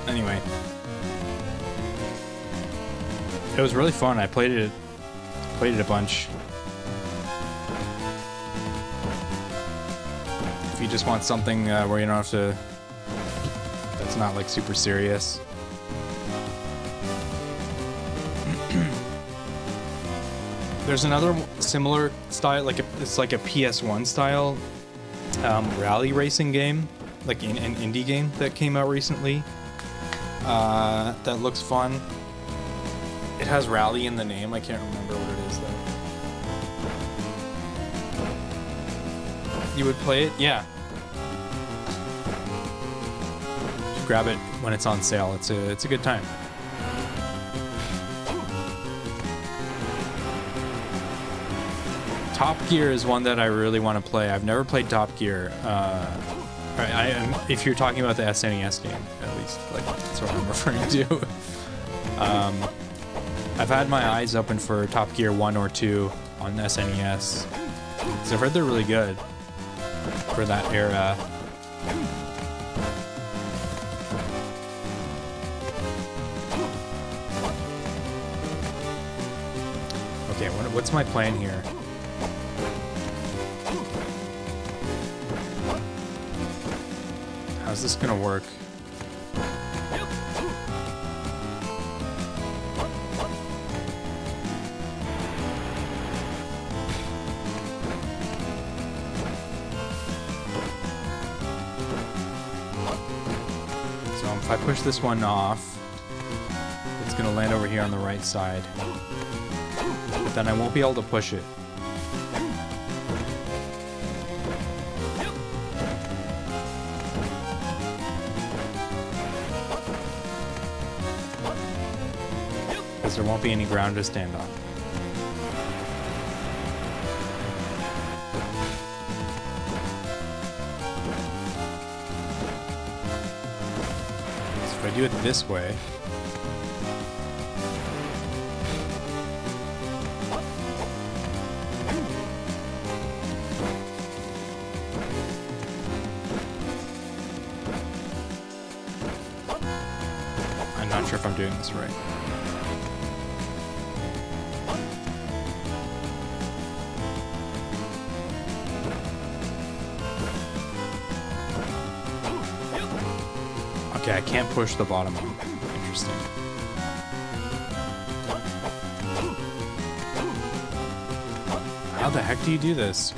Anyway. It was really fun. I played it a bunch. If you just want something where you don't have to, that's not like super serious. There's another similar style, like it's like a PS1 style rally racing game, like an indie game that came out recently. That looks fun. It has rally in the name. I can't remember what it is though. You would play it? Yeah. Just grab it when it's on sale. It's a good time. Top Gear is one that I really want to play. I've never played Top Gear. If you're talking about the SNES game, at least, like that's what I'm referring to. I've had my eyes open for Top Gear 1 or 2 on SNES. So I've heard they're really good for that era. Okay, what's my plan here? How's this gonna work? If I push this one off, it's gonna land over here on the right side. But then I won't be able to push it. Because there won't be any ground to stand on. If I do it this way, Not sure if I'm doing this right. Okay, I can't push the bottom one. Interesting. How the heck do you do this?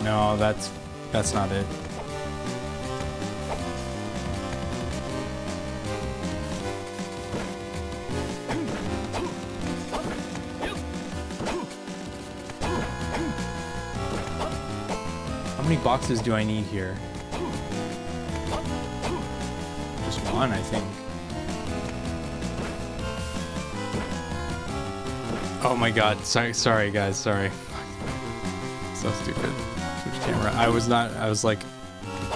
No, that's not it. How many boxes do I need here? Just one, I think. Oh my god, sorry guys, sorry. So stupid. Switch camera. I was like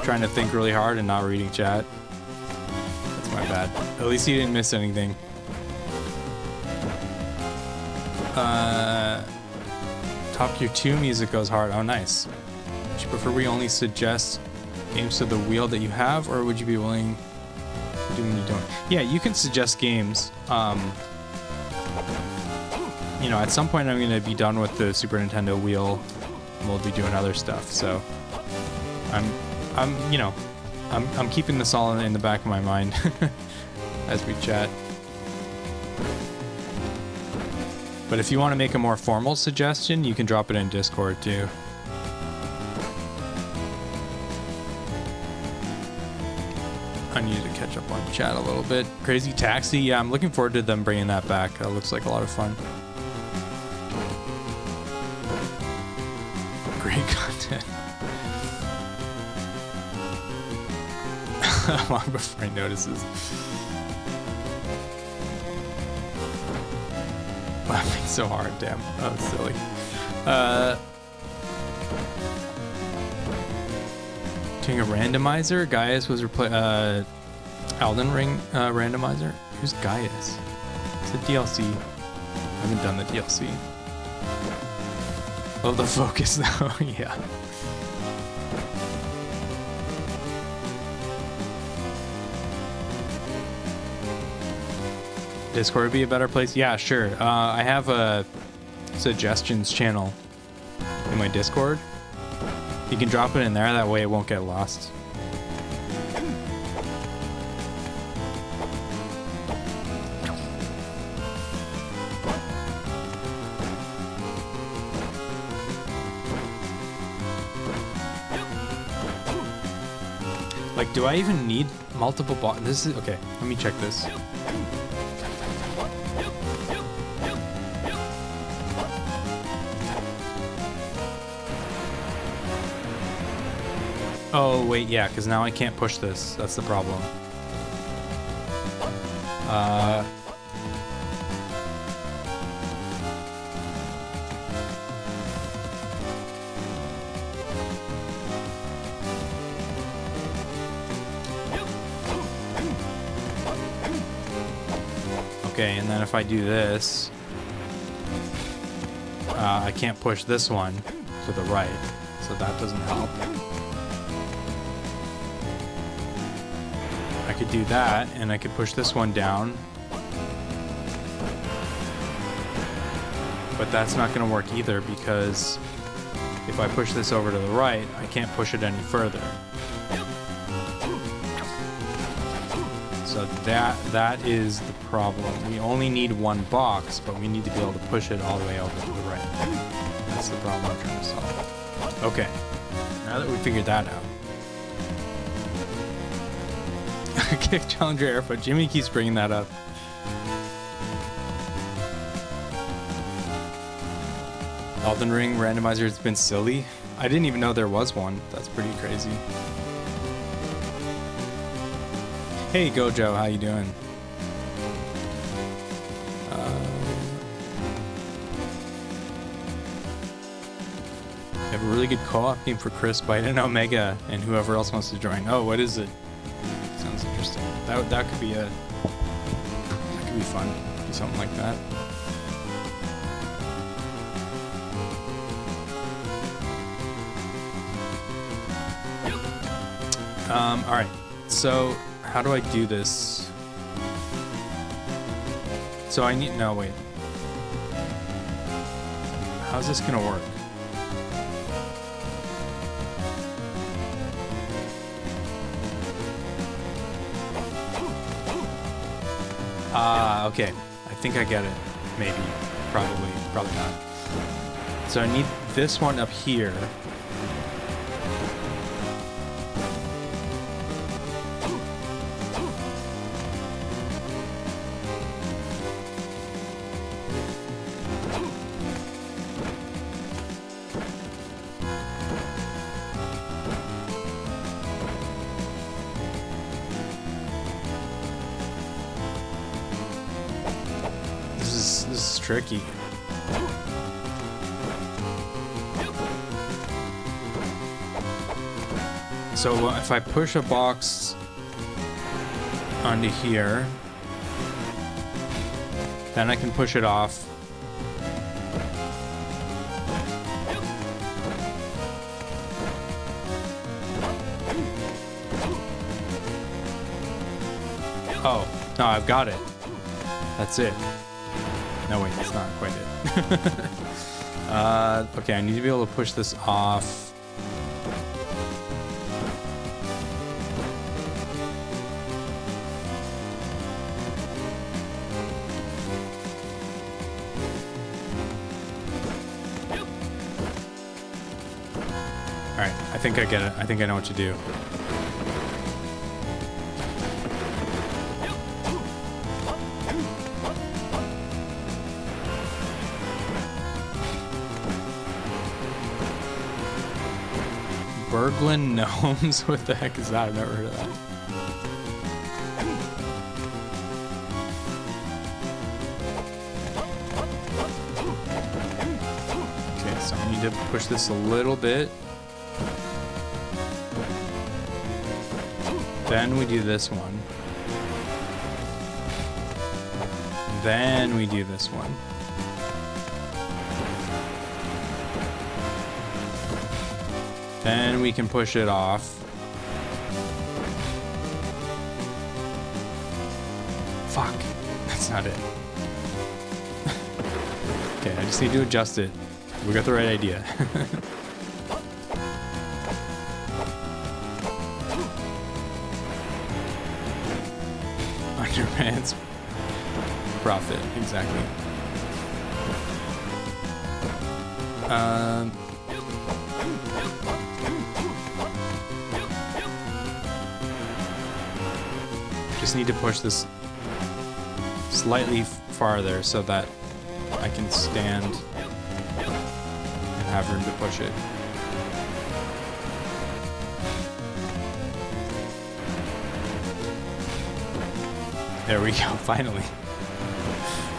trying to think really hard and not reading chat. That's my bad. At least you didn't miss anything. Top Gear 2 music goes hard. Oh, nice. Would you prefer we only suggest games to the wheel that you have, or would you be willing to do when you don't? Yeah, you can suggest games. You know, at some point I'm going to be done with the Super Nintendo wheel. We'll be doing other stuff, so I'm keeping this all in the back of my mind as we chat. But if you want to make a more formal suggestion, you can drop it in Discord too. I need to catch up on chat a little bit. Crazy Taxi, yeah, I'm looking forward to them bringing that back. That looks like a lot of fun. Great content. Long before he notices. Laughing so hard, damn. Oh, that's silly. Doing a randomizer. Gaius was Elden Ring randomizer. Who's Gaius? It's a DLC. I haven't done the DLC. Love the focus though. Yeah. Discord would be a better place. Yeah, sure. I have a suggestions channel in my Discord. You can drop it in there. That way it won't get lost. Like, do I even need multiple bots? This is okay. Let me check this. Oh, wait, yeah, because now I can't push this. That's the problem. Okay, and then if I do this, I can't push this one to the right, so that doesn't help. I could do that, and I could push this one down. But that's not going to work either, because if I push this over to the right, I can't push it any further. So that is the problem. We only need one box, but we need to be able to push it all the way over to the right. That's the problem I'm trying to solve. Okay, now that we figured that out. Kick Challenger Airfoot. Jimmy keeps bringing that up. Elden Ring randomizer has been silly. I didn't even know there was one. That's pretty crazy. Hey Gojo, how you doing?
have a really good co-op game for Chris, Bite, and Omega, and whoever else wants to join. Oh, what is it? Sounds interesting. That could be fun. Do something like that. All right. So how do I do this? So I need, no, wait. How's this gonna work? Okay. I think I get it. Maybe. Probably. Probably not. So I need this one up here. This is tricky. So if I push a box onto here, then I can push it off. Oh, no, I've got it. That's it. No, wait, that's not quite it. Okay, I need to be able to push this off. Alright, I think I get it. I think I know what to do. Berglund gnomes? What the heck is that? I've never heard of that. Okay, so I need to push this a little bit. Then we do this one. Then we do this one. Then we can push it off. Fuck. That's not it. Okay, I just need to adjust it. We got the right idea. Underpants profit, exactly. Just need to push this slightly farther so that I can stand and have room to push it. There we go, finally.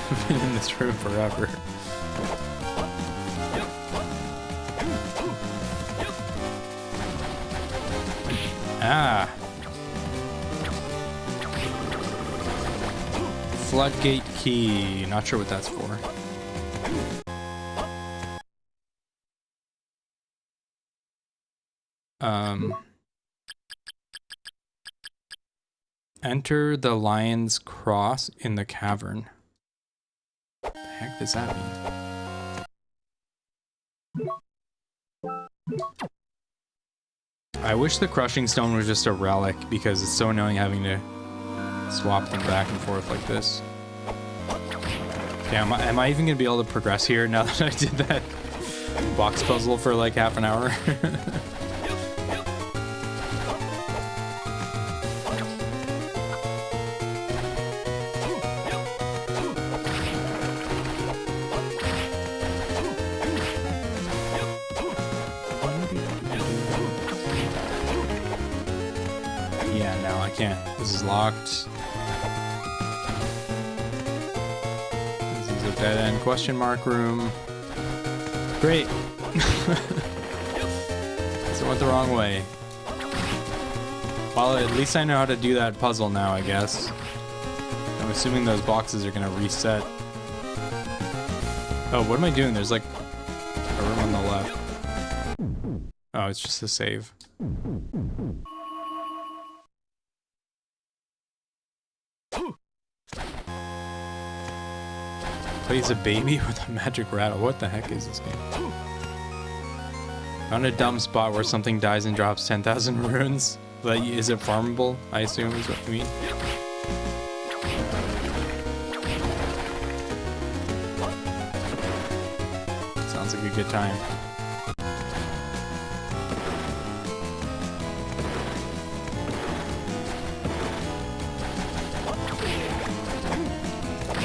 I've been in this room forever. Ah. Floodgate key. Not sure what that's for. Enter the lion's cross in the cavern. What the heck does that mean? I wish the crushing stone was just a relic because it's so annoying having to swap them back and forth like this. Okay, am I even gonna be able to progress here now that I did that box puzzle for like half an hour? Yeah, no, I can't. This is locked. This is a dead end question mark room. Great. went the wrong way. Well, at least I know how to do that puzzle now, I guess. I'm assuming those boxes are gonna reset. Oh, what am I doing? There's like a room on the left. Oh, it's just a save. Plays a baby with a magic rattle. What the heck is this game? Found a dumb spot where something dies and drops 10,000 runes. Like, is it farmable? I assume is what you mean. Sounds like a good time.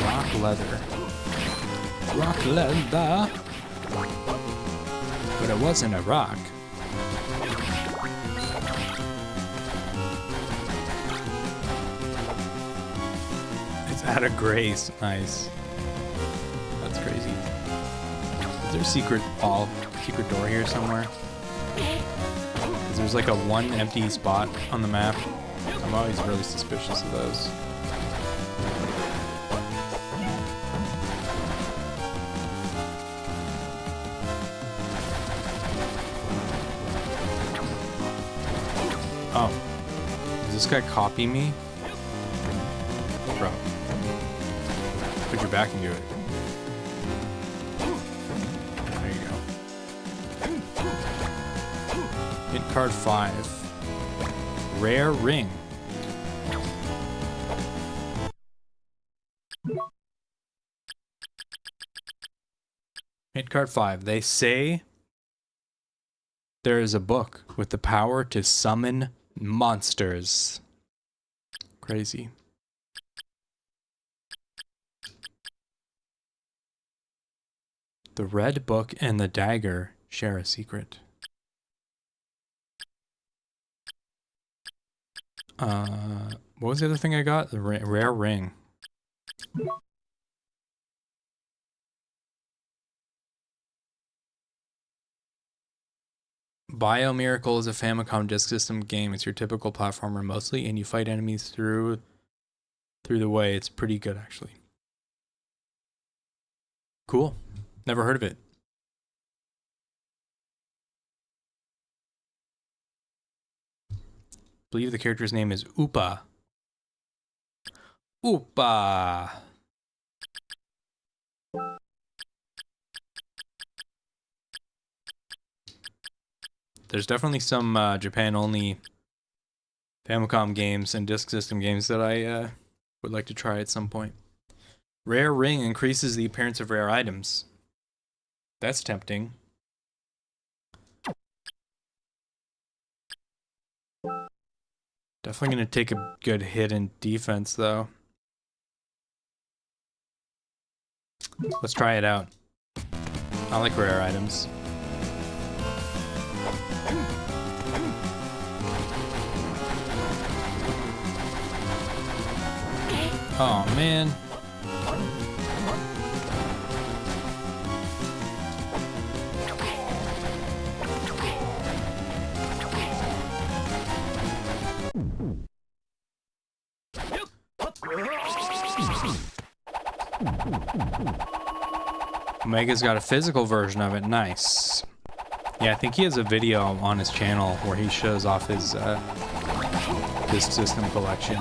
Rock leather. Rock leather. But it wasn't a rock. It's out of grace. Nice. That's crazy. Is there a secret door here somewhere? Because there's like a one empty spot on the map. I'm always really suspicious of those. Oh. Does this guy copy me? Bro. Put your back into it. There you go. Hit card 5. Rare ring. Hit card 5. They say there is a book with the power to summon monsters. Crazy. The red book and the dagger share a secret. What was the other thing I got? The rare ring. Biomiracle is a Famicom Disk System game. It's your typical platformer mostly, and you fight enemies through the way. It's pretty good, actually. Cool. Never heard of it. I believe the character's name is Upa. Upa! There's definitely some Japan-only Famicom games and Disk System games that I would like to try at some point. Rare ring increases the appearance of rare items. That's tempting. Definitely going to take a good hit in defense, though. Let's try it out. I like rare items. Oh, man. Omega's got a physical version of it. Nice. Yeah, I think he has a video on his channel where he shows off his Disk System collection.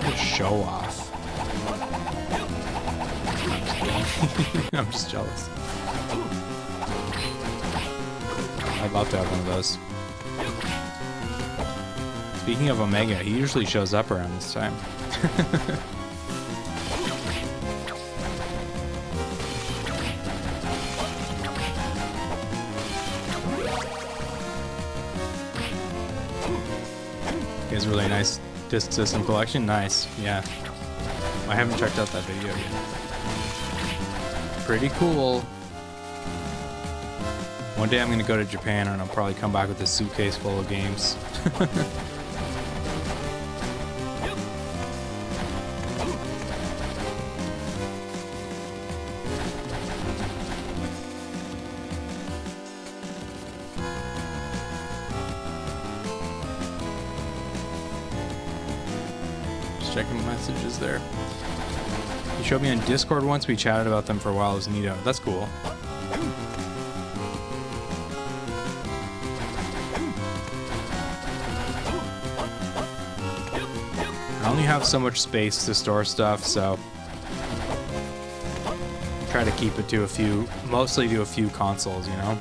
What a show off. I'm just jealous. I'd love to have one of those. Speaking of Omega, he usually shows up around this time. He has a really nice Disk System collection. Nice, yeah. I haven't checked out that video yet. Pretty cool. One day I'm gonna go to Japan and I'll probably come back with a suitcase full of games. checking messages there. You showed me on Discord once. We chatted about them for a while. It was neato. That's cool. I only have so much space to store stuff, so try to keep it to a few, mostly to a few consoles, you know?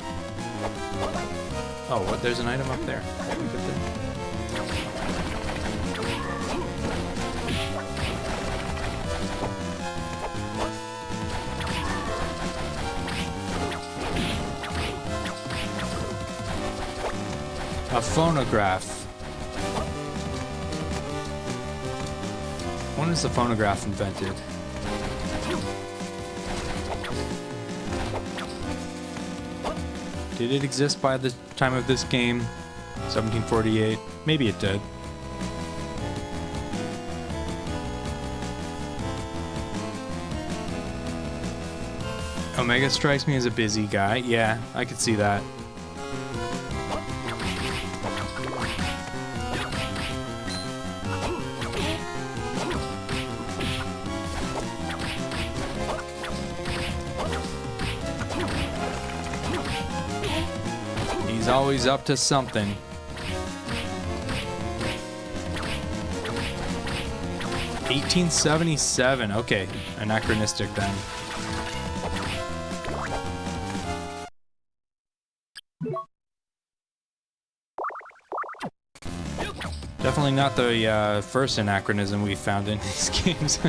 Oh, what? There's an item up there. Can we get there? A phonograph. When was the phonograph invented? Did it exist by the time of this game? 1748? Maybe it did. Omega strikes me as a busy guy. Yeah, I could see that. He's always up to something. $1877. Okay, anachronistic then. Definitely not the first anachronism we found in these games.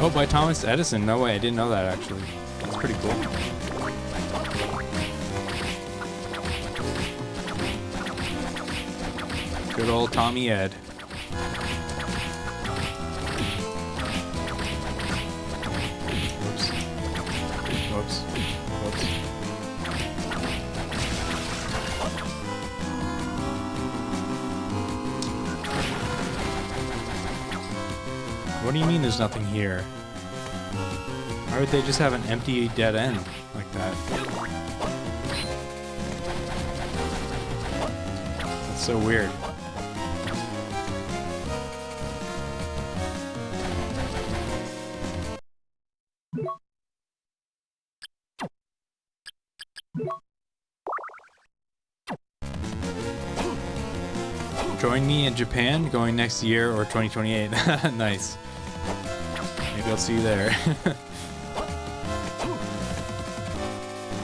Oh, by Thomas Edison. No way, I didn't know that actually. That's pretty cool. Good old Tommy Ed. Whoops. Whoops. Whoops. What do you mean there's nothing here? Why would they just have an empty dead end like that? That's so weird. Join me in Japan going next year or 2028. Nice. Maybe I'll see you there.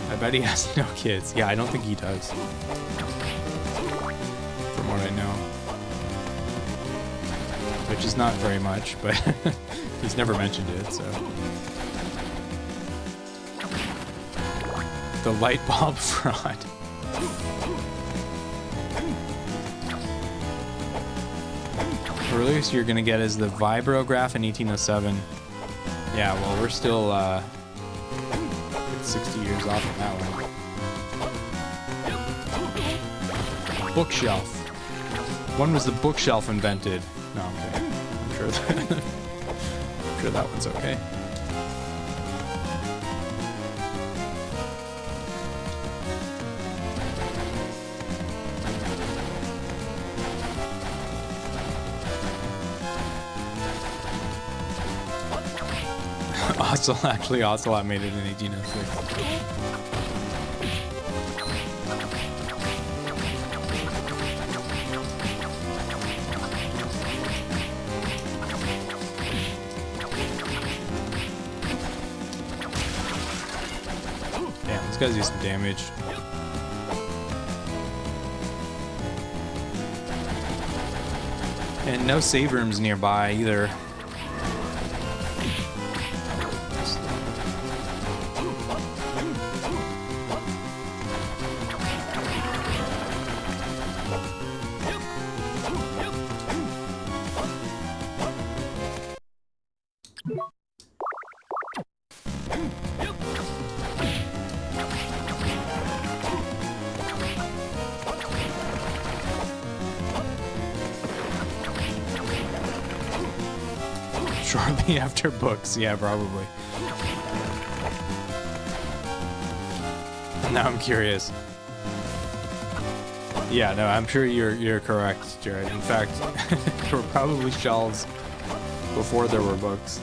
I bet he has no kids. Yeah, I don't think he does. From what I know. Which is not very much, but he's never mentioned it, so. The light bulb fraud. Earliest you're gonna get is the Vibrograph in 1807. Yeah, well, we're still 60 years off of that one. Bookshelf. When was the bookshelf invented? No, I'm kidding. I'm sure that one's okay. Actually, Ocelot made it in 1806. Damn, this guy's do some damage. And no save rooms nearby either. Shortly after books, yeah, probably. Now I'm curious.
Yeah, no, I'm sure you're correct, Jared. In fact, there were probably shelves before there were books.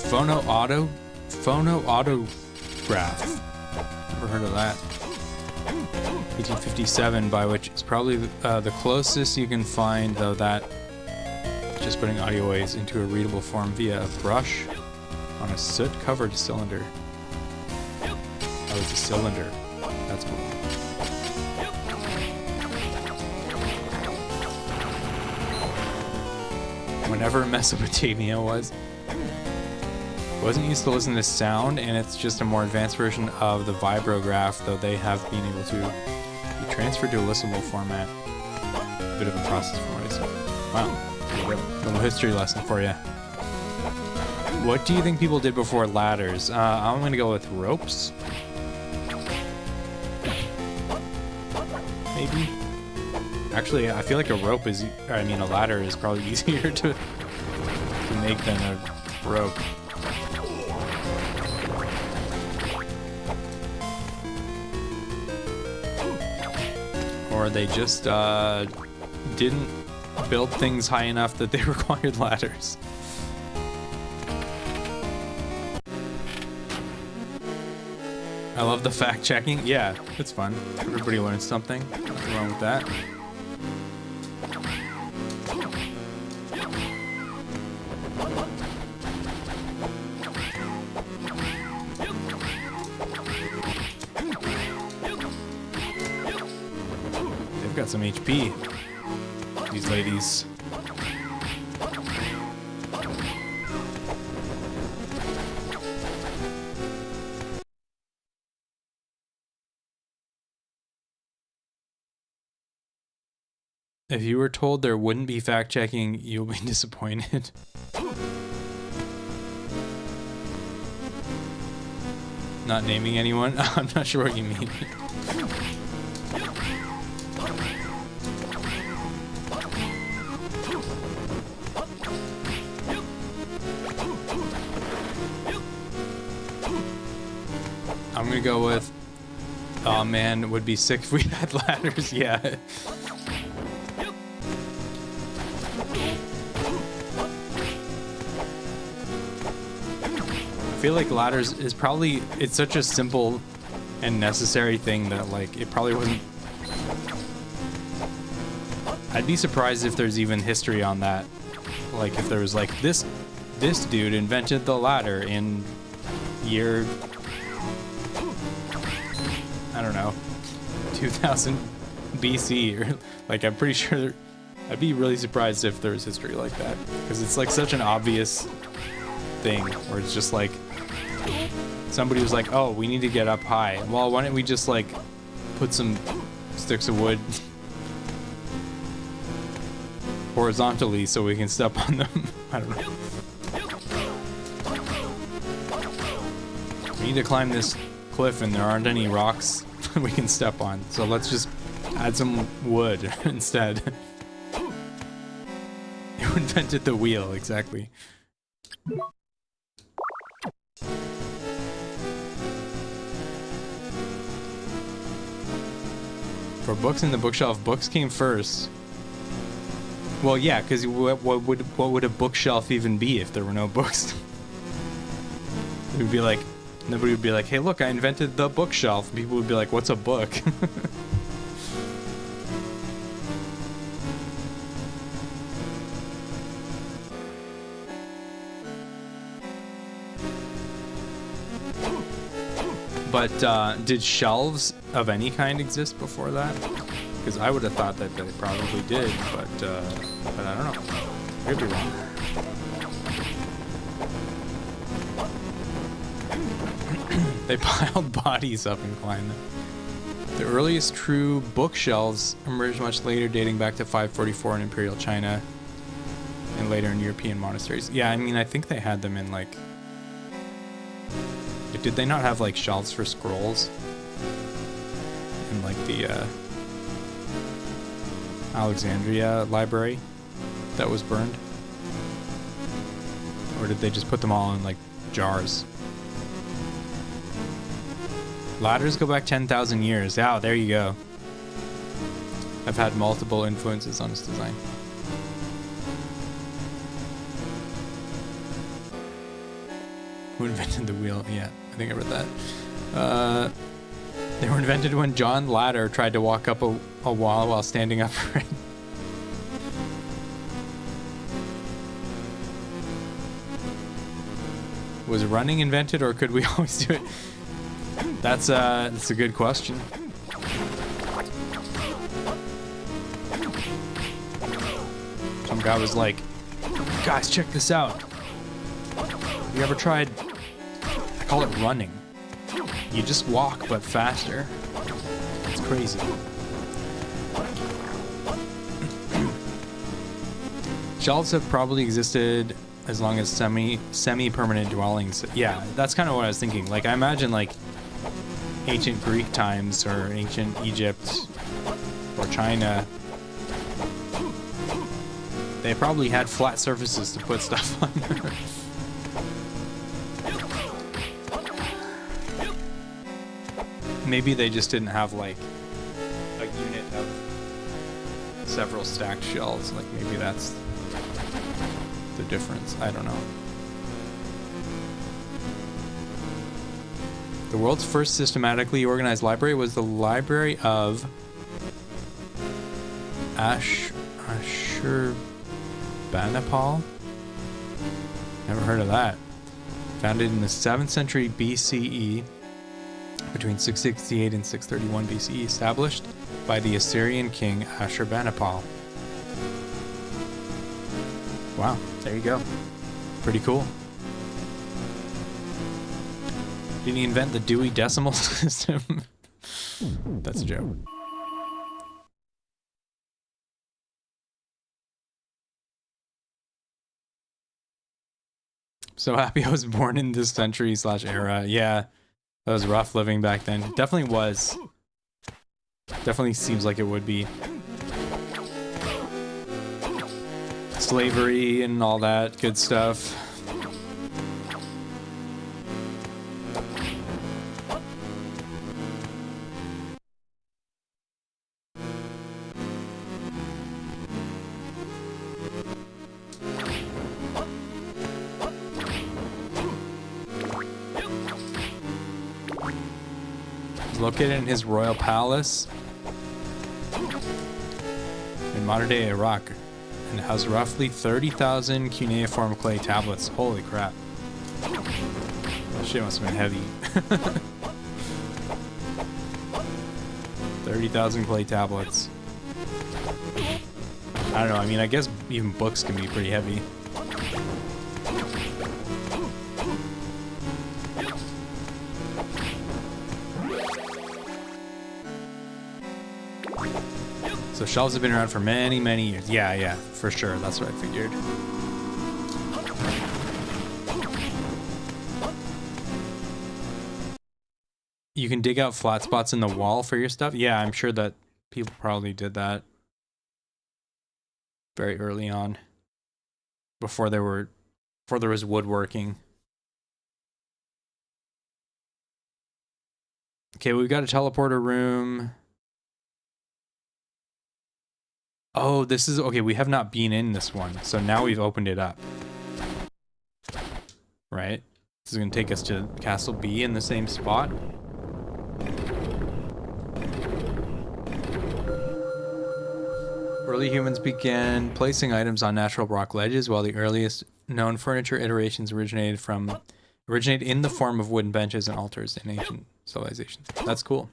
Phono autograph. Never heard of that. 1857, by which is probably the closest you can find, though, that just putting audio waves into a readable form via a brush on a soot-covered cylinder. Oh, it's a cylinder. That's cool. Whenever Mesopotamia wasn't used to listen to sound, and it's just a more advanced version of the vibrograph, though they have been able to be transferred to a listenable format. Bit of a process from what I said. Wow. Little history lesson for you. What do you think people did before ladders? I'm gonna go with ropes. Maybe. Actually, I feel like a ladder is probably easier to make than a rope. Or they just didn't build things high enough that they required ladders. I love the fact checking. Yeah, it's fun. Everybody learns something. Nothing wrong with that. They've got some HP. These ladies. If you were told there wouldn't be fact-checking, you'll be disappointed. Not naming anyone? I'm not sure what you mean. I'm gonna go with, oh man, it would be sick if we had ladders, yeah. I feel like ladders is probably, it's such a simple and necessary thing that like it probably wasn't. I'd be surprised if there's even history on that. Like if there was like this dude invented the ladder in year, I don't know, 2000 BC or like, I'm pretty sure I'd be really surprised if there was history like that, because it's like such an obvious thing where it's just like somebody was like, oh, we need to get up high. Well, why don't we just like put some sticks of wood horizontally so we can step on them? I don't know. We need to climb this cliff and there aren't any rocks we can step on, so let's just add some wood instead. You invented the wheel, exactly. For books in the bookshelf, books came first. Well, yeah, because what would a bookshelf even be if there were no books? It would be like, nobody would be like, hey, look, I invented the bookshelf. People would be like, what's a book? But did shelves of any kind exist before that? Because I would have thought that they probably did, but I don't know. I could be wrong. They piled bodies up and climbed them. The earliest true bookshelves emerged much later, dating back to 544 in Imperial China and later in European monasteries. Yeah, I mean, I think they had them in like, did they not have like shelves for scrolls in like the Alexandria library that was burned? Or did they just put them all in like jars? Ladders go back 10,000 years. Yeah, there you go. I've had multiple influences on its design. Who invented the wheel? Yeah, I think I read that. They were invented when John Ladder tried to walk up a wall while standing upright. Was running invented, or could we always do it? That's a good question. Some guy was like, guys, check this out. Have you ever tried, I call it running. You just walk, but faster. It's crazy. Shelves have probably existed as long as semi-permanent dwellings. Yeah, that's kind of what I was thinking. Like, I imagine like ancient Greek times or ancient Egypt or China. They probably had flat surfaces to put stuff on. Maybe they just didn't have like a unit of several stacked shelves. Like maybe that's the difference. I don't know. The world's first systematically organized library was the Library of Ashurbanipal. Never heard of that. Founded in the 7th century BCE, between 668 and 631 BCE, established by the Assyrian king Ashurbanipal. Wow, there you go. Pretty cool. Did he invent the Dewey Decimal System? That's a joke. So happy I was born in this century/era. Yeah, that was rough living back then. Definitely was. Definitely seems like it would be. Slavery and all that good stuff. Located in his royal palace in modern-day Iraq, and has roughly 30,000 cuneiform clay tablets. Holy crap! That shit must have been heavy. 30,000 clay tablets. I don't know. I mean, I guess even books can be pretty heavy. So shelves have been around for many, many years. Yeah, for sure. That's what I figured. You can dig out flat spots in the wall for your stuff. Yeah, I'm sure that people probably did that very early on, before there was woodworking. Okay, we've got a teleporter room. Oh, this is okay. We have not been in this one, so now we've opened it up. Right? This is going to take us to Castle B in the same spot. Early humans began placing items on natural rock ledges, while the earliest known furniture iterations originate in the form of wooden benches and altars in ancient civilizations. That's cool.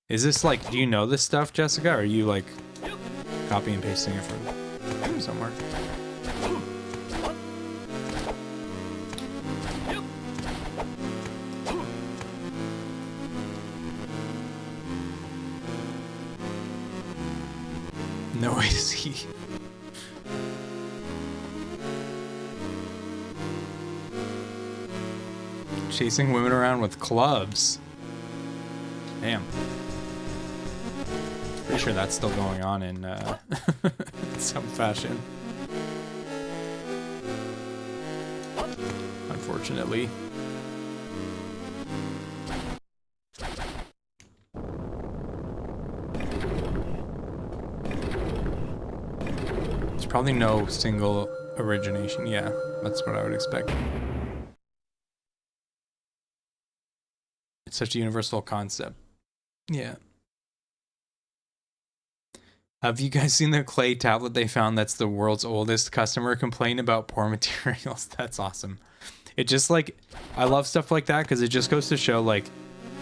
Is this like, do you know this stuff, Jessica? Or are you like copy and pasting it from somewhere? No way to see. Chasing women around with clubs. Damn. Pretty sure that's still going on in some fashion.
unfortunately. There's probably no single origination. Yeah, that's what I would expect. It's such a universal concept. Yeah. Have you guys seen the clay tablet they found that's the world's oldest? Customer complained about poor materials. That's awesome. It just like, I love stuff like that because it just goes to show like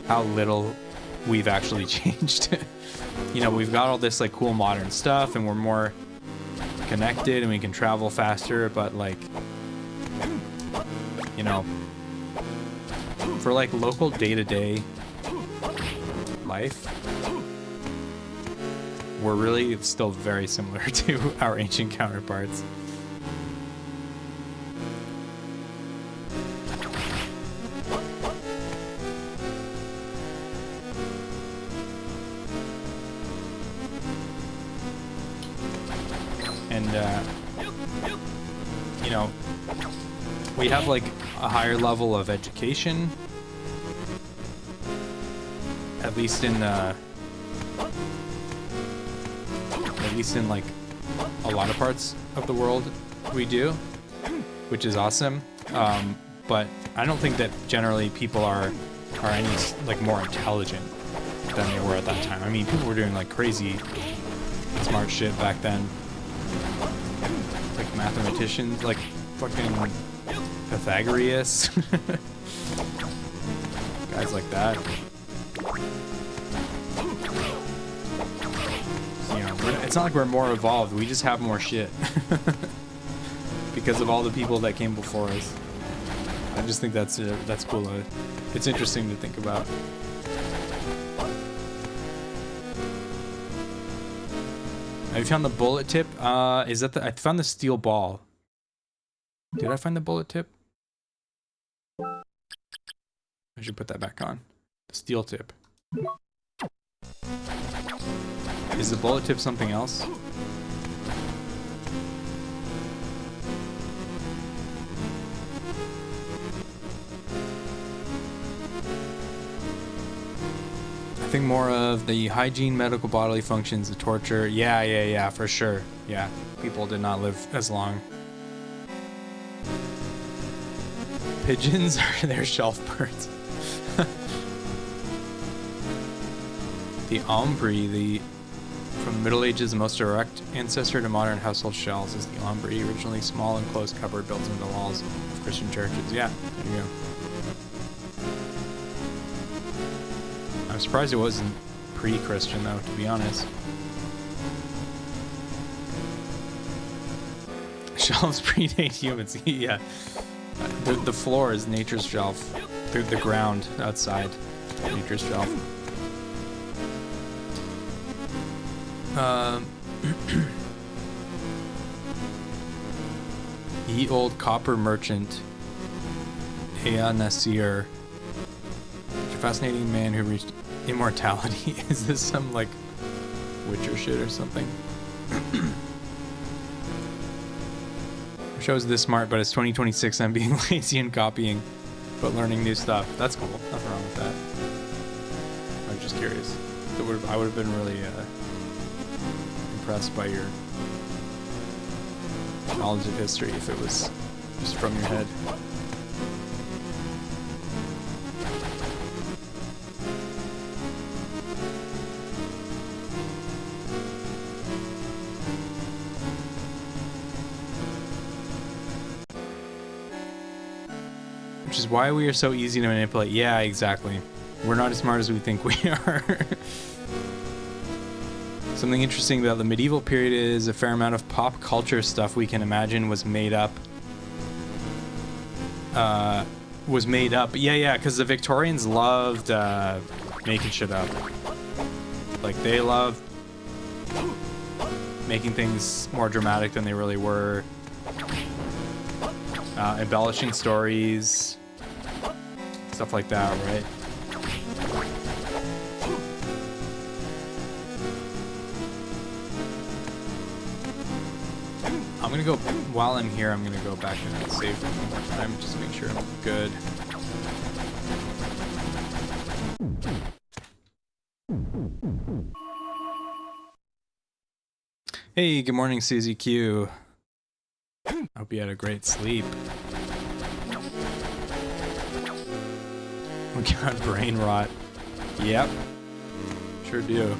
how little we've actually changed. You know, we've got all this like cool modern stuff and we're more connected and we can travel faster, but like, you know, for like local day-to-day life, we're really still very similar to our ancient counterparts. And, you know, we have like a higher level of education, at least in like a lot of parts of the world we do, which is awesome. But I don't think that generally people are any like more intelligent than they were at that time. I mean, people were doing like crazy smart shit back then. Like mathematicians, like fucking Pythagoras. Guys like that. It's not like we're more evolved, we just have more shit. Because of all the people that came before us. I just think that's cool. It's interesting to think about. Have you found the bullet tip? Is that I found the steel ball. Did I find the bullet tip? I should put that back on. The steel tip. Is the bullet tip something else? I think more of the hygiene, medical, bodily functions, the torture. Yeah, for sure. Yeah, people did not live as long. Pigeons are their shelf birds. The ombre, from the Middle Ages, the most direct ancestor to modern household shells is the ombre, originally small and closed cupboard built into the walls of Christian churches. Yeah, there you go. I'm surprised it wasn't pre-Christian though, to be honest. Shelves predate humans. Yeah, the floor is nature's shelf. The ground outside, nature's shelf. Ye old copper merchant, Ea Nasir, a fascinating man who reached immortality. Is this some like Witcher shit or something? Show's this smart, but it's 2026. I'm being lazy and copying, but learning new stuff. That's cool. Nothing wrong with that. I was just curious. I would have been really impressed by your knowledge of history if it was just from your head. Which is why we are so easy to manipulate. Yeah, exactly. We're not as smart as we think we are. Something interesting about the medieval period is a fair amount of pop culture stuff we can imagine was made up. Yeah, because the Victorians loved making shit up. Like, they loved making things more dramatic than they really were. Embellishing stories. Stuff like that, right?
I'm gonna go, while I'm here, I'm gonna go back and save one more time, just to make sure I'm good. Hey, good morning, Susie Q. Hope you had a great sleep. We got brain rot. Yep. Sure do.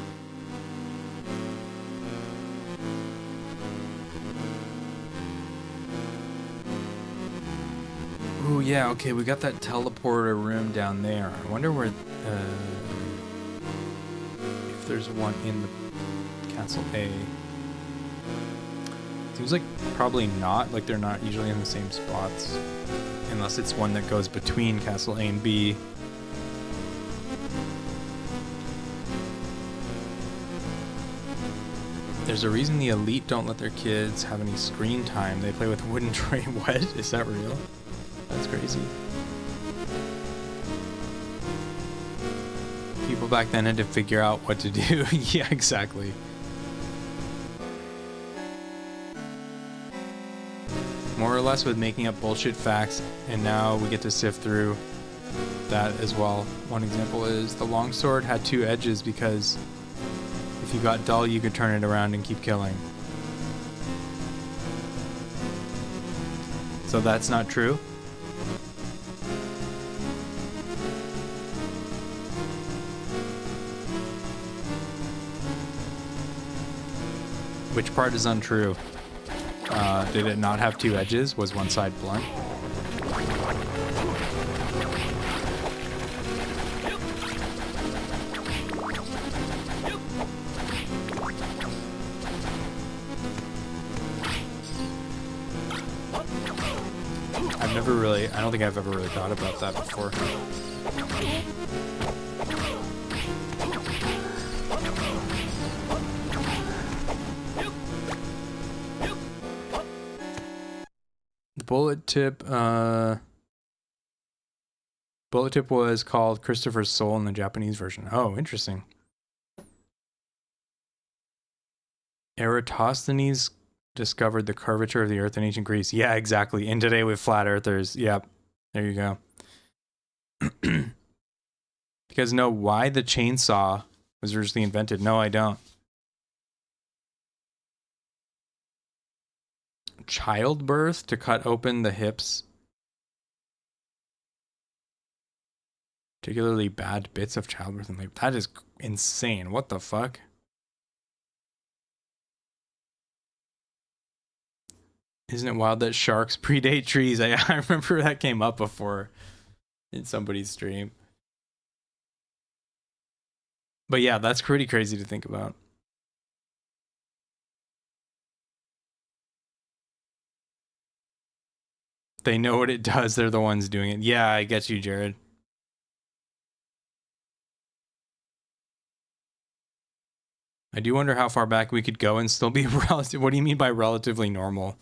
Ooh, yeah, okay, we got that teleporter room down there. I wonder where, if there's one in the Castle A. Seems like probably not, like they're not usually in the same spots. Unless it's one that goes between Castle A and B. There's a reason the elite don't let their kids have any screen time. They play with wooden tray. What? Is that real? That's crazy. People back then had to figure out what to do. Yeah, exactly. More or less with making up bullshit facts, and now we get to sift through that as well. One example is the longsword had 2 edges because if you got dull, you could turn it around and keep killing. So that's not true? Which part is untrue? Did it not have 2 edges? Was one side blunt? I don't think I've ever really thought about that before. The bullet tip was called Christopher's Soul in the Japanese version. Oh, interesting. Eratosthenes discovered the curvature of the earth in ancient Greece. Yeah, exactly. And today with flat earthers. Yep. There you go. You guys know why the chainsaw was originally invented? No, I don't. Childbirth, to cut open the hips. Particularly bad bits of childbirth and labor. That is insane. What the fuck? Isn't it wild that sharks predate trees? I remember that came up before in somebody's stream. But yeah, that's pretty crazy to think about. They know what it does. They're the ones doing it. Yeah, I get you, Jared. I do wonder how far back we could go and still be relative. What do you mean by relatively normal?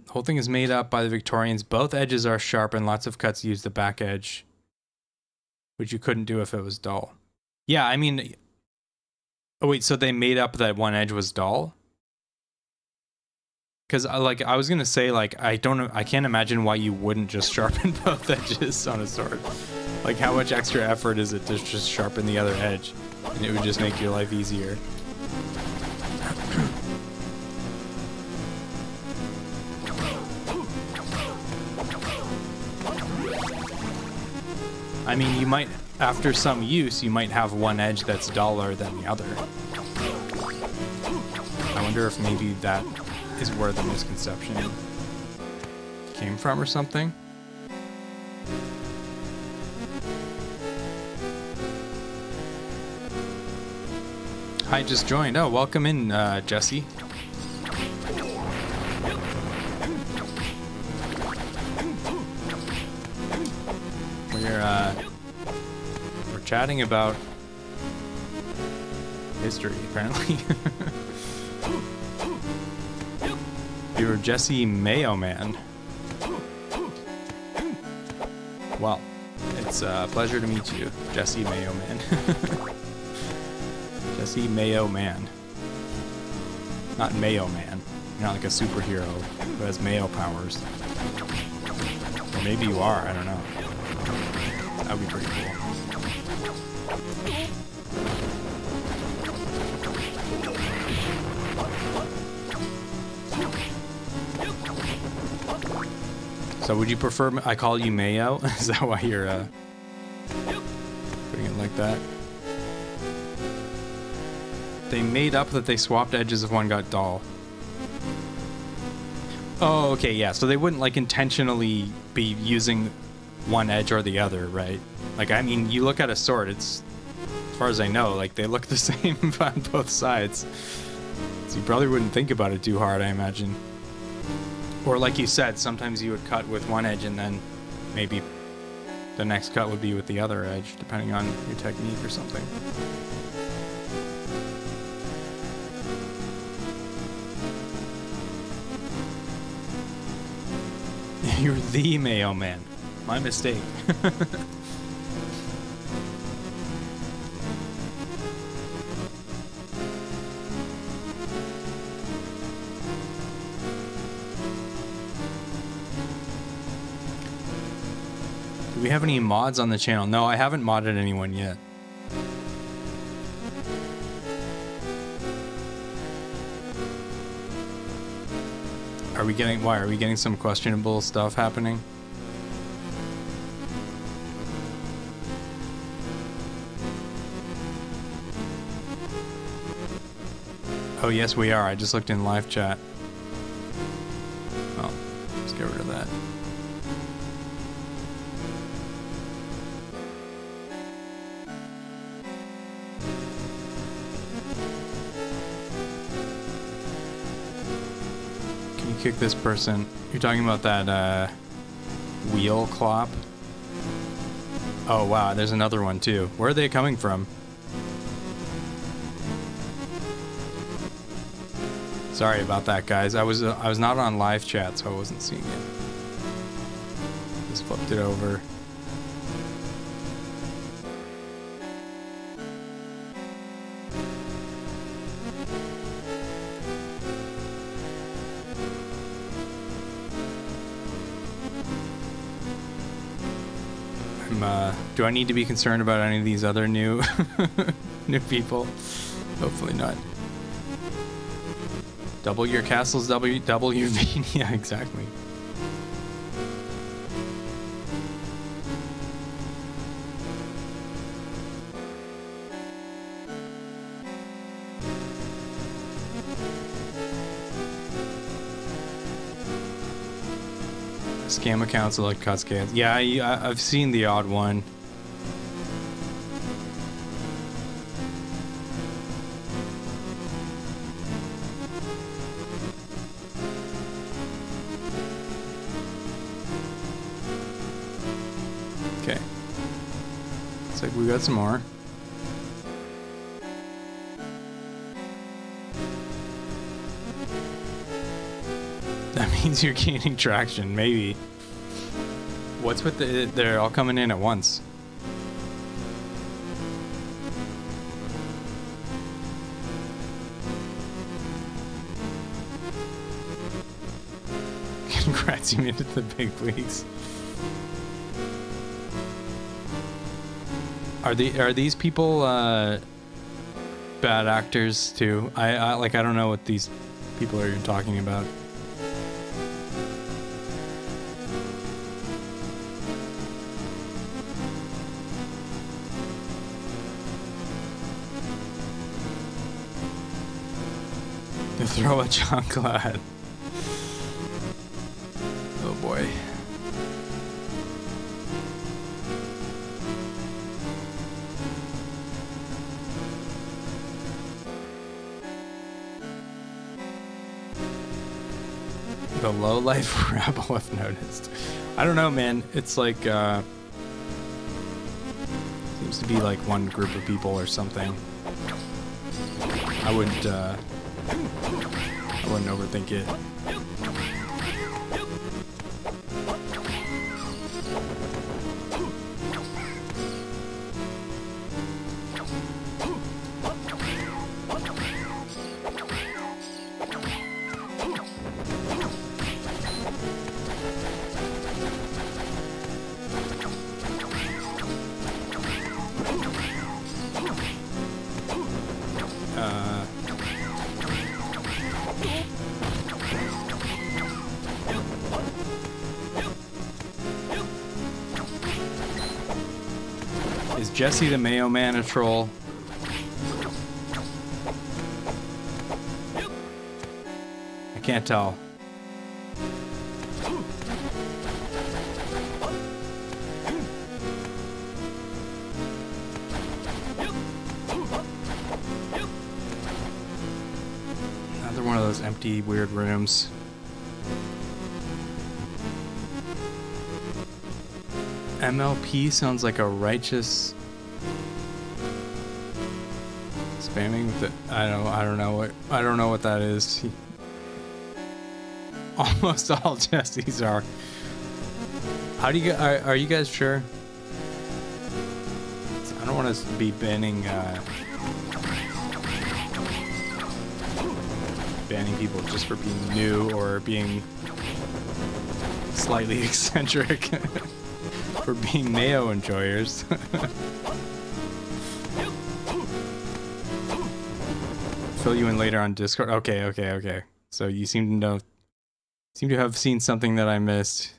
The whole thing is made up by the Victorians. Both edges are sharp and lots of cuts use the back edge, which you couldn't do if it was dull. Yeah, I mean... Oh, wait, so they made up that one edge was dull? Because, like, I was going to say, like, I can't imagine why you wouldn't just sharpen both edges on a sword. Like, how much extra effort is it to just sharpen the other edge? And it would just make your life easier. I mean, you might, after some use, you might have one edge that's duller than the other. I wonder if maybe that is where the misconception came from or something. Hi, just joined. Oh, welcome in, Jesse. We're chatting about history, apparently. You're Jesse Mayo Man. Well,
It's a pleasure to meet you, Jesse Mayo Man. Jesse Mayo Man. Not Mayo Man. You're not like a superhero who has Mayo powers. Or maybe you are, I don't know. That would be pretty cool. So would you prefer I call you Mayo? Is that why you're putting it like that? They made up that they swapped edges if one got dull. Oh, okay, yeah. So they wouldn't like intentionally be using one edge or the other, right? Like, I mean, you look at a sword, it's, as far as I know, like they look the same on both sides. So you probably wouldn't think about it too hard, I imagine. Or like you said, sometimes you would cut with one edge and then maybe the next cut would be with the other edge, depending on your technique or something. You're the Mayo Man. My mistake. Do we have any mods on the channel? No, I haven't modded anyone yet. Why are we getting some questionable stuff happening? Oh yes we are, I just looked in live chat. Well, let's get rid of that. Kick this person. You're talking about that wheel clop? Oh wow, there's another one too. Where are they coming from? Sorry about that, guys. I was not on live chat, so I wasn't seeing it. Just flipped it over. Do I need to be concerned about any of these other new people? Hopefully not. Double your castles, WV. Yeah, exactly. Scam accounts are like cut scans. Yeah, I've seen the odd one. Okay. Looks like we got some more. That means you're gaining traction, maybe. What's with they're all coming in at once. Congrats, you made it to the big leagues. Are these people bad actors too? I don't know what these people are even talking about. Throw a chocolate. Oh boy. The low-life rebel I've noticed. I don't know, man. It's like, seems to be like one group of people or something. I wouldn't overthink it.
Jesse the Mayo Man a troll? I can't tell. Another one of those empty, weird rooms. MLP sounds like a righteous spamming with it. I don't know what that is. Almost all Jessies are. How do you get? Are you guys sure? I don't want to be banning people just for being new or being slightly eccentric. For being Mayo enjoyers. Fill you in later on Discord. Okay. So you seem to have seen something that I missed.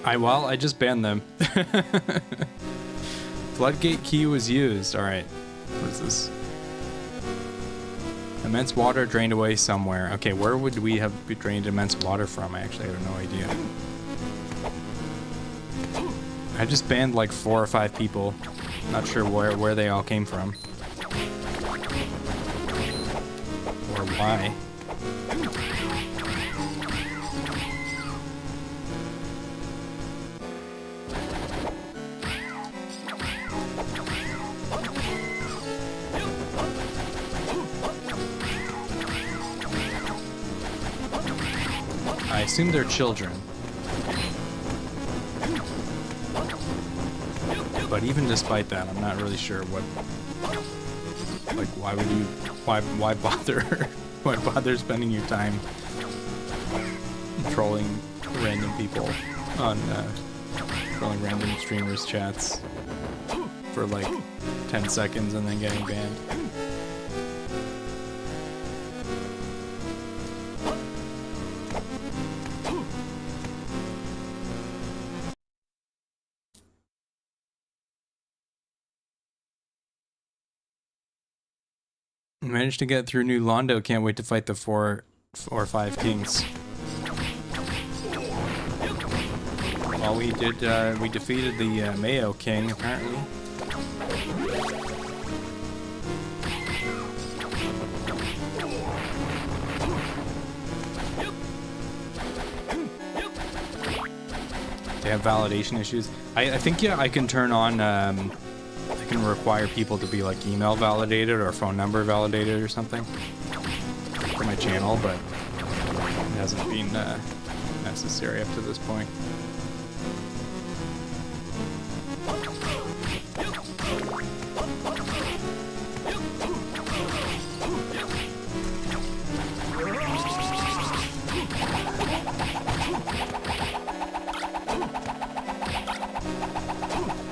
I just banned them. Floodgate key was used. Alright. What is this? Immense water drained away somewhere. Okay, where would we have drained immense water from? I actually have no idea. I just banned like 4 or 5 people. Not sure where they all came from. Or why. I assume they're children. But even despite that, I'm not really sure what... Like, why would you... Why bother? Why bother spending your time trolling random people on, trolling random streamers' chats for like 10 seconds and then getting banned? Managed to get through New Londo. Can't wait to fight the 4 or 5 kings. Well, we defeated the Mayo King, apparently. They have validation issues. I think, yeah, I can turn on... I can require people to be like email validated or phone number validated or something for my channel, but it hasn't been necessary up to this point.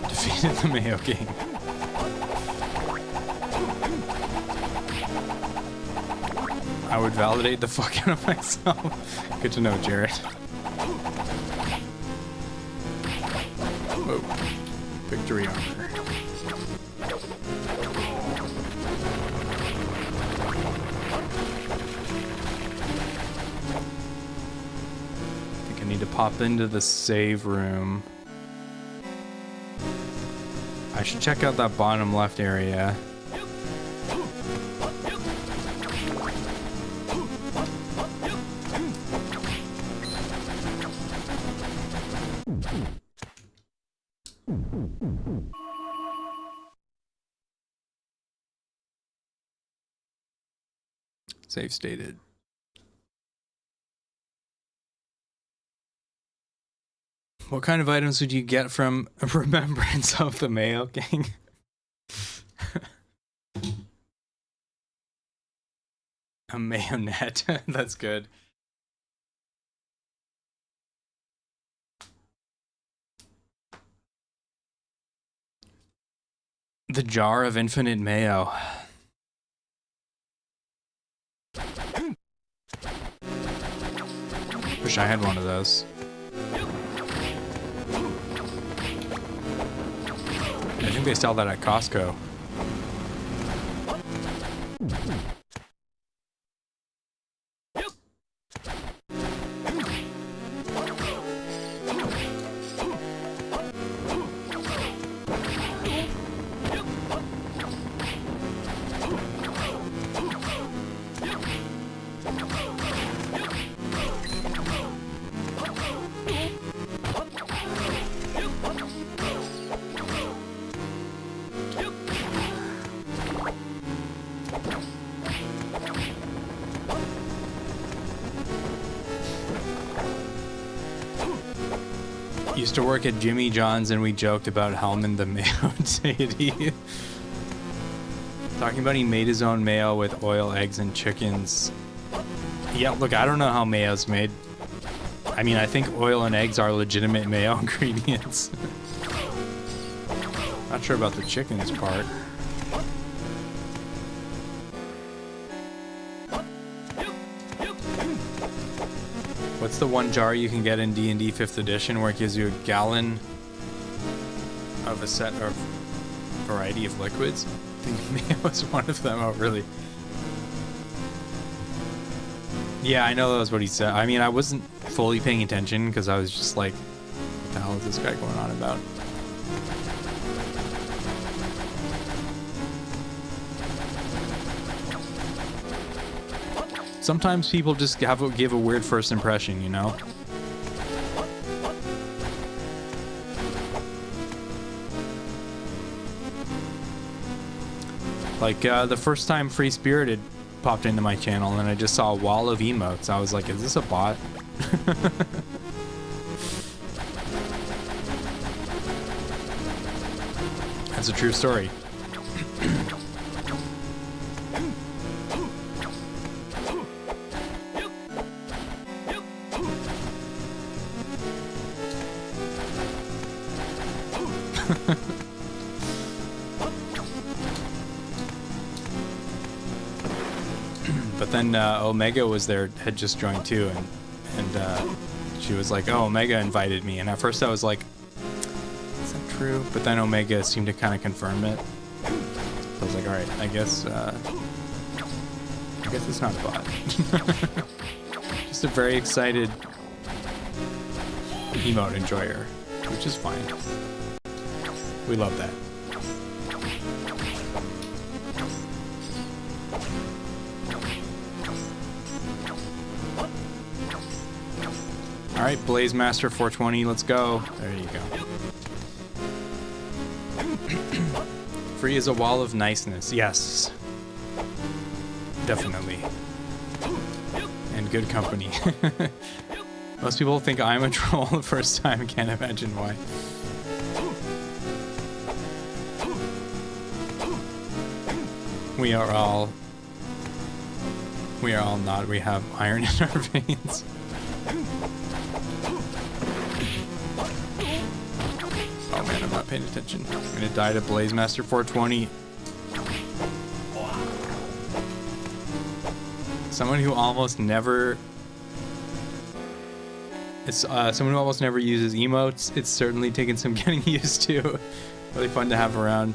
Defeated the Mayo King. I would validate the fuck out of myself. Good to know, Jarrett. Whoa. Victory armor. I think I need to pop into the save room. I should check out that bottom left area. Save stated. What kind of items would you get from a remembrance of the Mayo King?
A mayonnaise. That's good. The jar of infinite mayo. Wish I had one of those. I think they sell that at Costco. Used to work at Jimmy John's and we joked about Hellman the mayo deity. Talking about he made his own mayo with oil, eggs, and chickens. Yeah, look, I don't know how mayo's made. I mean, I think oil and eggs are legitimate mayo ingredients. Not sure about the chickens part. What's the one jar you can get in D&D 5th edition where it gives you a gallon of a set or variety of liquids? I think mayo is one of them. Oh, really? Yeah, I know that was what he said. I mean, I wasn't fully paying attention because I was just like, what the hell is this guy going on about? Sometimes people just give a weird first impression, you know? Like, the first time Free Spirited popped into my channel and I just saw a wall of emotes. I was like, is this a bot? That's a true story. But then Omega was there, had just joined too, and she was like, "Oh, Omega invited me." And at first I was like, "Is that true?" But then Omega seemed to kind of confirm it. So I was like, "All right, I guess it's not a bot." Just a very excited emote enjoyer, which is fine. We love that. All right, Blaze Master 420, let's go. There you go. Free is a wall of niceness. Yes. Definitely. And good company. Most people think I'm a troll the first time. Can't imagine why. We are all not. We have iron in our veins. Oh man, I'm not paying attention. I'm gonna die to Blaze Master 420. Someone who almost never. It's someone who almost never uses emotes. It's certainly taken some getting used to. Really fun to have around.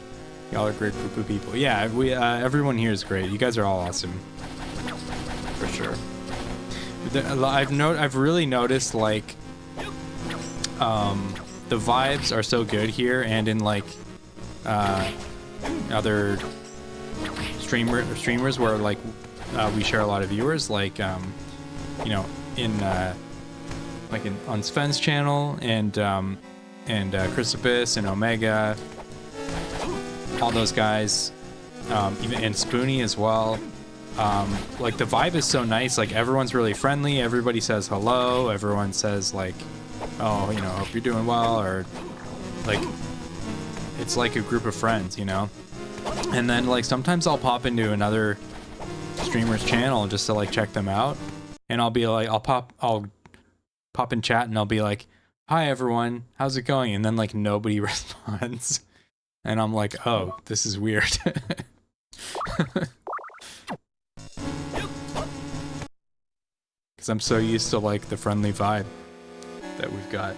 Y'all are a great group of people. Yeah, we everyone here is great. You guys are all awesome, for sure. I've really noticed like the vibes are so good here, and in like other streamers where like we share a lot of viewers, like you know, on Sven's channel and Chrysippus and Omega, all those guys, even and Spoonie as well. Like the vibe is so nice. Like everyone's really friendly. Everybody says hello. Everyone says like, oh, you know, hope you're doing well, or like it's like a group of friends, you know. And then like sometimes I'll pop into another
streamer's channel just to like check them out, and I'll be like, I'll pop in chat and I'll be like, "Hi everyone, how's it going?" And then like nobody responds, and I'm like, "Oh, this is weird." Because I'm so used to like the friendly vibe that we've got.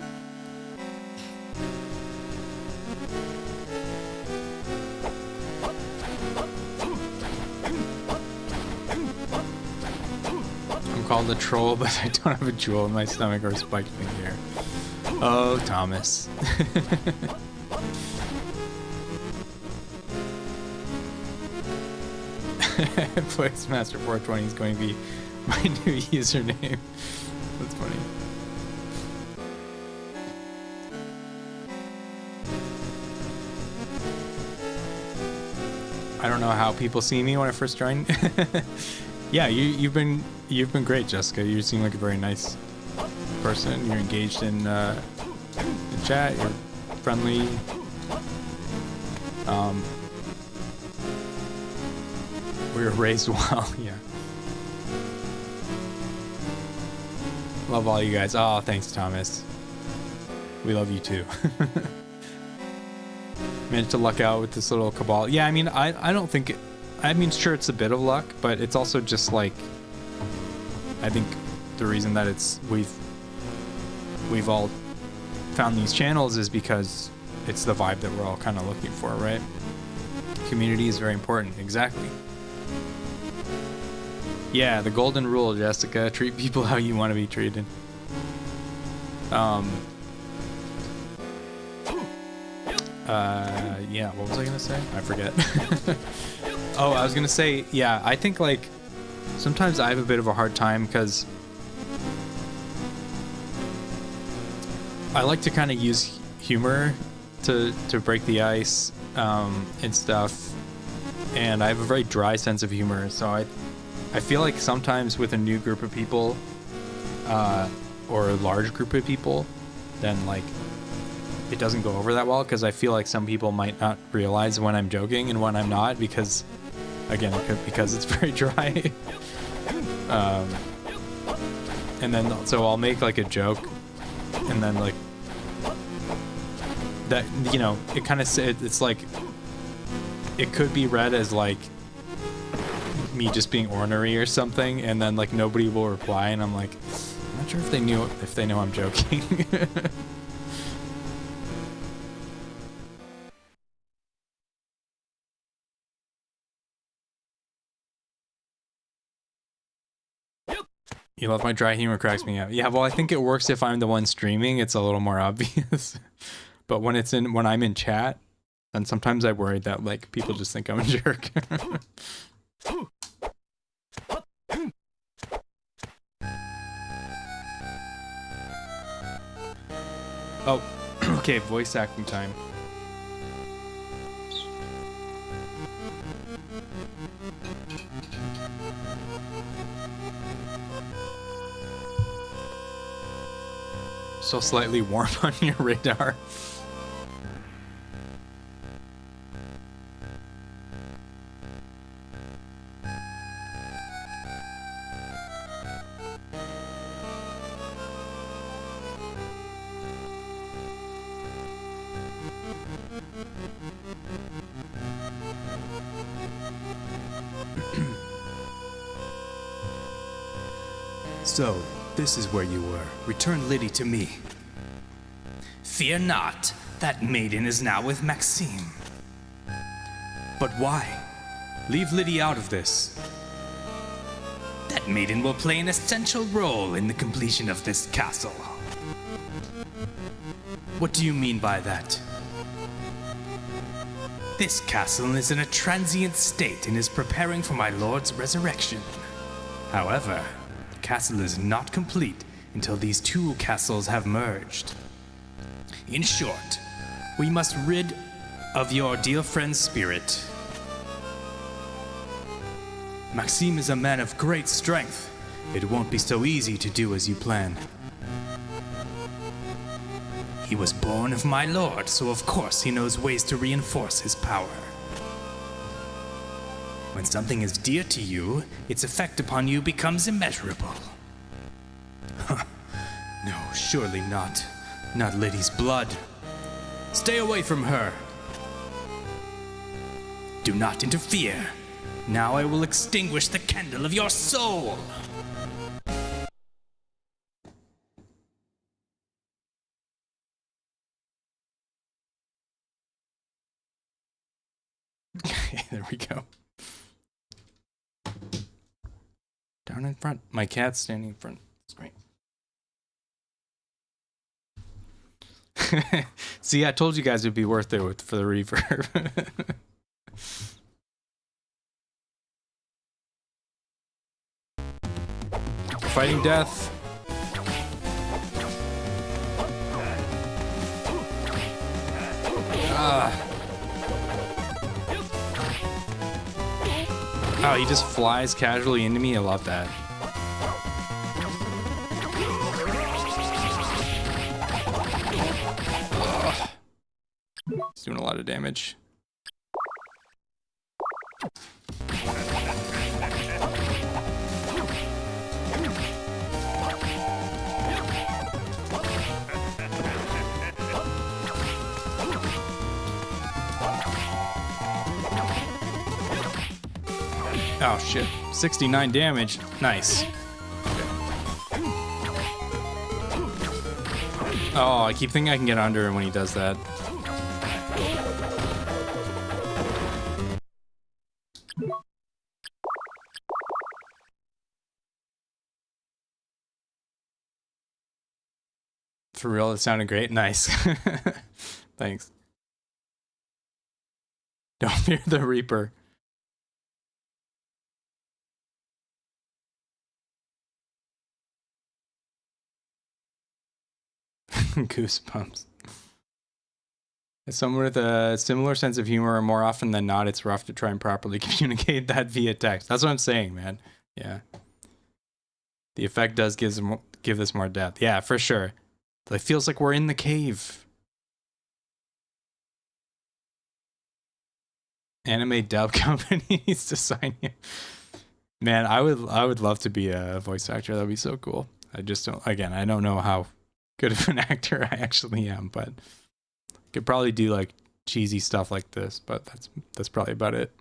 I'm called a troll, but I don't have a jewel in my stomach or a spiked thing here. Oh, Thomas. Voicemaster 420 is going to be my new username. That's funny. I don't know how people see me when I first joined. Yeah, you've been great, Jessica. You seem like a very nice person. You're engaged in the chat. You're friendly. We were raised well. Yeah. Love all you guys. Oh, thanks, Thomas. We love you too. Managed to luck out with this little cabal. Yeah, I mean, I don't think I mean, sure, it's a bit of luck, but it's also just like, I think the reason that we've all found these channels is because it's the vibe that we're all kind of looking for, right? Community is very important. Exactly. Yeah, the golden rule, Jessica. Treat people how you want to be treated. Yeah, what was I gonna say? I forget. Oh, I was gonna say, yeah, I think like sometimes I have a bit of a hard time because I like to kind of use humor to break the ice and stuff, and I have a very dry sense of humor, so I feel like sometimes with a new group of people or a large group of people, then like it doesn't go over that well because I feel like some people might not realize when I'm joking and when I'm not because, again, because it's very dry. And then so I'll make like a joke and then like that, you know, it kind of, it's like it could be read as like me just being ornery or something, and then like nobody will reply, and I'm like, I'm not sure if they know I'm joking. You love my dry humor, cracks me up. Yeah, well, I think it works if I'm the one streaming. It's a little more obvious. But when I'm in chat, then sometimes I worry that like people just think I'm a jerk. Oh, okay, voice acting time. So slightly warm on your radar.
So, this is where you were. Return Liddy to me.
Fear not, that maiden is now with Maxime.
But why? Leave Liddy out of this.
That maiden will play an essential role in the completion of this castle.
What do you mean by that?
This castle is in a transient state and is preparing for my lord's resurrection. However, the castle is not complete until these two castles have merged. In short, we must rid of your dear friend's spirit.
Maxime is a man of great strength. It won't be so easy to do as you plan.
He was born of my lord, so of course he knows ways to reinforce his power. When something is dear to you, its effect upon you becomes immeasurable. No, surely not. Not Liddy's blood. Stay away from her. Do not interfere. Now I will extinguish the candle of your soul.
There we go. Down in front. My cat's standing in front of the screen. See, I told you guys it'd be worth it for the reverb. Fighting death. Oh, he just flies casually into me. I love that. Ugh. He's doing a lot of damage. Oh shit, 69 damage. Nice. Oh, I keep thinking I can get under him when he does that. For real, it sounded great. Nice. Thanks. Don't fear the Reaper. Goosebumps. As someone with a similar sense of humor, more often than not, it's rough to try and properly communicate that via text. That's what I'm saying, man. Yeah. The effect does give this more depth. Yeah, for sure. It feels like we're in the cave. Anime dub company needs to sign you. Man, I would love to be a voice actor. That'd be so cool. I just don't. Again, I don't know how good of an actor I actually am, but could probably do like cheesy stuff like this, but that's probably about it.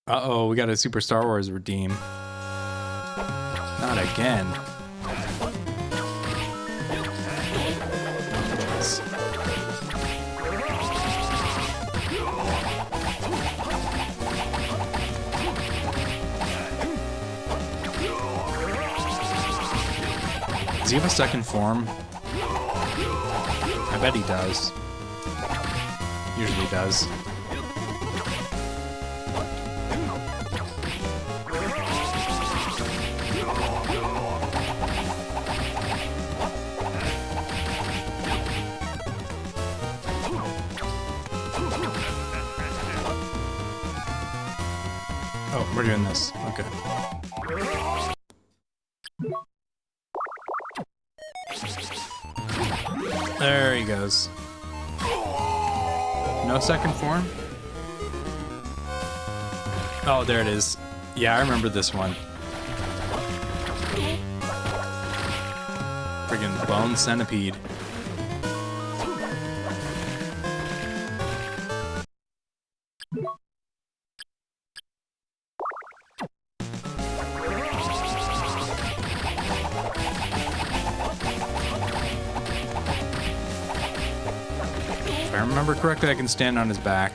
Uh-oh, we got a Super Star Wars redeem. Not again. Does he have a second form? I bet he does. Usually does. Oh, we're doing this. Okay. There he goes. No second form? Oh, there it is. Yeah, I remember this one. Friggin' bone centipede. If I remember correctly, I can stand on his back.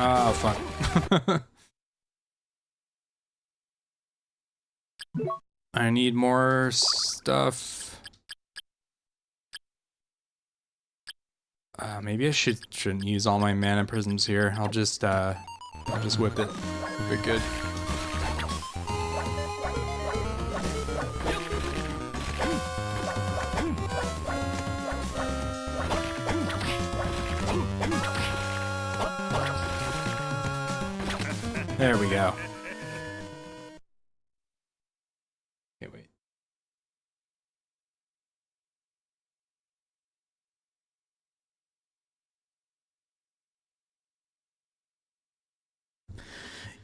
Oh, fuck. I need more stuff. Maybe I shouldn't use all my mana prisms here. I'll just whip it. Whip it good.
There we go. Okay, wait.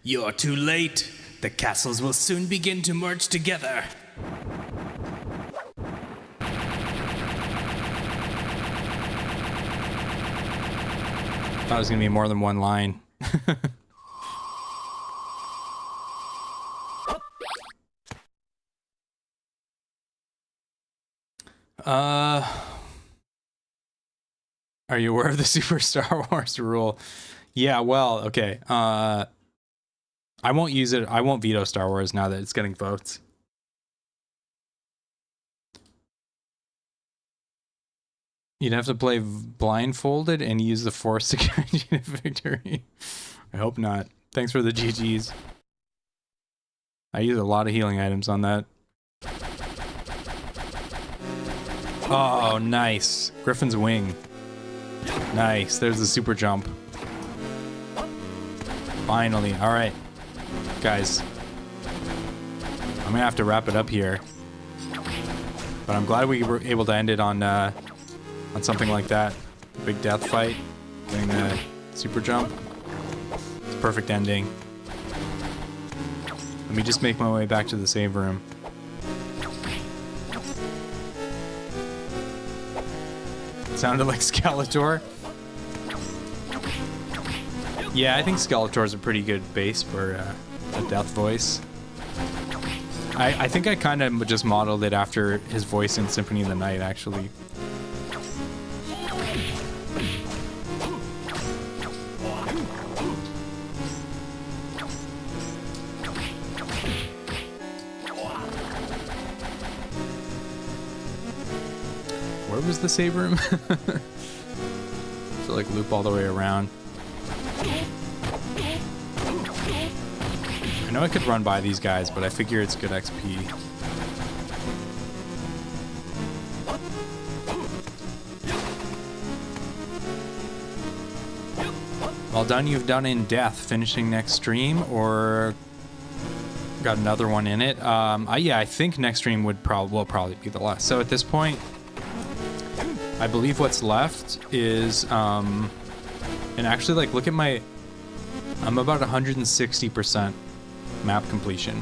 You're too late. The castles will soon begin to merge together.
Thought it was gonna be more than one line. Are you aware of the Super Star Wars rule? Yeah, well, okay. I won't use it. I won't veto Star Wars now that it's getting votes. You'd have to play blindfolded and use the Force to guarantee a victory. I hope not. Thanks for the GGs. I use a lot of healing items on that. Oh, nice. Griffin's wing. Nice. There's the super jump. Finally. All right. Guys. I'm gonna have to wrap it up here. But I'm glad we were able to end it on something like that. Big death fight. Doing the super jump. It's a perfect ending. Let me just make my way back to the save room. Sounded like Skeletor. Yeah, I think Skeletor's a pretty good base for a death voice. I think I kind of just modeled it after his voice in Symphony of the Night, actually. Where was the save room? So like loop all the way around. I know I could run by these guys, but I figure it's good XP. Well done, you've done in death. Finishing next stream or got another one in it. Yeah, I think next stream will probably be the last. So at this point, I believe what's left is, and actually, like, look at my, I'm about 160% map completion.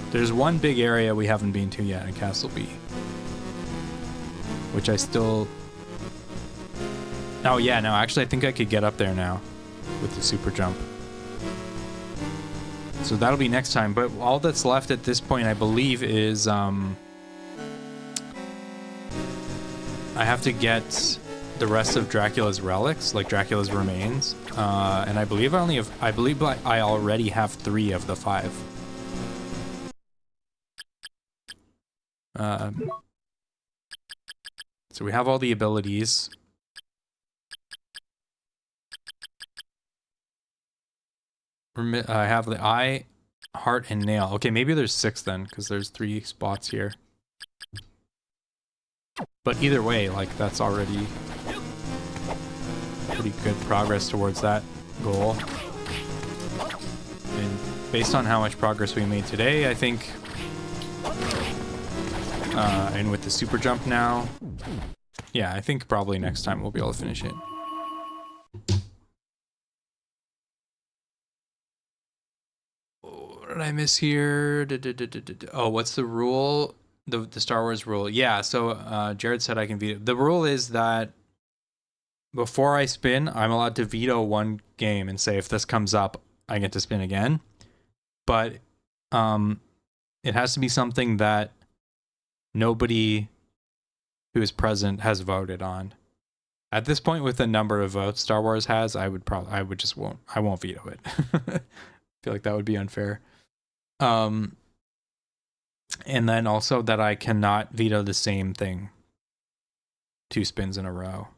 There's one big area we haven't been to yet in Castle B, which I still, oh yeah, no, actually, I think I could get up there now with the super jump. So that'll be next time, but all that's left at this point, I believe, is, I have to get the rest of Dracula's relics, like Dracula's remains, and I believe I already have 3 of the 5. So we have all the abilities. I have the eye, heart, and nail. Okay, maybe there's 6 then, because there's 3 spots here. But either way, like, that's already pretty good progress towards that goal. And based on how much progress we made today, I think, and with the super jump now, yeah, I think probably next time we'll be able to finish it. What did I miss here? Oh, what's the rule? The Star Wars rule. Yeah, so Jared said I can veto. The rule is that before I spin, I'm allowed to veto one game and say if this comes up, I get to spin again. But it has to be something that nobody who is present has voted on. At this point, with the number of votes Star Wars has, I won't veto it. I feel like that would be unfair. And then also that I cannot veto the same thing 2 spins in a row.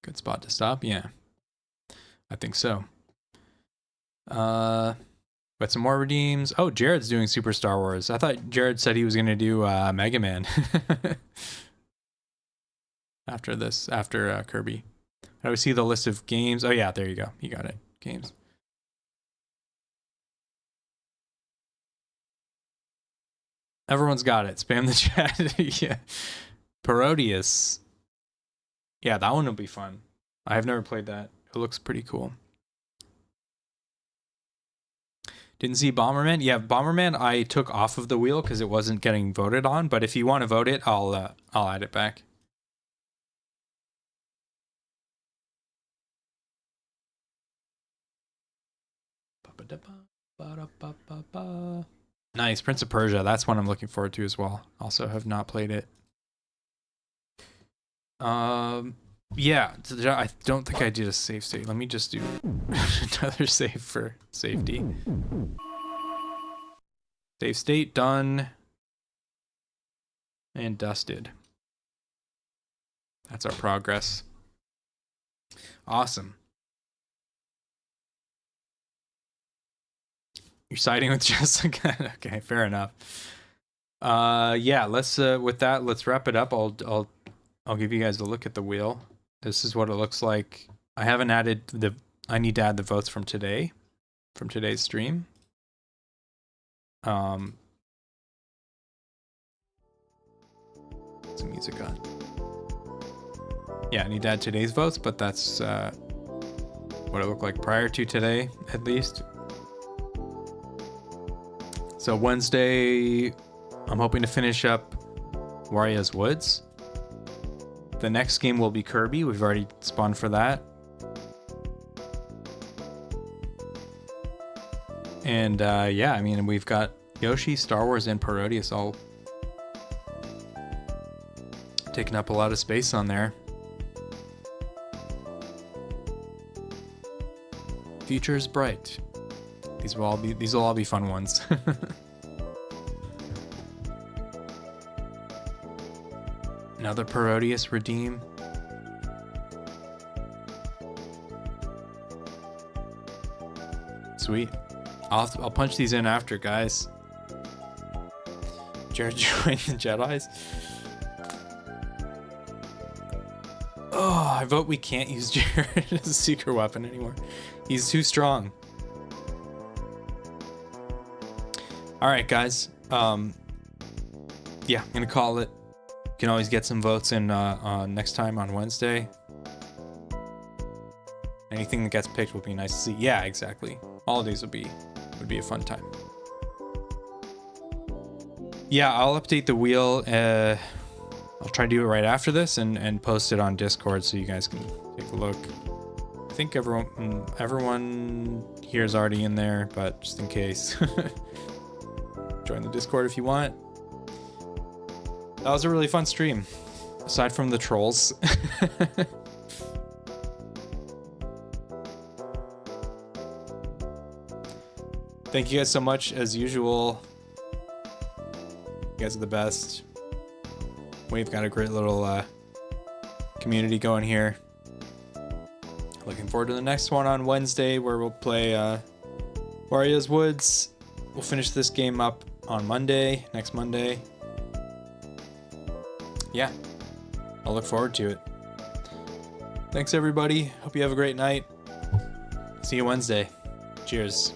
Good spot to stop, yeah. I think so. Got some more redeems. Oh, Jared's doing Super Star Wars. I thought Jared said he was going to do Mega Man. After this, after Kirby. How do we see the list of games? Oh yeah, there you go. You got it. Games. Everyone's got it. Spam the chat. Yeah. Parodius. Yeah, that one will be fun. I have never played that. It looks pretty cool. Didn't see Bomberman? Yeah, Bomberman I took off of the wheel because it wasn't getting voted on, but if you want to vote it, I'll add it back. Nice, Prince of Persia. That's one I'm looking forward to as well. Also have not played it. Yeah, I don't think I did a save state. Let me just do another save for safety. Save state done and dusted. That's our progress. Awesome. You're siding with Jessica. Okay, fair enough. Yeah, let's with that, let's wrap it up. I'll give you guys a look at the wheel. This is what it looks like. I haven't added I need to add the votes from today, from today's stream. Some music on. Yeah, I need to add today's votes, but that's what it looked like prior to today, at least. So Wednesday, I'm hoping to finish up Wario's Woods. The next game will be Kirby. We've already spawned for that. And yeah, I mean, we've got Yoshi, Star Wars, and Parodius all taking up a lot of space on there. Future is bright. These will all be fun ones. Another Parodius redeem. Sweet. I'll punch these in after, guys. Jared joined the Jedis. Oh, I vote we can't use Jared as a secret weapon anymore. He's too strong. All right, guys. Yeah, I'm gonna call it. You can always get some votes in next time on Wednesday. Anything that gets picked will be nice to see. Yeah, exactly. Holidays would be a fun time. Yeah, I'll update the wheel. I'll try to do it right after this and post it on Discord so you guys can take a look. I think everyone here is already in there, but just in case. Join the Discord if you want. That was a really fun stream, aside from the trolls. Thank you guys so much, as usual. You guys are the best. We've got a great little community going here. Looking forward to the next one on Wednesday, where we'll play Wario's Woods. We'll finish this game up on Monday, next Monday. Yeah, I'll look forward to it. Thanks, everybody. Hope you have a great night. See you Wednesday. Cheers.